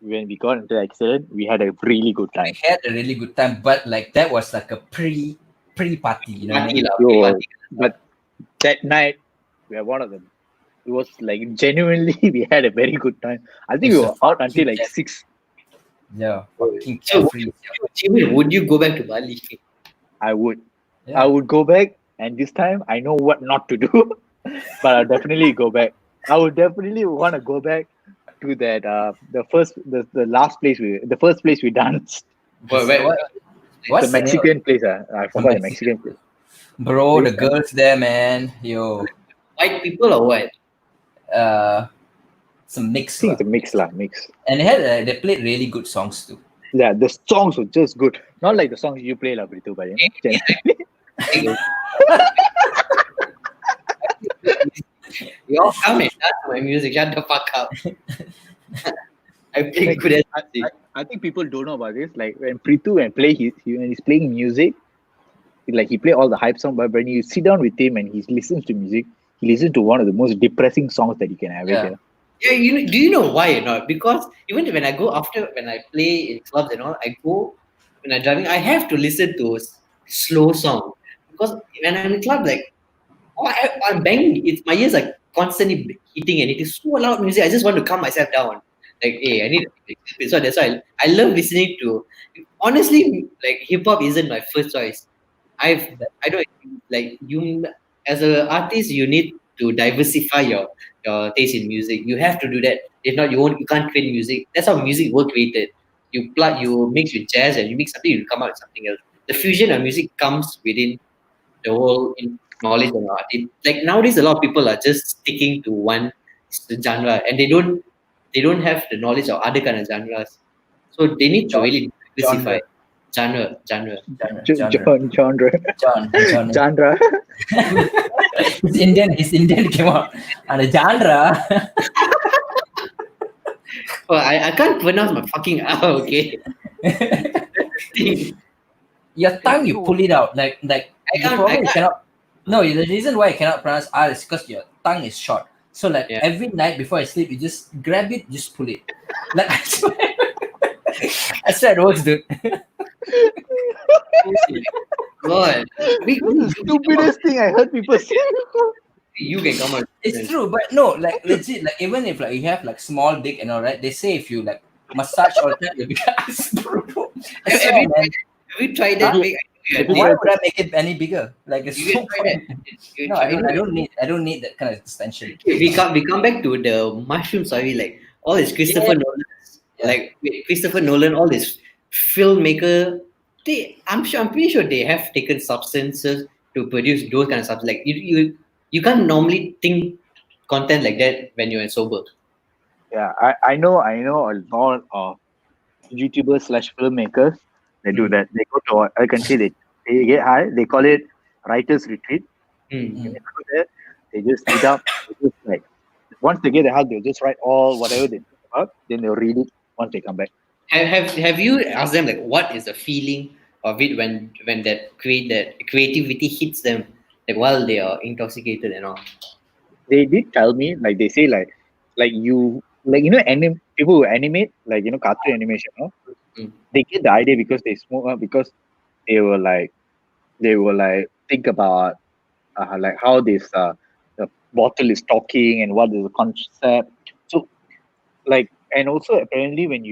when we got into the accident, we had a really good time. We had a really good time, but that was like a pre-party, But that night, we had one of them. It was genuinely, we had a very good time. I think we were out until 6. Yeah. So, would you go back to Bali? I would. Yeah. I would go back, and this time I know what not to do. But I'll definitely go back. I would definitely want to go back to that the first place we danced. What's the Mexican place? I forgot the Mexican place. Bro, the girls there, man. Yo. White people or what? Some mix. I think it's a mix. And they played really good songs too. Yeah, the songs were just good. Not like the songs you play, Brito, but You all come and dance to my music. Shut the fuck up. I play good at I think people don't know about this. Like when Pritu when he's playing music, he play all the hype songs, but when you sit down with him and he listens to music, he listens to one of the most depressing songs that you can ever hear. Yeah, do you know why or not? Because even when I play in clubs and all, when I'm driving, I have to listen to slow song. Because when I'm in club, I'm banging, my ears are constantly hitting and it is so loud music, I just want to calm myself down. Hey, I need so that's why I love listening to, honestly, hip hop isn't my first choice. I don't you as an artist, you need to diversify your taste in music. You have to do that. If not, you can't create music. That's how music was created. You mix with jazz and you mix something, you come out with something else. The fusion of music comes within the whole knowledge of art. Like nowadays, a lot of people are just sticking to one genre, and they don't have the knowledge of other kind of genres. So they need to really diversify genre. Genre. Genre. His Indian came out. And the genre. Oh, I can't pronounce my fucking R, okay? Your tongue, you pull it out. Like I can't. No, the reason why I cannot pronounce R is because your tongue is short. So like every night before I sleep, you just grab it, just pull it. Like I swear it works, dude. God. The stupidest thing I heard people say. You can come out. It's true, but no, like legit, like even if like you have like small dick and all right, they say if you like massage all the time, you'll become Have you tried that? Why would I make it any bigger? Like it's so fun. No, I don't need that kind of extension. We come back to the mushroom story, like all this Christopher Nolan, like Christopher Nolan, all this filmmaker. I'm pretty sure they have taken substances to produce those kind of stuff. Like you can't normally think content like that when you're sober. Yeah, I know a lot of YouTubers / filmmakers. They do that. They go to I can say they get high. They call it writers retreat. They go there. They just meet up. They just like once they get the hug, they'll just write all whatever they think about. Then they'll read it once they come back. Have you asked them like what is the feeling of it when that creativity hits them like while they are intoxicated and all? They did tell me like they say like you like people who animate like cartoon animation. They get the idea because they smoke because they will like think about like how this the bottle is talking and what is the concept. So like and also apparently when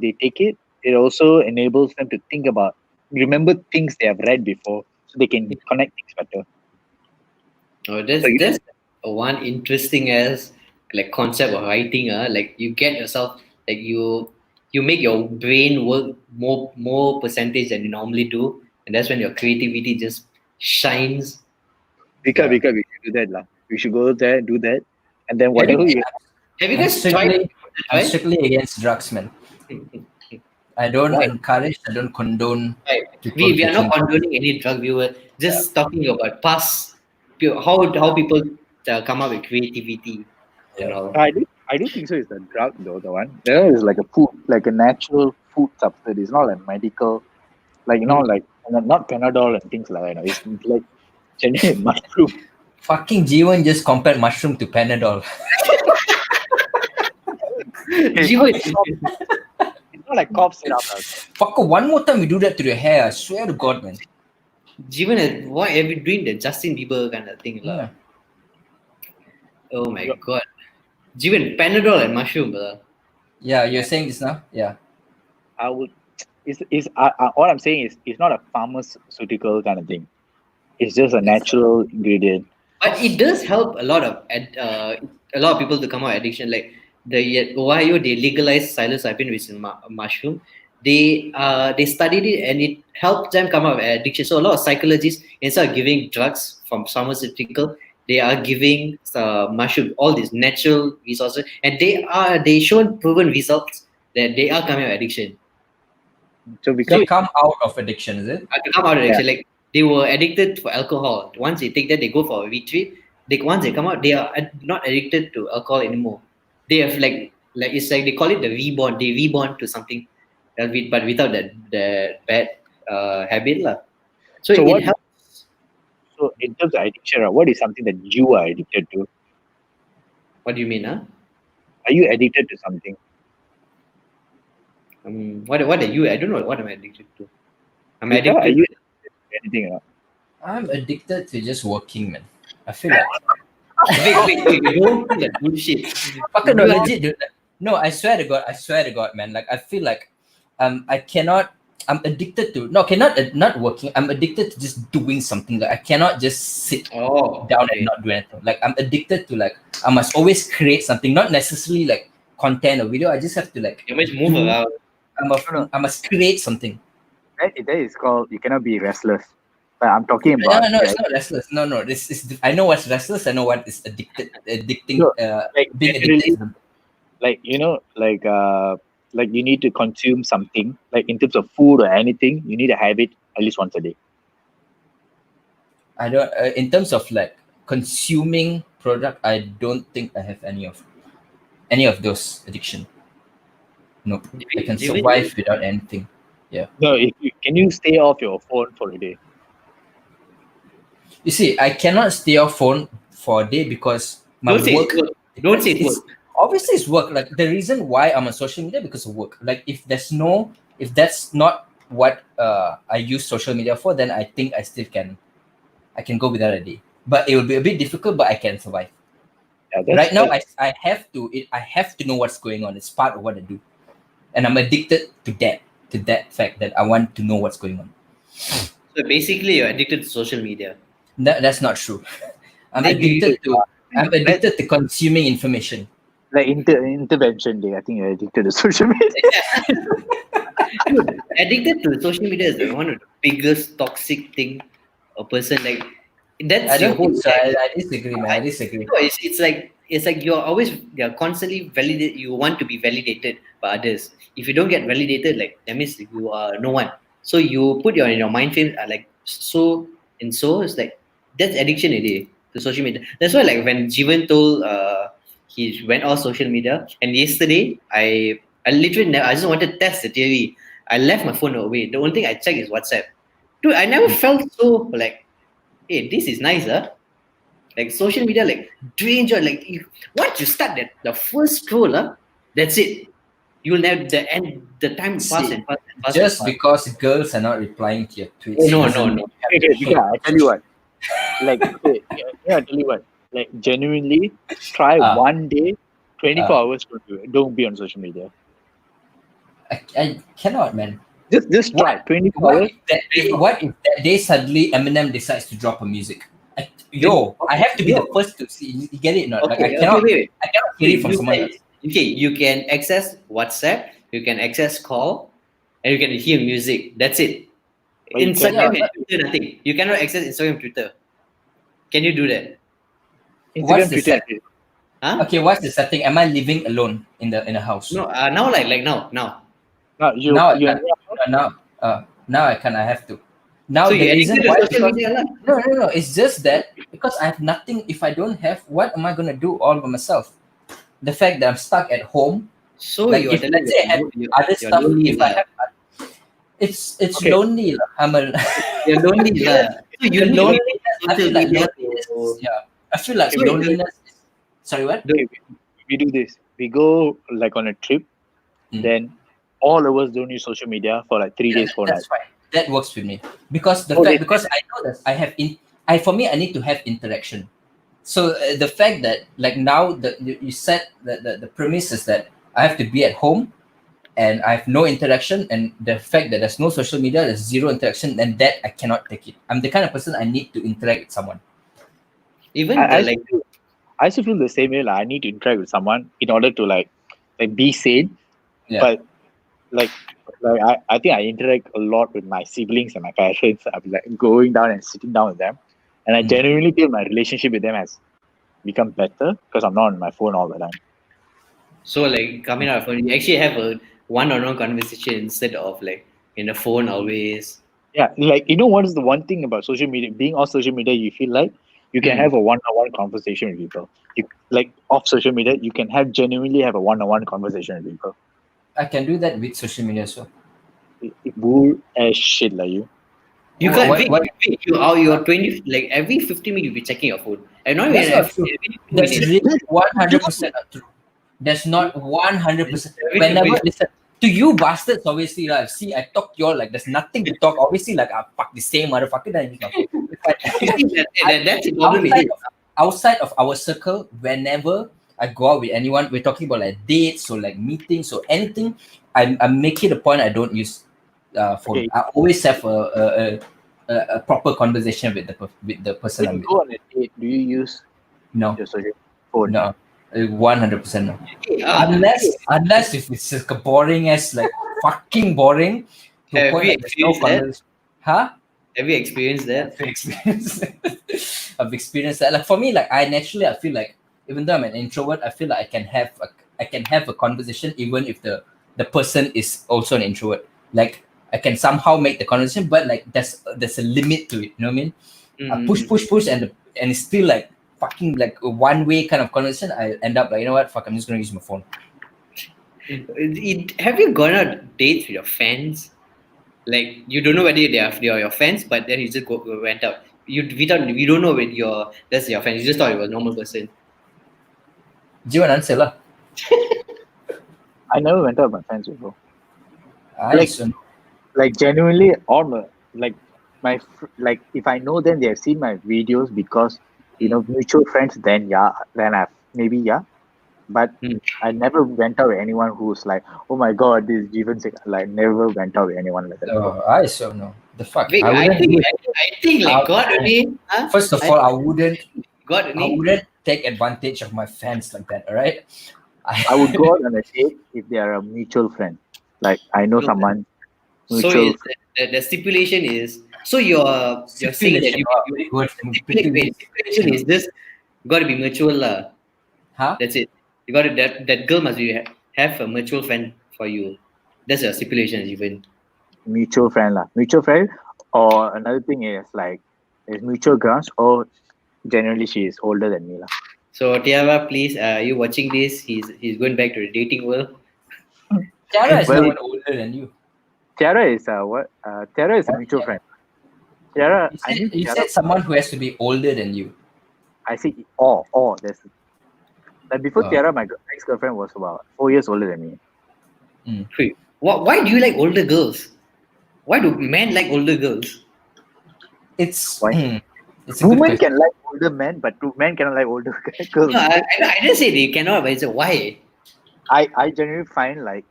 they take it, it also enables them to remember things they have read before, so they can connect things better. Oh, that's one interesting as like concept of writing. Like you get yourself like you make your brain work more percentage than you normally do, and that's when your creativity just shines. Because we should do that, lah. We should go there, do that, and then whatever. Have you guys tried? I'm strictly against drugs, man. I don't encourage. I don't condone. We are not condoning any drug. We were just talking about how people come up with creativity. You know. I do think so. It's the drug though. The one there is like a food, like a natural food substance. It's not like medical, like like not Panadol and things like that. It's like genuine mushroom. Fucking Jiven just compared mushroom to Panadol. Jiven. It's not like cough syrup. Fucker, one more time you do that to your hair, I swear to God, man. Jiven, why are you doing the Justin Bieber kind of thing? Yeah. Oh my God. Jiven, Panadol and mushroom, brother. Yeah, you're saying this now? Yeah. I would. What I'm saying is it's not a pharmaceutical kind of thing. It's just a natural ingredient. But it does help a lot of people to come out of addiction. Like the Ohio, they legalized psilocybin, which is mushroom. They studied it and it helped them come out of addiction. So a lot of psychologists, instead of giving drugs from pharmaceutical, they are giving mushroom, all these natural resources, and they shown proven results that they are coming out of addiction. So they come out of addiction, is it? To come out of addiction, like they were addicted to alcohol. Once they take that, they go for a retreat. Once they come out, they are not addicted to alcohol anymore. They have like it's like they call it the reborn. They reborn to something, but without the bad habit, lah. So it helps. So in terms of addiction, what is something that you are addicted to? What do you mean, huh? Are you addicted to something? What are you? I don't know what I'm addicted to. I'm addicted. Are you addicted to anything? I'm addicted to just working, man. I feel like. wait, don't do that bullshit. Fucking no, legit, dude. No, I swear to God, man. Like I feel like, I cannot. I'm addicted to not working. I'm addicted to just doing something. Like I cannot just sit down and not do anything. Like I'm addicted to like I must always create something, not necessarily like content or video. I just have to like you must move around. I must create something. That is called you cannot be restless. But I'm talking about. No, it's not restless. No. This is. I know what's restless. I know what is addicting. No, Being generally, addicted. like you need to consume something, like in terms of food or anything, you need to have it at least once a day. I don't. In terms of like consuming product, I don't think I have any of those addiction. No, I can survive without anything. Yeah. No, can you stay off your phone for a day? You see, I cannot stay off phone for a day because my work. Don't say it's work. Obviously, it's work. Like the reason why I'm on social media because of work. Like if that's not what I use social media for, then I think I still can. I can go without a day, but it will be a bit difficult. But I can survive. Yeah, Right now, I have to know what's going on. It's part of what I do, and I'm addicted to that fact that I want to know what's going on. So basically, you're addicted to social media. That's not true. I'm addicted to consuming information. Like intervention day. I think you're addicted to social media. Dude, addicted to social media is one of the biggest toxic thing a person like. That's I your don't whole think so. life. I disagree, man. I disagree. No, it's like you're constantly validated. You want to be validated by others. If you don't get validated, like that means you are no one. So you put in your mind frame like so and so. It's like that's addiction already to social media. That's why like when Jiven told he went off social media, and yesterday I literally I just wanted to test the theory. I left my phone away. The only thing I check is WhatsApp. Dude, I never felt so like, hey, this is nice, huh? Like social media, like drains your like. Once you start the first scroll, that's it. You'll never the time pass and pass and pass. Just because girls are not replying to your tweets. No. Yeah, I tell you what. Like, okay, I tell you what. Like, genuinely, try one day, 24 hours. Don't be on social media. I cannot, man. Just try 24 hours. What if that day suddenly Eminem decides to drop a music? I have to be the first to see. You get it? Not like I cannot. Wait. I cannot hear it from someone else. Okay, you can access WhatsApp, you can access call, and you can hear music. That's it. Instagram and Twitter, nothing. You cannot access Instagram and Twitter. Can you do that? What's the Twitter. Huh? Okay, what's the setting? Am I living alone in a house? No, now now. Now I can. I have to. Now So the reason why no. It's just that because I have nothing. If I don't have, what am I gonna do all by myself? The fact that I'm stuck at home. So like you're if let's say I have other stuff, if I have, it's Okay. lonely. you're lonely. So you loneliness. I social feel like media loneliness. to- Yeah, I feel like Okay, loneliness. Sorry, what? Okay, we do this. We go like on a trip, then all of us don't use social media for like 3 days, 4 nights. That's fine. That works with me because because I know that I have for me I need to have interaction. So the fact that like now you said that the premise is that I have to be at home and I have no interaction, and the fact that there's no social media, there's zero interaction, then that I cannot take it. I'm the kind of person I need to interact with someone. even I the, also feel the same way. Like I need to interact with someone in order to like be sane. Yeah. But like I think I interact a lot with my siblings and my parents. I'm like going down and sitting down with them, and I genuinely feel my relationship with them has become better because I'm not on my phone all the time. so like coming out of phone, you actually have a one-on-one conversation instead of like in the phone always. Yeah, like what is the one thing about social media? Being on social media, you feel like you can have a one-on-one conversation with people. You like off social media, you can genuinely have a one-on-one conversation with people. I can do that with social media as well. Bull as shit like you. You can't what- wait, you're 20 like every 50 minutes you'll be checking your phone. And not That's even not true. That's really 100% not true. That's not 100%. Whenever listen to you bastards, obviously, like, see, I talk to you all like there's nothing to talk. Obviously, like fuck the same motherfucker. Then you that's the problem with it. outside of our circle, whenever I go out with anyone, we're talking about like dates or like meetings or anything. I make it a point I don't use phone. Okay. I always have a proper conversation with the person When I'm you with. go on a date, do you use No, your social phone? no, 100% no. Okay, Unless if it's like a boring as like fucking boring to a Have point you that there's no experienced that? conversation. Huh? Have you experienced that? I've experienced that. Like for me, like I feel like even though I'm an introvert, I feel like I can have a conversation even if the person is also an introvert. Like I can somehow make the conversation, but like there's a limit to it. You know what I mean? I push, and it's still like fucking like a one-way kind of conversation. I end up like, you know what? Fuck, I'm just gonna use my phone. Have you gone on dates with your friends? Like you don't know whether they are your friends, but then you just went out. You don't know when that's your friend. You just thought you were a normal person. Jiven, answer lah. I never went out with my friends before. Like Like genuinely, like if I know them, they have seen my videos because mutual friends. Then I've maybe but I never went out with anyone who's like, oh my god, this is Jiven Sekar. Like never went out with anyone like that. I so no. The fuck. Wait, I think like God only. First of all, I wouldn't take advantage of my fans like that. All right. I would go out on a date if they are a mutual friend. Like I know someone. Mutual. So the stipulation is you're saying that stipulation is this got to be mutual lah. Huh? That's it. You got that girl must have a mutual friend for you. That's your stipulation, even. Mutual friend lah. Mutual friend, or another thing is like is mutual grounds, or generally she is older than me lah. So Tiara, please, are you watching this? He's going back to the dating world. Tiara is no one older than you. Tiara is what? Tiara is a mutual friend. Tiara, you said someone who has to be older than you. I see. There's like before Tiara, my ex-girlfriend was about 4 years older than me. Wait, why do you like older girls? Why do men like older girls? It's women can like older men, but men cannot like older girls. No, I didn't say they cannot, but it's why. I generally find like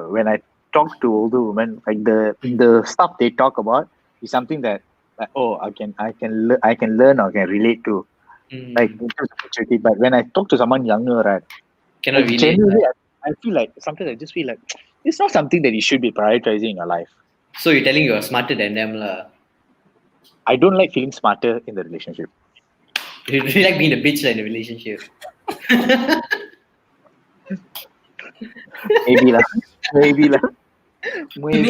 when I talk to older women, like the stuff they talk about is something that like, I can learn or can relate to. Like in terms of maturity. But when I talk to someone younger, right, cannot relate. Genuinely, I feel like sometimes I just feel like it's not something that you should be prioritizing in your life. So you're telling you're smarter than them lah. I don't like feeling smarter in the relationship. You really like being a bitch in the relationship. Maybe lah. Maybe.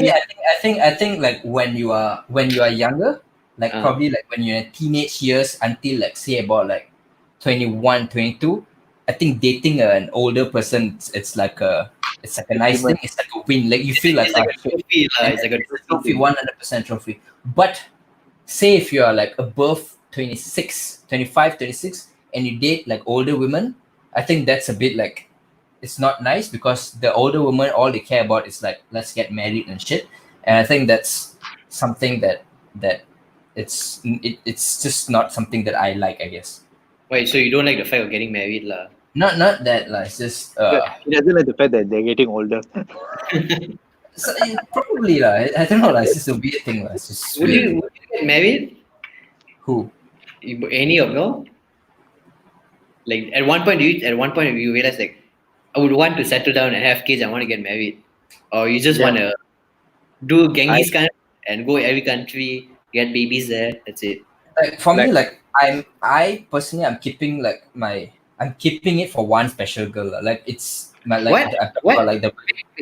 Me, I think like when you are younger, like probably like when you're in teenage years until like say about like 21, 22, I think dating an older person it's like a nice thing. It's like a win. Like you feel like it's like a trophy. It's like a trophy, 100% trophy. But say if you are like above 26, 25, 26 and you date like older women, I think that's a bit like it's not nice because the older women all they care about is like let's get married and shit. And I think that's something that it's just not something that I like, I guess. Wait, so you don't like the fact of getting married lah? Not that lah. It's just he doesn't like the fact that they're getting older. So, probably lah. I don't know lah. It's just a weird thing lah. It's just would you get married? Who? Any of you? Like at one point you realize like I would want to settle down and have kids. I want to get married, or you just want to do Genghis Khan and go every country, get babies there. That's it. Like for me, like I personally, I'm keeping it for one special girl. Like it's my like what? Like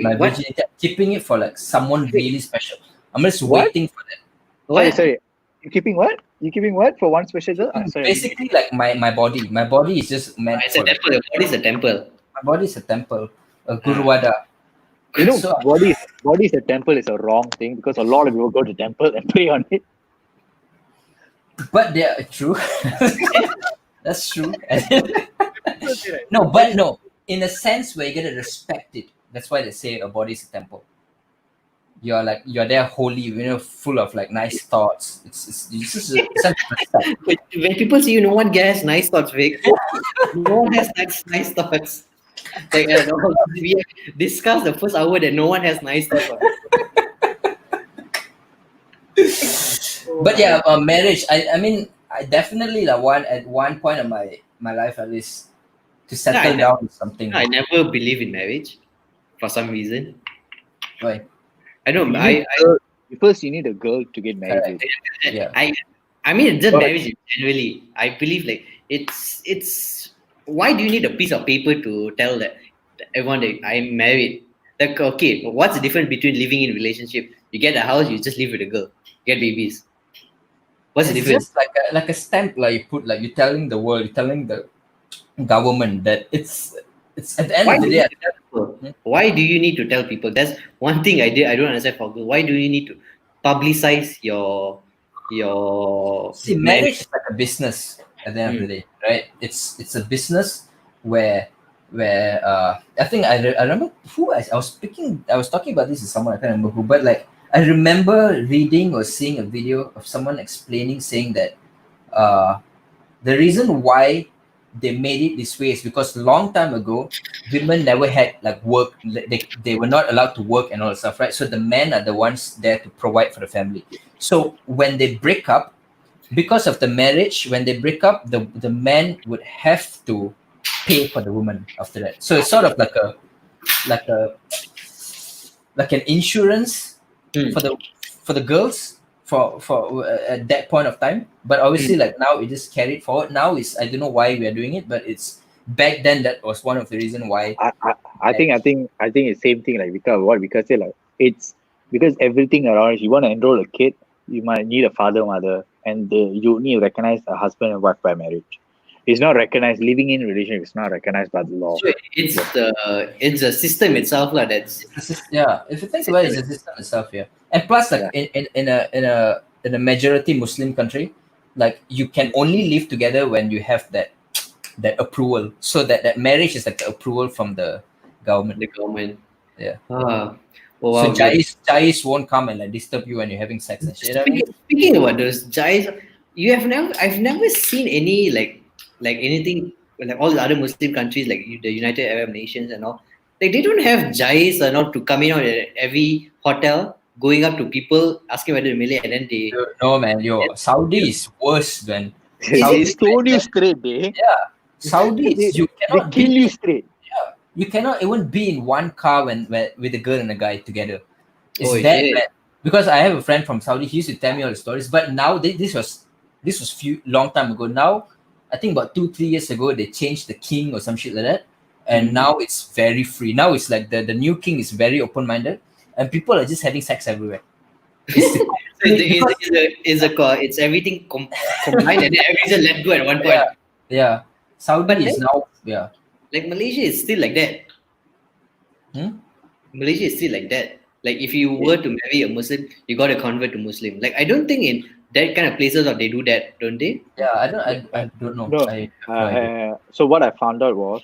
my virginity. I'm keeping it for like someone really special. I'm just waiting for that. What? Sorry. You keeping what? You keeping what for one special girl? Basically, like my body. My body is just meant. It's a temple. Your body is a temple. My body is a temple. A Guruvada. You know, body is a temple is a wrong thing because a lot of people go to temple and pray on it. But they are true. That's true. No. In a sense where you get to respect it. That's why they say a body is a temple. You're there holy, full of like nice thoughts. It's just when people say no one has nice thoughts, Vic. No one has nice thoughts. Like, we have discussed the first hour that no one has nice thoughts. But yeah, marriage. I mean, I definitely at one point of my life at least to settle down with something. I never believe in marriage for some reason. Why? I don't. First, you need a girl to get married with. Yeah. I mean, just marriage generally. I believe like it's. Why do you need a piece of paper to tell that everyone that I'm married? Like, okay, but what's the difference between living in a relationship? You get a house, you just live with a girl, get babies. What's the It's difference? just like a stamp, like you put, like you're telling the world, you're telling the government that it's at the end of the day. Why do you need to tell people? That's one thing I don't understand for girls. Why do you need to publicize your See, marriage is like a business at the end of the day, right? It's a business where I think I remember who I was talking about this with someone, I can't remember who, but like I remember reading or seeing a video of someone explaining, saying that the reason why they made it this way is because a long time ago women never had like work, they were not allowed to work and all that stuff, right? So the men are the ones there to provide for the family. So when they break up, because of the marriage, when they break up, the man would have to pay for the woman after that. So it's sort of like an insurance for the girls for at that point of time. But obviously, like now it just carried forward. Now is, I don't know why we are doing it, but it's back then that was one of the reason why. I think it's same thing like Vika said, like it's because everything around, you want to enroll a kid, you might need a father, mother, and you need to recognize a husband and wife by marriage. It's not recognized. Living in relationship is not recognized by the law. So it's the system itself like that's Yeah, if you think about it, it's the system itself. Yeah, and plus, like in a majority Muslim country, like you can only live together when you have that approval. So that marriage is like the approval from the government. the government. Yeah. Oh, So wow, Jais won't come and like disturb you when you're having sex and shit. Speaking about those guys, I've never seen any like anything like all the other Muslim countries like the United Arab Nations and all. Like they don't have jais or not to come in at every hotel, going up to people asking whether they're Malay, and then they. No man, Saudi is worse than. They stone you straight, eh? Yeah, Saudis, you cannot kill you straight. Yeah, you cannot even be in one car with a girl and a guy together. It's that bad. Because I have a friend from Saudi. He used to tell me all the stories. But now this was long time ago. Now I think about 2-3 years ago they changed the king or some shit like that, and now it's very free. Now it's like the new king is very open minded, and people are just having sex everywhere. It's everything combined and then everything let go at one point. Yeah. Saudi is now like Malaysia is still like that. Malaysia is still like that. Like if you were to marry a Muslim, you got to convert to Muslim. Like I don't think in that kind of places or they do that, don't they? Yeah, I don't know. No. So what I found out was,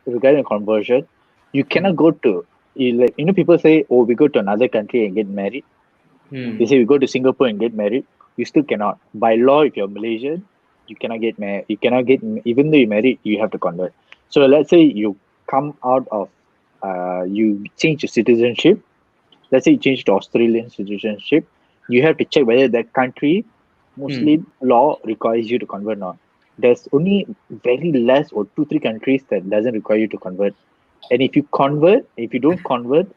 regarding conversion, you cannot go to people say, oh, we go to another country and get married. They say we go to Singapore and get married. You still cannot. By law, if you're Malaysian, you cannot get married. You cannot get, even though you're married, you have to convert. So let's say you come out of, you change your citizenship. Let's say you change to Australian citizenship. You have to check whether that country Muslim law requires you to convert or not. There's only very less or 2-3 countries that doesn't require you to convert. And if you don't convert,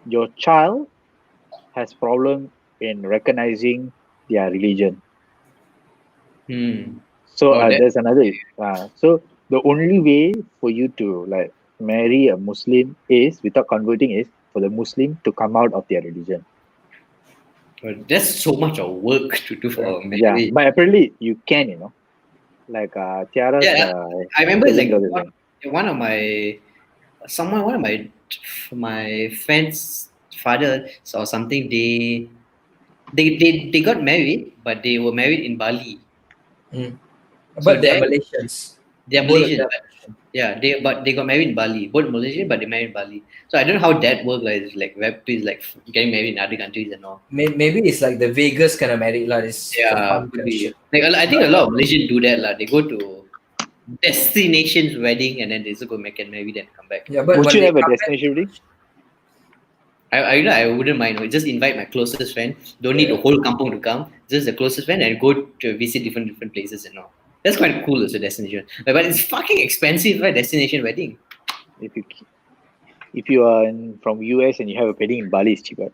your child has problem in recognizing their religion. So there's another. So the only way for you to like marry a Muslim is without converting is for the Muslim to come out of their religion. That's so much of work to do for marriage. Yeah, but apparently you can, like Tiara. I remember like one of my friend's father or something. They got married, but they were married in Bali. But they're Malaysians. They're Malaysian. But they got married in Bali. Both Malaysian, but they married in Bali. So I don't know how that works. Like web is like getting married in other countries and all. Maybe it's like the Vegas kind of marriage, lah. Like I think a lot of Malaysians do that, lah. They go to destinations wedding and then they just go make and marry then come back. Yeah, but would you have a destination wedding? I wouldn't mind. Just invite my closest friend. Don't need the whole kampung to come. Just the closest friend and go to visit different places and all. That's quite cool as a destination. But it's fucking expensive, right? Destination wedding. If you are from US and you have a wedding in Bali, it's cheaper.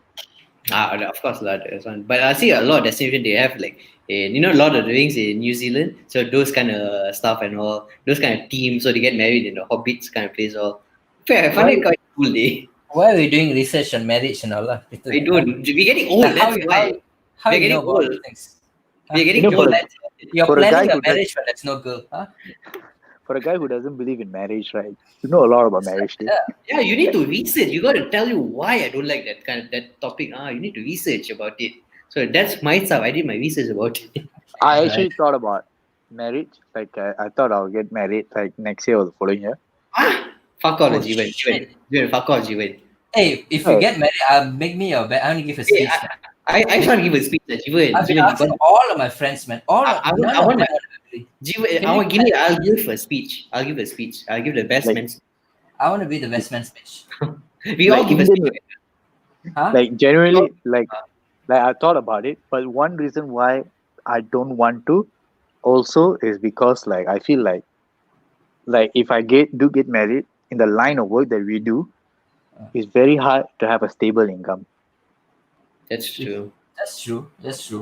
Of course, there's one. But I see a lot of destination they have like, a lot of the things in New Zealand. So those kind of stuff and all, those kind of teams. So they get married in the hobbits kind of place. All. I find it quite cool. Why are we doing research on marriage and all that? I don't. We're getting old. That's why. How We're you getting know about old. things? We're getting for old. You're for a guy planning a who marriage, but there's no girl, huh? For a guy who doesn't believe in marriage, right? You know a lot about marriage, dude. Yeah, you need to research. You got to tell you why I don't like that topic. You need to research about it. So that's my stuff. I did my research about it. I actually thought about marriage. Like I thought I'll get married like next year or the following year. Fuck all, Oh, Jiven. shit. Jiven, fuck all, Jiven. Hey, if you get married, make me your I want to give a speech. I can't give a speech, Jiven. I've been asking all of my friends, man. I want to Jiven. I'll give a speech. I'll give a speech. I'll give the best man. I want to be the best man speech. We all give a speech. Huh? Like genuinely, like I thought about it, but one reason why I don't want to also is because like I feel like if I get married in the line of work that we do, it's very hard to have a stable income. That's true. That's true.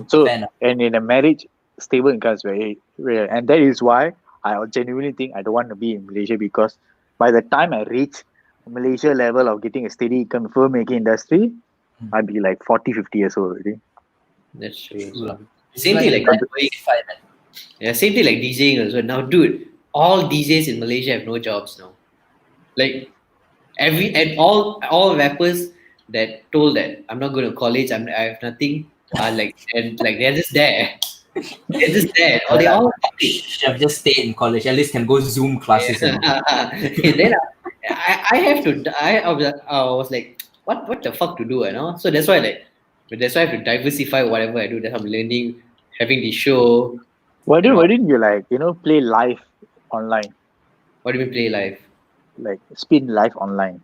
So and in a marriage, stable income is very rare, and that is why I genuinely think I don't want to be in Malaysia, because by the time I reach Malaysia level of getting a steady income for filmmaking industry, I'd be like 40, 50 years old already. That's true. Same thing like same thing like DJing as well. Now, dude, all DJs in Malaysia have no jobs now. Like all rappers that told that I'm not going to college, I have nothing. They're just there. They're just there. Or they all should have just stayed in college. At least can go Zoom classes. Then I was like, what the fuck to do, you know? So that's why I have to diversify whatever I do. That's how I'm learning, having the show. Why didn't you play live online? What do you mean play live? Like spin live online.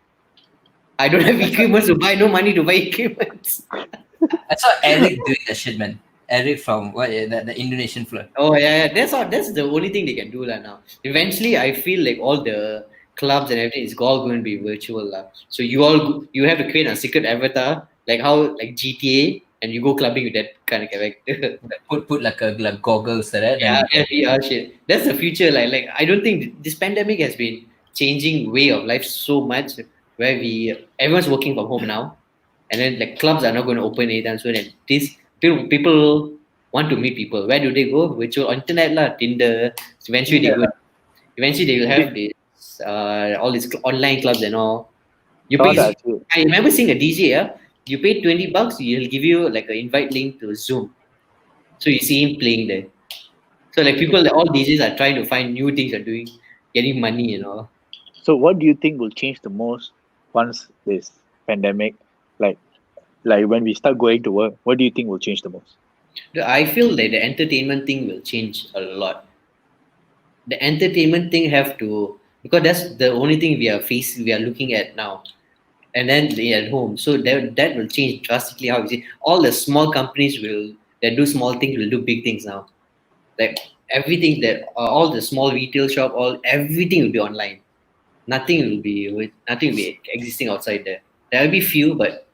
I don't have equipment to buy. No money to buy equipment. I saw Eric doing that shit, man. Eric from the Indonesian floor. Oh yeah. That's the only thing they can do now. Eventually, I feel like all the clubs and everything is all going to be virtual So you have to create a secret avatar, like how like GTA, and you go clubbing with that kind of character. put like goggles, right? Yeah, VR shit. That's the future. Like I don't think this pandemic has been changing way of life so much, where everyone's working from home now, and then like clubs are not going to open anytime soon, and these people want to meet people. Where do they go? Virtual internet lah, Tinder. Eventually they will have this all these online clubs and all. I remember seeing a DJ. You pay $20, he'll give you like an invite link to Zoom, so you see him playing there. So like all DJs are trying to find new things and doing, getting money and all. So what do you think will change the most once this pandemic, like when we start going to work? What do you think will change the most? I feel like the entertainment thing will change a lot. The entertainment thing because that's the only thing we are looking at now, and then at home. So that will change drastically. How you see, all the small companies that do small things will do big things now. Like everything all the small retail shop, everything will be online. Nothing will be existing outside there. There will be few, but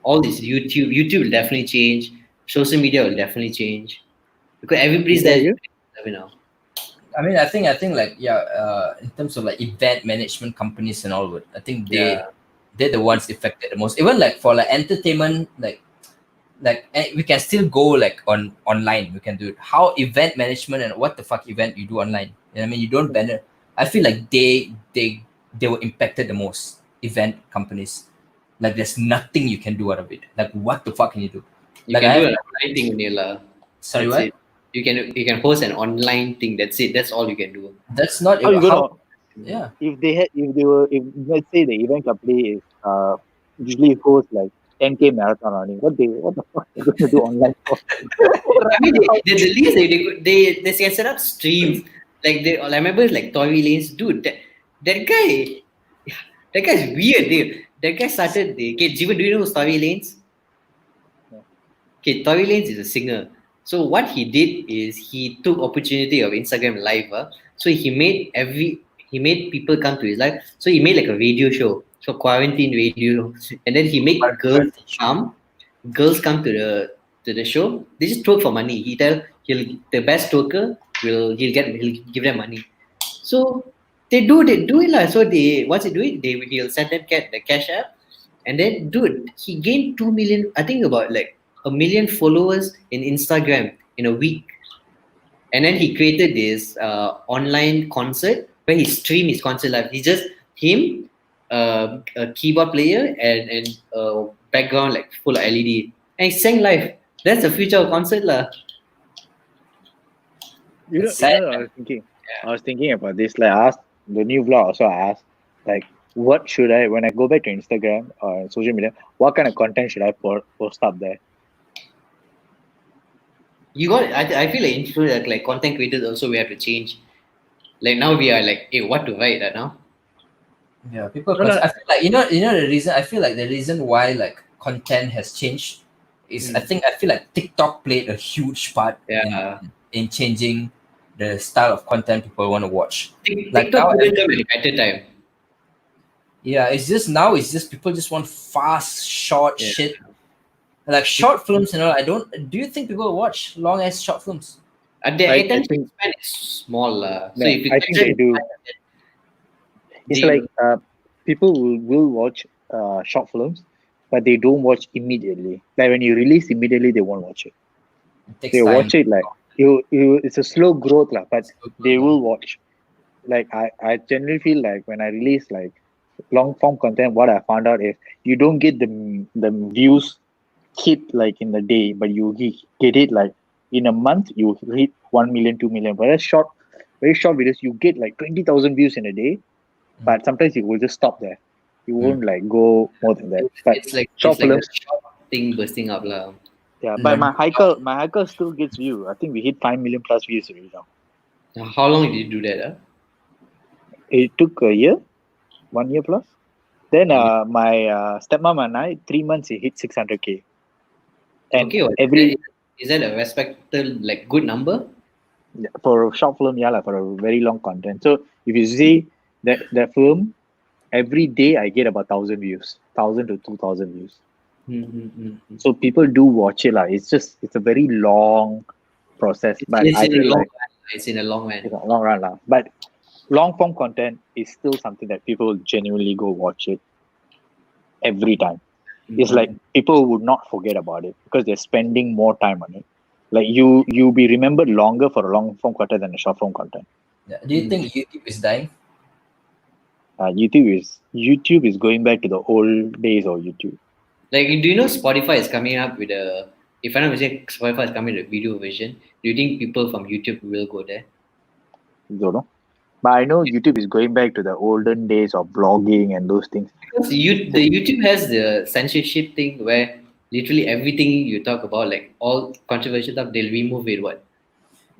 all this YouTube will definitely change. Social media will definitely change because everybody's there now. I mean, I think like in terms of like event management companies and all, I think they're the ones affected the most. Even like for like entertainment, like we can still go like online. We can do it. How event management and what the fuck event you do online? You know what I mean, you don't banner. I feel like they were impacted the most. Event companies, like there's nothing you can do out of it. Like what the fuck can you do? You can do an online thing, Nila. Sorry, what? It. You can host an online thing. That's it. That's all you can do. That's not yeah. If let's say the event company is usually host like 10K marathon running, what the fuck are they going to do online for? I mean, they can set up streams. Like I remember like Tory Lanes, dude. That guy's weird, dude. That guy started Jiven, do you know who's Tory Lanes? Okay, Tory Lanes is a singer. So what he did is he took opportunity of Instagram Live. So he made people come to his live. So he made like a radio show. So quarantine radio. And then he made girls come girls come to the show, they just twerk for money. The best twerker he'll give them money. So they do it lah. So once they do it, he'll send them the cash app, and then dude, he gained 2 million. I think about like 1 million followers in Instagram in a week. And then he created this online concert where he streamed his concert live. He's just him, a keyboard player, and background like full of LED, and he sang live. That's the future of concert lah. I was thinking about this. Like, I asked the new vlog. Also, I asked, like, what should I, when I go back to Instagram or social media, what kind of content should I post up there? I feel like influencers, like content creators, also we have to change. Like now we are like, hey, what to write now? Yeah, people. I feel like the reason. I feel like the reason why like content has changed is I feel like TikTok played a huge part in changing the style of content people want to watch. Like TikTok couldn't come at a better time. Yeah, it's just people just want fast, short shit. Like short films, do you think people watch long ass short films? The attention span is small. So if I think they do. It's like people will watch short films, but they don't watch immediately. Like when you release immediately, they won't watch it. They watch it like it's a slow growth, but they will watch. Like I generally feel like when I release like long form content, what I found out is you don't get the views hit like in the day, but you get it like in a month you hit 1 million, 2 million. But very short videos, you get like 20,000 views in a day, but sometimes you will just stop there. You won't like go more than that. But it's like a short thing bursting up lah. Yeah, but my hiker still gets views. I think we hit 5 million plus views already now. How long did you do that? It took a year, 1 year plus. Then my stepmom and I, 3 months, it hit 600K. And is that a respectable, like, good number? For a short film, for a very long content. So if you see that film, every day I get about 1,000 views, 1,000 to 2,000 views. So people do watch it. It's a very long process. But it's in a long run. It's a long run. But long form content is still something that people genuinely go watch it every time. It's like people would not forget about it because they're spending more time on it. Like you be remembered longer for a long form content than a short form content. Yeah. Do you think YouTube is dying? YouTube is going back to the old days of YouTube. Like, do you know Spotify is coming up with if I'm not mistaken, Spotify is coming with a video version. Do you think people from YouTube will go there? Don't know. But I know YouTube is going back to the olden days of blogging and those things. Because the YouTube has the censorship thing where literally everything you talk about, like all controversial stuff, they'll remove it. What?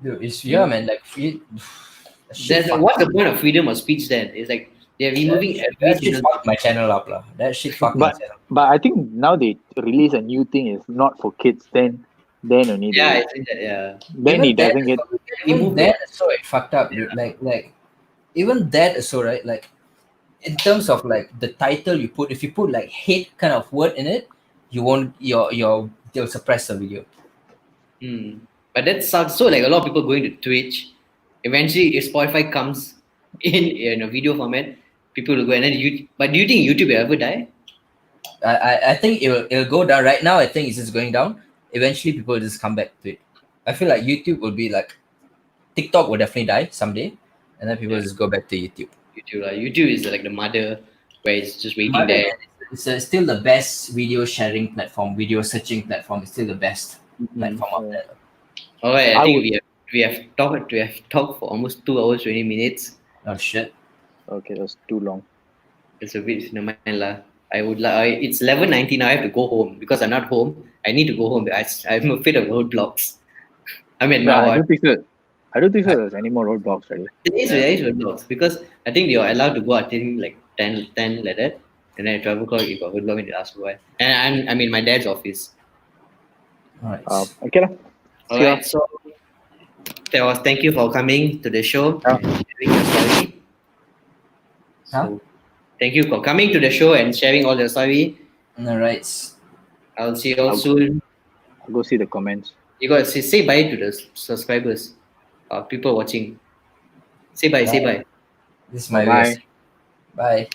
Dude, man. Like, what's the point of freedom of speech then? It's like they're removing that shit fucked my channel up, lah. That shit fucked my channel. But I think now they release a new thing. It's not for kids. Then only. Yeah, I think that. Yeah. Then it doesn't get. Even that is so fucked up, dude. Like. Even that is so right. Like, in terms of like the title you put, if you put like hate kind of word in it, you won't. They'll suppress the video. But that sucks. So like a lot of people going to Twitch. Eventually, if Spotify comes in a video format, people will go and then But do you think YouTube will ever die? I think it'll go down. Right now, I think it's just going down. Eventually, people will just come back to it. I feel like YouTube will be like TikTok will definitely die someday. And then people just go back to YouTube. YouTube is like the mother where it's just waiting there. It's still the best video sharing platform, video searching platform. It's still the best platform out there. All right, I think we have talked for almost 2 hours 20 minutes. Oh shit! Okay, that's too long. It's a bit no mind lah. It's 11:19 now. I have to go home because I'm not home. I need to go home. I'm afraid of roadblocks. I mean, I don't think there's any more roadblocks already. There is roadblocks because I think they are allowed to go until like 10 like that. And then at 12 o'clock, you got roadblock in the last while. And I'm in my dad's office. All right. Okay lah. All right. So thank you for coming to the show. Sharing your story. So, thank you for coming to the show and sharing all your story. All right. I'll see you all soon. I'll go see the comments. You got to say bye to the subscribers, people watching. Say bye. Say bye. This is my Bye. waist. Bye.